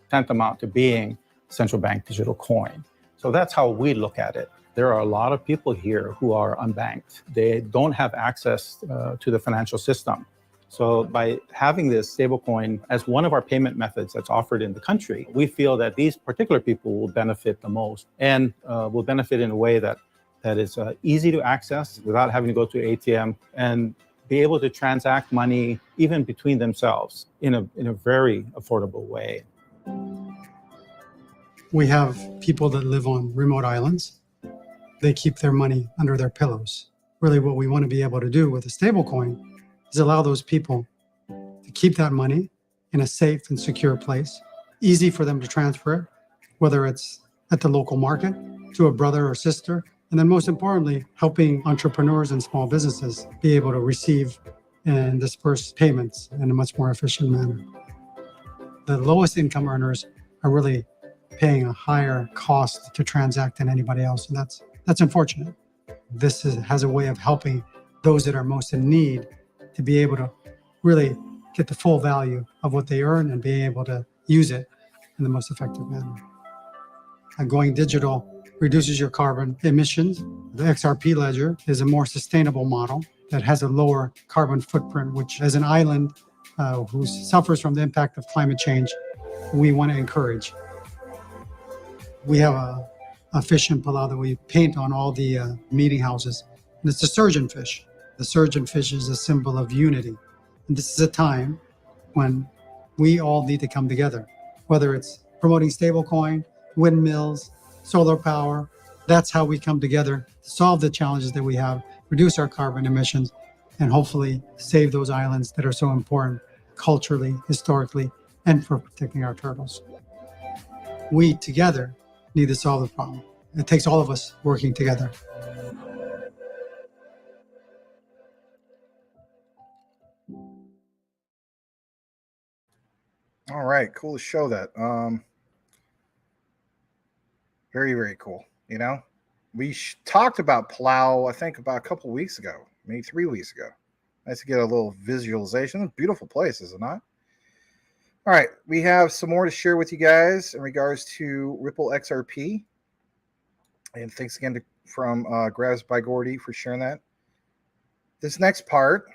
tantamount to being central bank digital coin. So that's how we look at it. There are a lot of people here who are unbanked. They don't have access to the financial system. So by having this stablecoin as one of our payment methods that's offered in the country, we feel that these particular people will benefit the most and will benefit in a way that is easy to access without having to go to an ATM and be able to transact money even between themselves in a very affordable way. We have people that live on remote islands. They keep their money under their pillows. Really what we want to be able to do with a stablecoin is allow those people to keep that money in a safe and secure place, easy for them to transfer it, whether it's at the local market, to a brother or sister, and then most importantly, helping entrepreneurs and small businesses be able to receive and disperse payments in a much more efficient manner. The lowest income earners are really paying a higher cost to transact than anybody else, and that's unfortunate. This has a way of helping those that are most in need to be able to really get the full value of what they earn and be able to use it in the most effective manner. Going digital reduces your carbon emissions. The XRP ledger is a more sustainable model that has a lower carbon footprint, which as an island who suffers from the impact of climate change, we want to encourage. We have a fish in Palau that we paint on all the meeting houses, and it's a surgeonfish. The surgeonfish is a symbol of unity. And this is a time when we all need to come together, whether it's promoting stablecoin, windmills, solar power. That's how we come together to solve the challenges that we have, reduce our carbon emissions, and hopefully save those islands that are so important culturally, historically, and for protecting our turtles. We together need to solve the problem. It takes all of us working together. All right, cool to show that. Very, very cool. You know, we talked about Palau, I think, about a couple weeks ago, maybe 3 weeks ago. Nice to get a little visualization. Beautiful place, is it not? All right, we have some more to share with you guys in regards to Ripple XRP. And thanks again from Grabs by Gordy for sharing that. This next part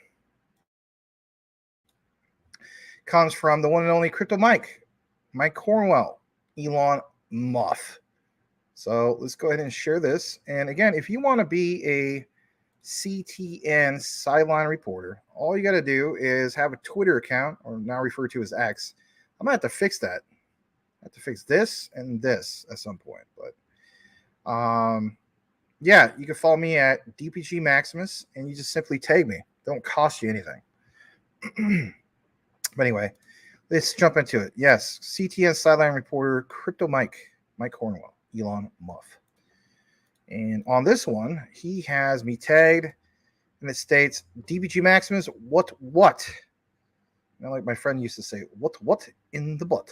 comes from the one and only Crypto Mike Cornwell, Elon Musk. So let's go ahead and share this. And again, if you want to be a CTN sideline reporter, all you got to do is have a Twitter account, or now referred to as X. I'm going to have to fix that. I have to fix this and this at some point. But yeah, you can follow me at DPG Maximus, and you just simply tag me. Don't cost you anything. But anyway, let's jump into it. Yes, CTN sideline reporter, Crypto Mike Cornwell, Elon Musk. And on this one, he has me tagged, and it states, DPG Maximus, what? You know, like my friend used to say, what in the butt?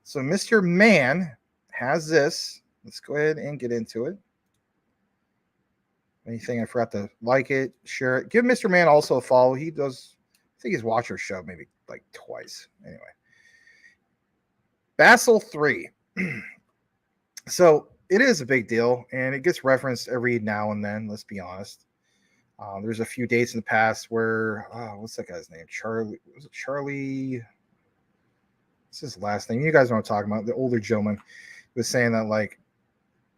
So Mr. Man has this. Let's go ahead and get into it. Anything I forgot to like it, share it. Give Mr. Man also a follow. He does, I think he's watched our show maybe like twice. Anyway. Basel III. So it is a big deal, and it gets referenced every now and then, let's be honest. There's a few dates in the past where, what's that guy's name? Charlie. Was it Charlie? What's his last name? You guys know what I'm talking about. The older gentleman was saying that, like,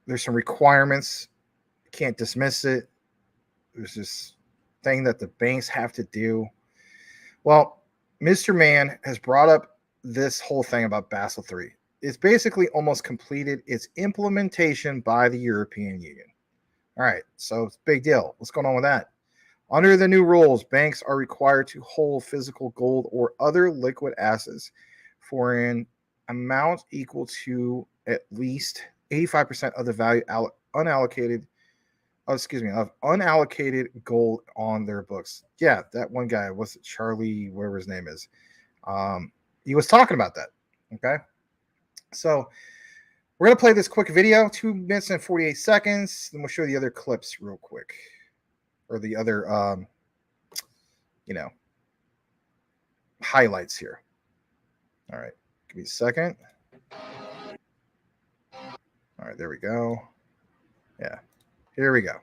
there's some requirements. You can't dismiss it. There's this thing that the banks have to do. Well, Mr. Man has brought up this whole thing about Basel III. It's basically almost completed its implementation by the European Union. All right, so it's a big deal. What's going on with that? Under the new rules, banks are required to hold physical gold or other liquid assets for an amount equal to at least 85% of the value of unallocated gold on their books. Yeah, that one guy, what's it, Charlie, whatever his name is. He was talking about that. Okay. So we're going to play this quick video, 2 minutes and 48 seconds. Then we'll show you the other clips real quick, or the other, highlights here. All right. Give me a second. All right. There we go. Yeah. Here we go.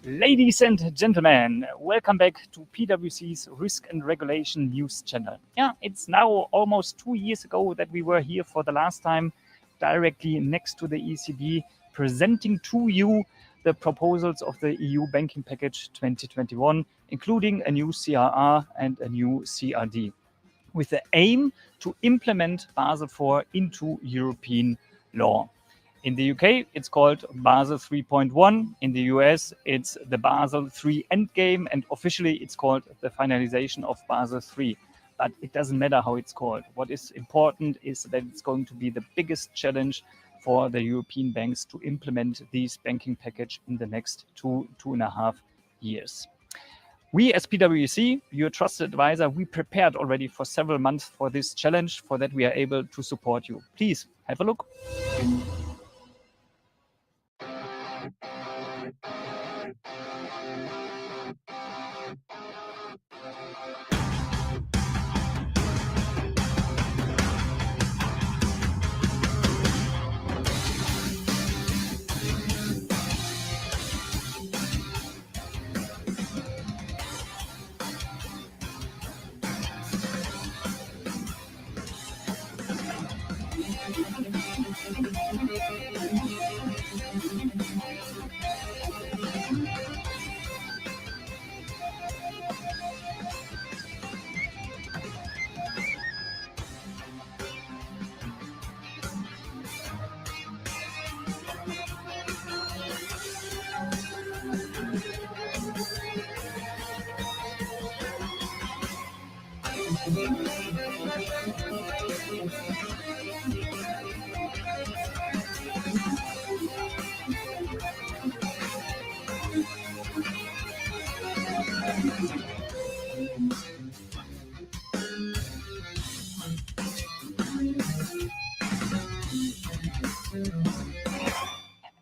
Ladies and gentlemen, welcome back to PwC's Risk and Regulation News channel. Yeah, it's now almost 2 years ago that we were here for the last time, directly next to the ECB, presenting to you the proposals of the EU Banking Package 2021, including a new CRR and a new CRD, with the aim to implement Basel IV into European law. In the UK, it's called Basel 3.1. In the US, it's the Basel III Endgame, and officially it's called the finalization of Basel III. But it doesn't matter how it's called. What is important is that it's going to be the biggest challenge for the European banks to implement this banking package in the next 2.5 years. We as PwC, your trusted advisor, we prepared already for several months for this challenge. For that, we are able to support you. Please have a look.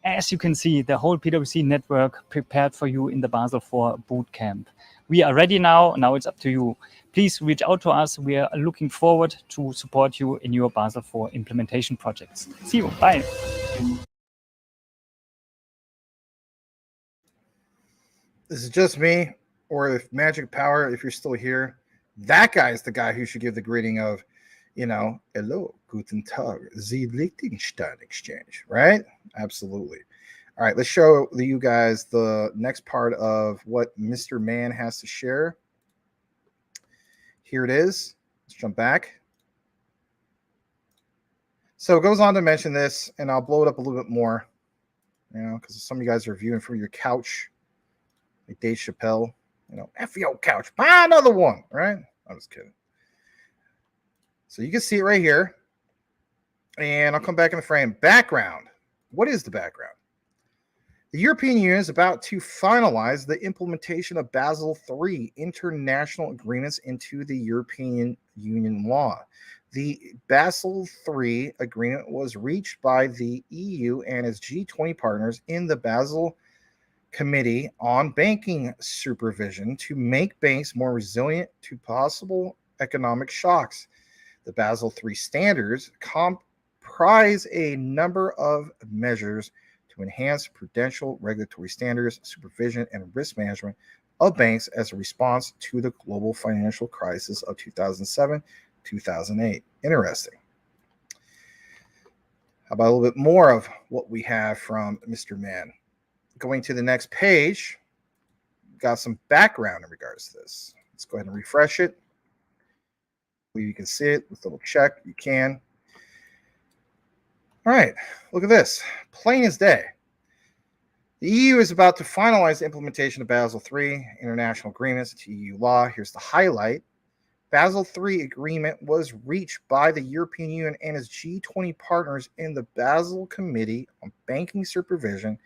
As you can see, the whole PwC network prepared for you in the Basel IV bootcamp. We are ready now. Now it's up to you. Please reach out to us. We are looking forward to support you in your Basel IV implementation projects. See you. Bye. This is just me, or if Magic Power, if you're still here, that guy is the guy who should give the greeting of, hello, guten Tag, the Liechtenstein exchange, right? Absolutely. All right, let's show you guys the next part of what Mr. Man has to share. Here it is. Let's jump back. So it goes on to mention this, and I'll blow it up a little bit more, because some of you guys are viewing from your couch, like Dave Chappelle, F your couch, buy another one, right? I'm just kidding. So you can see it right here, and I'll come back in the frame. Background. What is the background? The European Union is about to finalize the implementation of Basel III international agreements into the European Union law. The Basel III agreement was reached by the EU and its G20 partners in the Basel Committee on Banking Supervision to make banks more resilient to possible economic shocks. The Basel III standards comprise a number of measures to enhance prudential regulatory standards, supervision, and risk management of banks as a response to the global financial crisis of 2007-2008. Interesting. How about a little bit more of what we have from Mr. Mann? Going to the next page, got some background in regards to this. Let's go ahead and refresh it. You can see it with a little check. You can. All right, look at this. Plain as day. The EU is about to finalize the implementation of Basel III international agreements to EU law. Here's the highlight. Basel III agreement was reached by the European Union and its G20 partners in the Basel Committee on Banking Supervision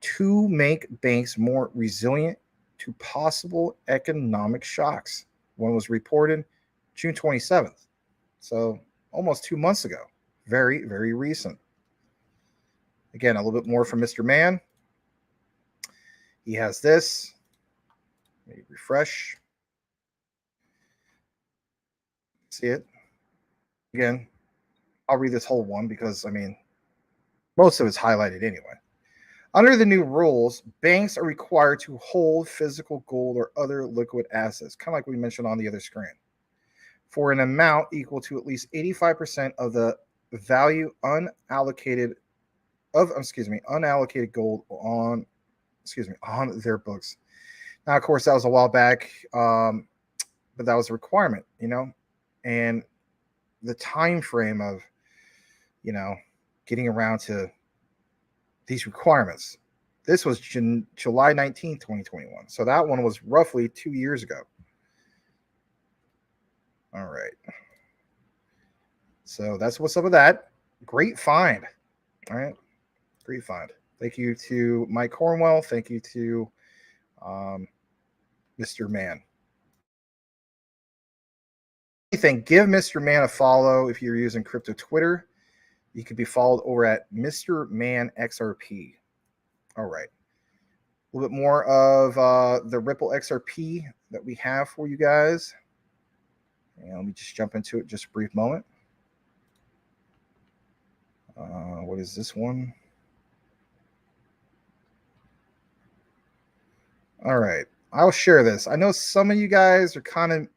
to make banks more resilient to possible economic shocks. One was reported June 27th, so almost 2 months ago. Very, very recent. Again, a little bit more from Mr. Mann. He has this. Let me refresh. See it? Again, I'll read this whole one because, most of it's highlighted anyway. Under the new rules, banks are required to hold physical gold or other liquid assets, kind of like we mentioned on the other screen, for an amount equal to at least 85% of the value unallocated gold on their books. Now, of course, that was a while back, but that was a requirement, and the time frame of, getting around to these requirements. This was July 19th, 2021. So that one was roughly 2 years ago. All right. So that's what's up with that. Great find. All right. Great find. Thank you to Mike Cornwell. Thank you to Mr. Mann. Give Mr. Mann a follow if you're using crypto Twitter. You could be followed over at Mr. Mann XRP. All right. A little bit more of the Ripple XRP that we have for you guys. And let me just jump into it just a brief moment. What is this one? All right. I'll share this. I know some of you guys are kind of,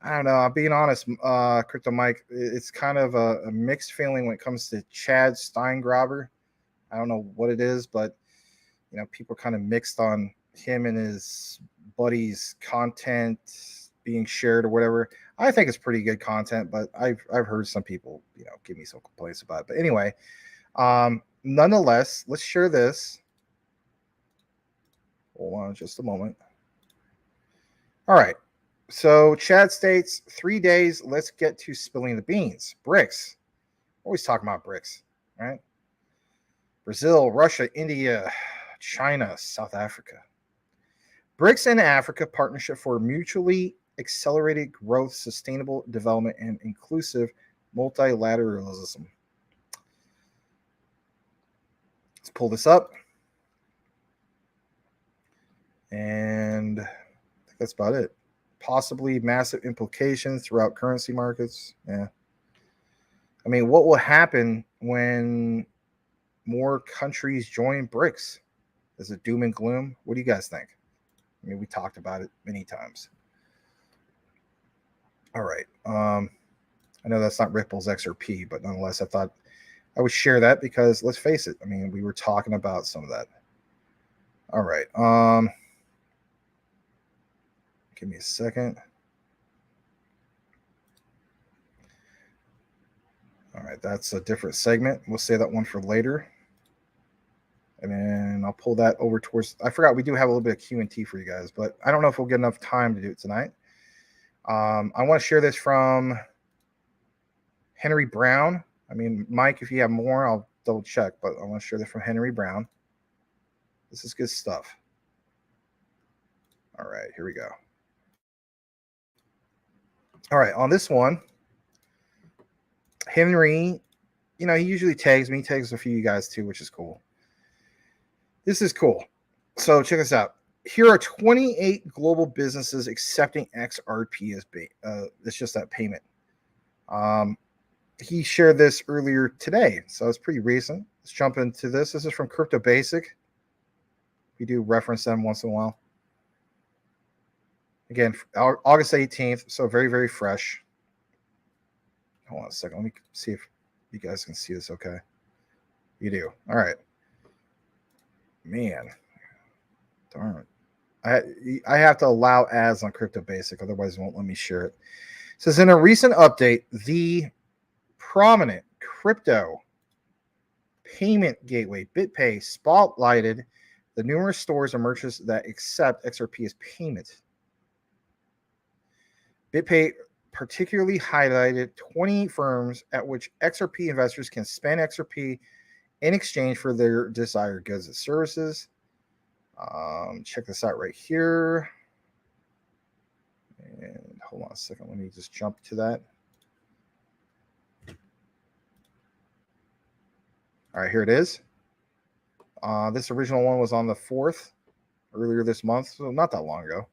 I don't know, I'm being honest, Crypto Mike, it's kind of a mixed feeling when it comes to Chad Steingraber. I don't know what it is, but, people are kind of mixed on him and his buddies' content being shared or whatever. I think it's pretty good content, but I've heard some people, give me some complaints about it. But anyway, nonetheless, let's share this. Hold on just a moment. All right. So Chad states 3 days. Let's get to spilling the beans. BRICS. Always talking about BRICS, right? Brazil, Russia, India, China, South Africa. BRICS and Africa Partnership for Mutually Accelerated Growth, Sustainable Development, and Inclusive Multilateralism. Let's pull this up. And I think that's about it. Possibly massive implications throughout currency markets. Yeah. I mean, what will happen when more countries join BRICS? Is it doom and gloom? What do you guys think? I mean, we talked about it many times. All right. I know that's not Ripple's XRP, but nonetheless, I thought I would share that because let's face it. I mean, we were talking about some of that. All right. Give me a second. All right, that's a different segment. We'll save that one for later. And then I'll pull that over towards, I forgot we do have a little bit of Q&T for you guys, but I don't know if we'll get enough time to do it tonight. I want to share this from Henry Brown. I mean, Mike, if you have more, I'll double check, but I want to share this from Henry Brown. This is good stuff. All right, here we go. All right, on this one, Henry, you know, he usually tags me, tags a few of you guys too, which is cool. This is cool. So check this out. Here are 28 global businesses accepting XRP as it's just that payment. He shared this earlier today, so it's pretty recent. Let's jump into this. This is from Crypto Basic. We do reference them once in a while. Again, August 18th, so very, very fresh. Hold on a second. Let me see if you guys can see this okay. You do. All right. Man. Darn it. I have to allow ads on Crypto Basic, otherwise it won't let me share it. It says, in a recent update, the prominent crypto payment gateway, BitPay, spotlighted the numerous stores and merchants that accept XRP as payment. BitPay particularly highlighted 20 firms at which XRP investors can spend XRP in exchange for their desired goods and services. Check this out right here. And hold on a second. Let me just jump to that. All right, here it is. This original one was on the 4th, earlier this month, so not that long ago.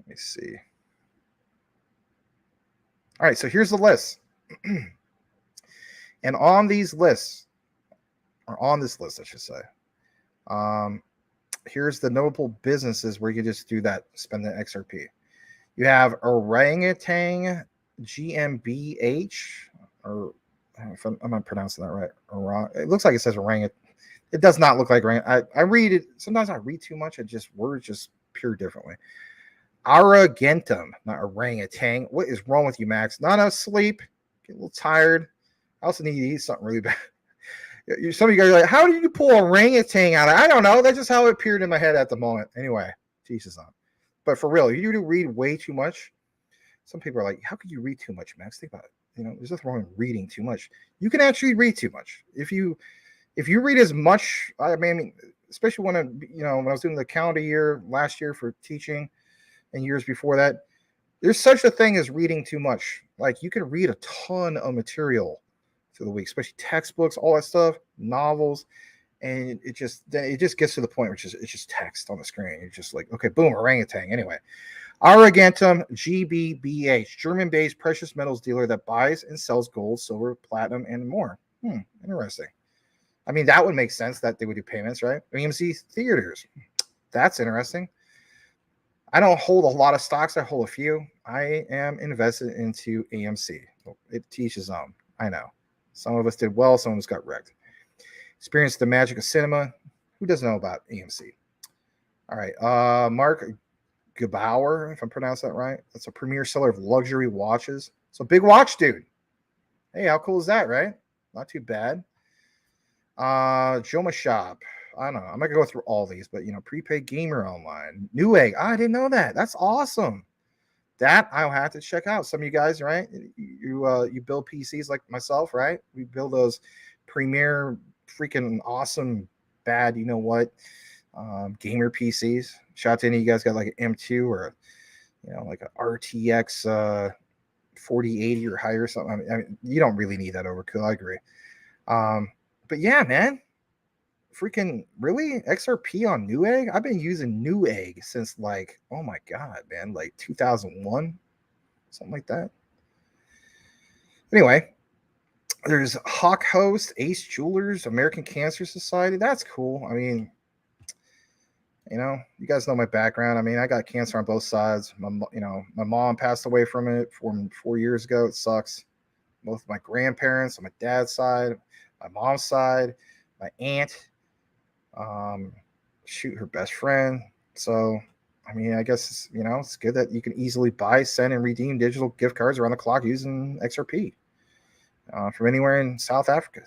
Let me see. All right, so here's the list. And on these lists, or on this list, I should say, here's the notable businesses where you can just do that, spend the XRP. You have Orangutan GmbH, or if I'm not pronouncing that right. It looks like it says orangutan. It does not look like orangutan. I read it. Sometimes I read too much. Words just appear differently. Argentum, not orangutan. What is wrong with you, Max? Not enough sleep. Get a little tired. I also need to eat something really bad. Some of you guys are like, how did you pull orangutan out? I don't know. That's just how it appeared in my head at the moment. Anyway, Jesus on. But for real, you do read way too much. Some people are like, how could you read too much, Max? Think about it. You know, there's nothing wrong with reading too much. You can actually read too much. If you read as much, I mean, especially when I was doing the calendar year last year for teaching and years before that, there's such a thing as reading too much. Like, you can read a ton of material through the week, especially textbooks, all that stuff, novels, and it just gets to the point where it's just text on the screen. You're just like, okay, boom, orangutan. Anyway, Argentum GmbH, German-based precious metals dealer that buys and sells gold, silver, platinum, and more. Interesting. I mean, that would make sense that they would do payments, right? AMC Theaters. That's interesting. I don't hold a lot of stocks. I hold a few. I am invested into AMC. It teaches on. I know. Some of us did well. Some of us got wrecked. Experienced the magic of cinema. Who doesn't know about AMC? All right. Mark Gebauer, if I'm pronouncing that right. That's a premier seller of luxury watches. So big watch, dude. Hey, how cool is that, right? Not too bad. Joma Shop. I don't know. I'm not gonna go through all these, but Prepaid Gamer Online, Newegg. I didn't know that. That's awesome. That I'll have to check out. Some of you guys, right? You build PCs like myself, right? We build those premier freaking awesome bad, you know what, gamer PCs. Shout out to any of you guys got like an M2 or like a RTX 4080 or higher or something. I mean, you don't really need that overkill. I agree. But yeah, man, freaking really XRP on Newegg. I've been using Newegg since like, oh my god, man, like 2001, something like that. Anyway, there's Hawk Host, Ace Jewelers, American Cancer Society. That's cool. I mean, you guys know my background. I mean, I got cancer on both sides. My mom passed away from it 4 years ago. It sucks. Both my grandparents on my dad's side, my mom's side, my aunt, her best friend. So, I mean, I guess, it's good that you can easily buy, send, and redeem digital gift cards around the clock using XRP from anywhere in South Africa.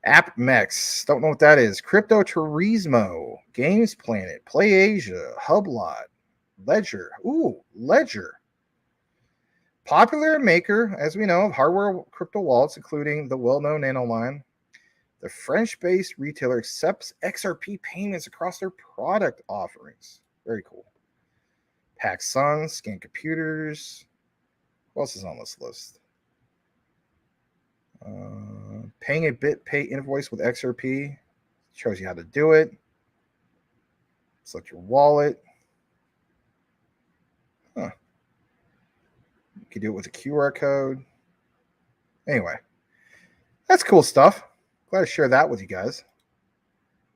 AppMex, don't know what that is. Crypto Turismo, Games Planet, Play Asia, Hublot, Ledger. Ooh, Ledger. Popular maker, as we know, of hardware crypto wallets, including the well-known Nanoline. The French-based retailer accepts XRP payments across their product offerings. Very cool. PacSun, Scan Computers. Who else is on this list? Paying a BitPay invoice with XRP. Shows you how to do it. Select your wallet. You can do it with a QR code. Anyway, that's cool stuff. Glad to share that with you guys.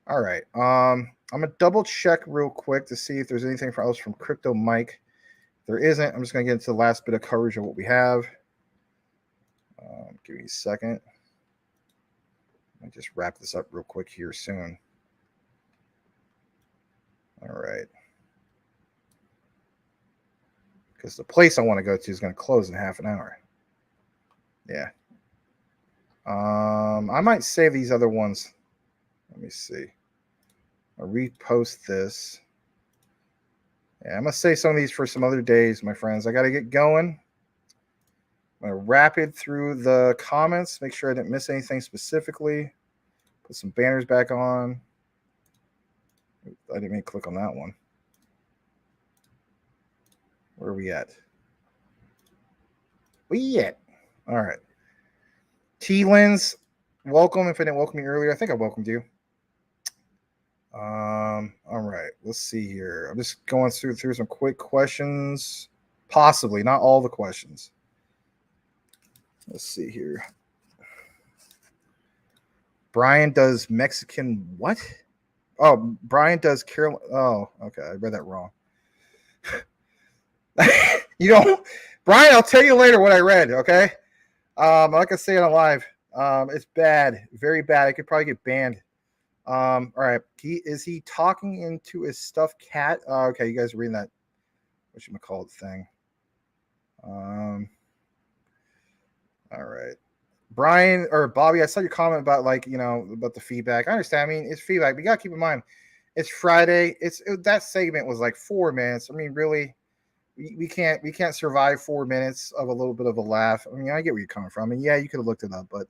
All right. I'm gonna double check real quick to see if there's anything else from Crypto Mike. If there isn't, I'm just gonna get into the last bit of coverage of what we have. Give me a second. I'll just wrap this up real quick here soon. All right. Because the place I want to go to is going to close in half an hour. Yeah. I might save these other ones. Let me see. I'll repost this. Yeah, I'm going to save some of these for some other days, my friends. I got to get going. I'm going to rapid through the comments, make sure I didn't miss anything specifically. Put some banners back on. I didn't mean to click on that one. Where are we at? All right. T-Lens, welcome. If I didn't welcome you earlier, I think I welcomed you. All right. Let's see here. I'm just going through some quick questions. Possibly, not all the questions. Let's see here. Brian does Mexican what? Oh, Brian does Carol. Oh, okay. I read that wrong. Brian, I'll tell you later what I read, okay? I'm not gonna say it on live. It's bad, very bad. I could probably get banned. All right. Is he talking into a stuffed cat? Okay, you guys are reading that whatchamacallit thing. All right. Brian or Bobby, I saw your comment about about the feedback. I understand. I mean, it's feedback, but you gotta keep in mind it's Friday. That segment was like 4 minutes. I mean, really, we can't survive 4 minutes of a little bit of a laugh. I mean, I get where you're coming from. And yeah, you could have looked it up, but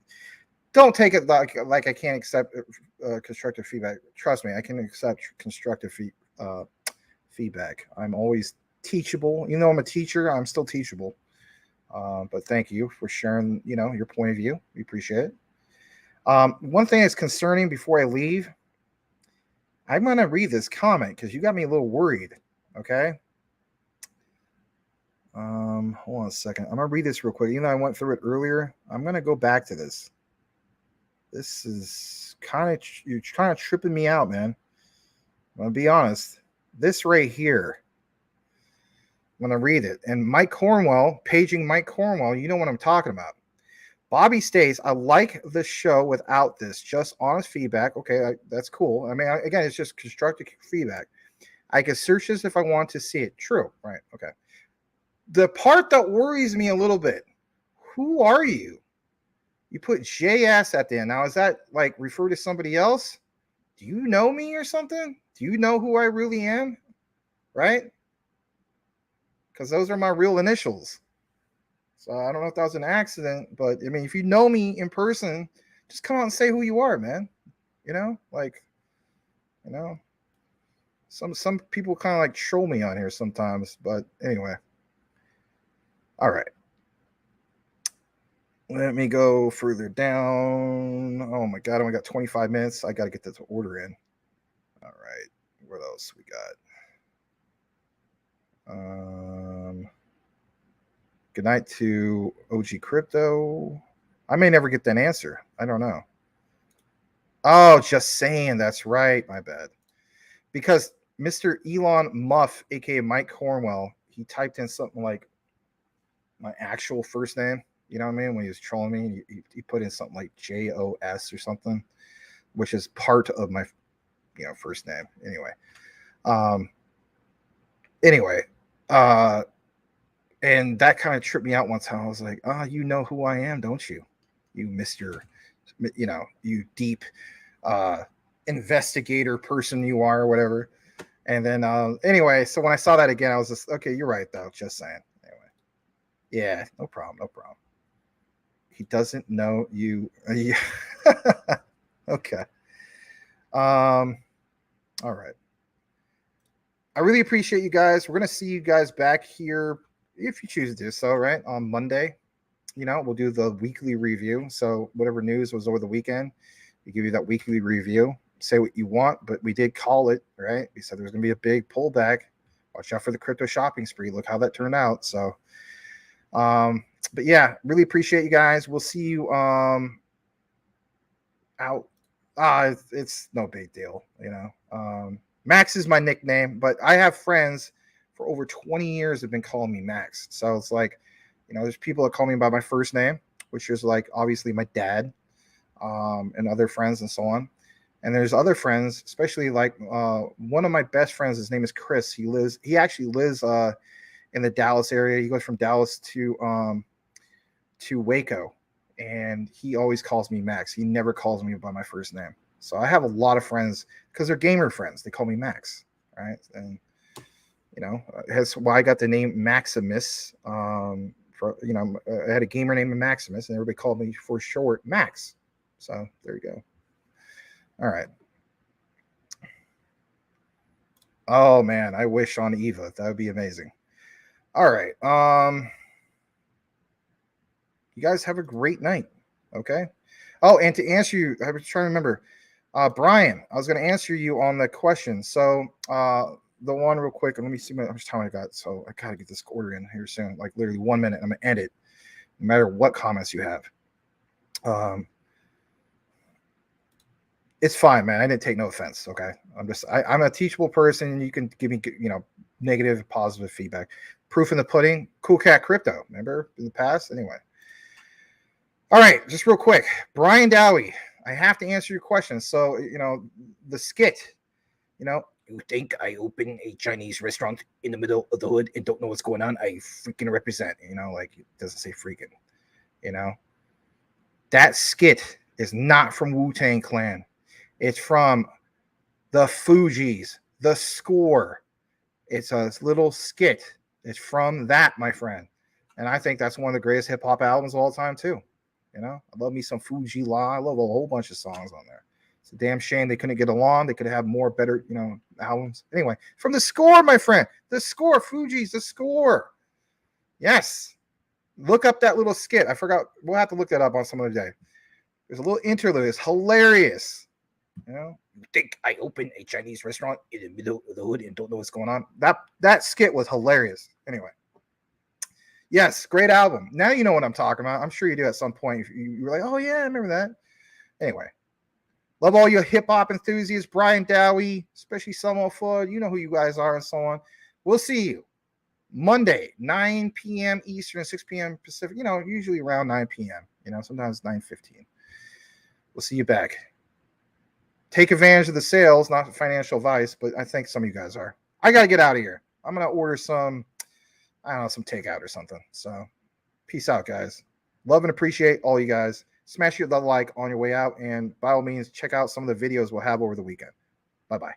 don't take it like I can't accept constructive feedback. Trust me, I can accept constructive feedback. I'm always teachable. I'm a teacher. I'm still teachable. But thank you for sharing, your point of view. We appreciate it. One thing that's concerning before I leave, I'm going to read this comment because you got me a little worried. Okay. Hold on a second. I'm going to read this real quick. I went through it earlier. I'm going to go back to this. This is you're kind of tripping me out, man. I'm going to be honest. This right here. I'm going to read it. And Mike Cornwell, paging Mike Cornwell, you know what I'm talking about. Bobby states, I like the show without this. Just honest feedback. Okay, that's cool. I mean, again, it's just constructive feedback. I can search this if I want to see it. True. Right. Okay. The part that worries me a little bit, who are you? You put JS at the end. Now, is that like refer to somebody else? Do you know me or something? Do you know who I really am? Right? Because those are my real initials. So I don't know if that was an accident, but I mean, if you know me in person, just come out and say who you are, man. You know, like, you know, some people kind of like troll me on here sometimes. But anyway, all right. Let me go further down. Oh my God, I only got 25 minutes. I got to get this order in. All right. What else we got? Good night to OG Crypto. I may never get that answer. I don't know. Oh, just saying. That's right. My bad. Because Mr. Elon Muff, aka Mike Cornwell, he typed in something like my actual first name. You know what I mean? When he was trolling me, he put in something like JOS or something, which is part of my, first name. Anyway, and that kind of tripped me out one time. I was like, you know who I am, don't you? You Mr. You deep investigator person you are, or whatever. And then anyway, so when I saw that again, I was just, okay, you're right though. Just saying. Anyway, yeah, no problem. He doesn't know you. Okay. All right. I really appreciate you guys. We're going to see you guys back here if you choose to do so, right? On Monday. We'll do the weekly review. So whatever news was over the weekend, we give you that weekly review. Say what you want, but we did call it, right? We said there was going to be a big pullback. Watch out for the crypto shopping spree. Look how that turned out. So, but yeah, really appreciate you guys. We'll see you out. It's no big deal, Max is my nickname, but I have friends for over 20 years have been calling me Max. So it's like, there's people that call me by my first name, which is like obviously my dad, and other friends and so on. And there's other friends, especially like one of my best friends, his name is Chris. He actually lives in the Dallas area. He goes from Dallas to Waco, and he always calls me Max. He never calls me by my first name. So I have a lot of friends because they're gamer friends. They call me Max, right? And that's why I got the name Maximus. I had a gamer named Maximus, and everybody called me for short Max. So there you go. All right. Oh man, I wish on Eva. That would be amazing. All right. You guys have a great night. Okay. Oh, and to answer you, I was trying to remember. Brian, I was going to answer you on the question. So the one real quick, and let me see how much time I got. So I got to get this order in here soon, like literally 1 minute. I'm going to end it no matter what comments you have. It's fine, man. I didn't take no offense. Okay. I'm a teachable person, and you can give me, negative, positive feedback. Proof in the pudding. Cool Cat Crypto. Remember in the past? Anyway. All right. Just real quick. Brian Dowie. I have to answer your question. So, the skit, you think I open a Chinese restaurant in the middle of the hood and don't know what's going on? I freaking represent, like it doesn't say freaking, that skit is not from Wu-Tang Clan. It's from the Fugees, the Score. It's a little skit. It's from that, my friend. And I think that's one of the greatest hip hop albums of all time too. I love me some Fuji La. I love a whole bunch of songs on there. It's a damn shame they couldn't get along. They could have more better, albums. Anyway, from the Score, my friend. The Score, Fuji's The Score. Yes. Look up that little skit. I forgot. We'll have to look that up on some other day. There's a little interlude. It's hilarious. You think I open a Chinese restaurant in the middle of the hood and don't know what's going on? That skit was hilarious. Anyway. Yes, great album. Now you know what I'm talking about. I'm sure you do at some point. You were like, oh, yeah, I remember that. Anyway, love all your hip-hop enthusiasts, Brian Dowie, especially Selma Flood. You know who you guys are and so on. We'll see you Monday, 9 p.m. Eastern, 6 p.m. Pacific, usually around 9 p.m., sometimes 9:15. We'll see you back. Take advantage of the sales, not financial advice, but I think some of you guys are. I got to get out of here. I'm going to order some takeout or something. So peace out, guys. Love and appreciate all you guys. Smash your like on your way out. And by all means, check out some of the videos we'll have over the weekend. Bye-bye.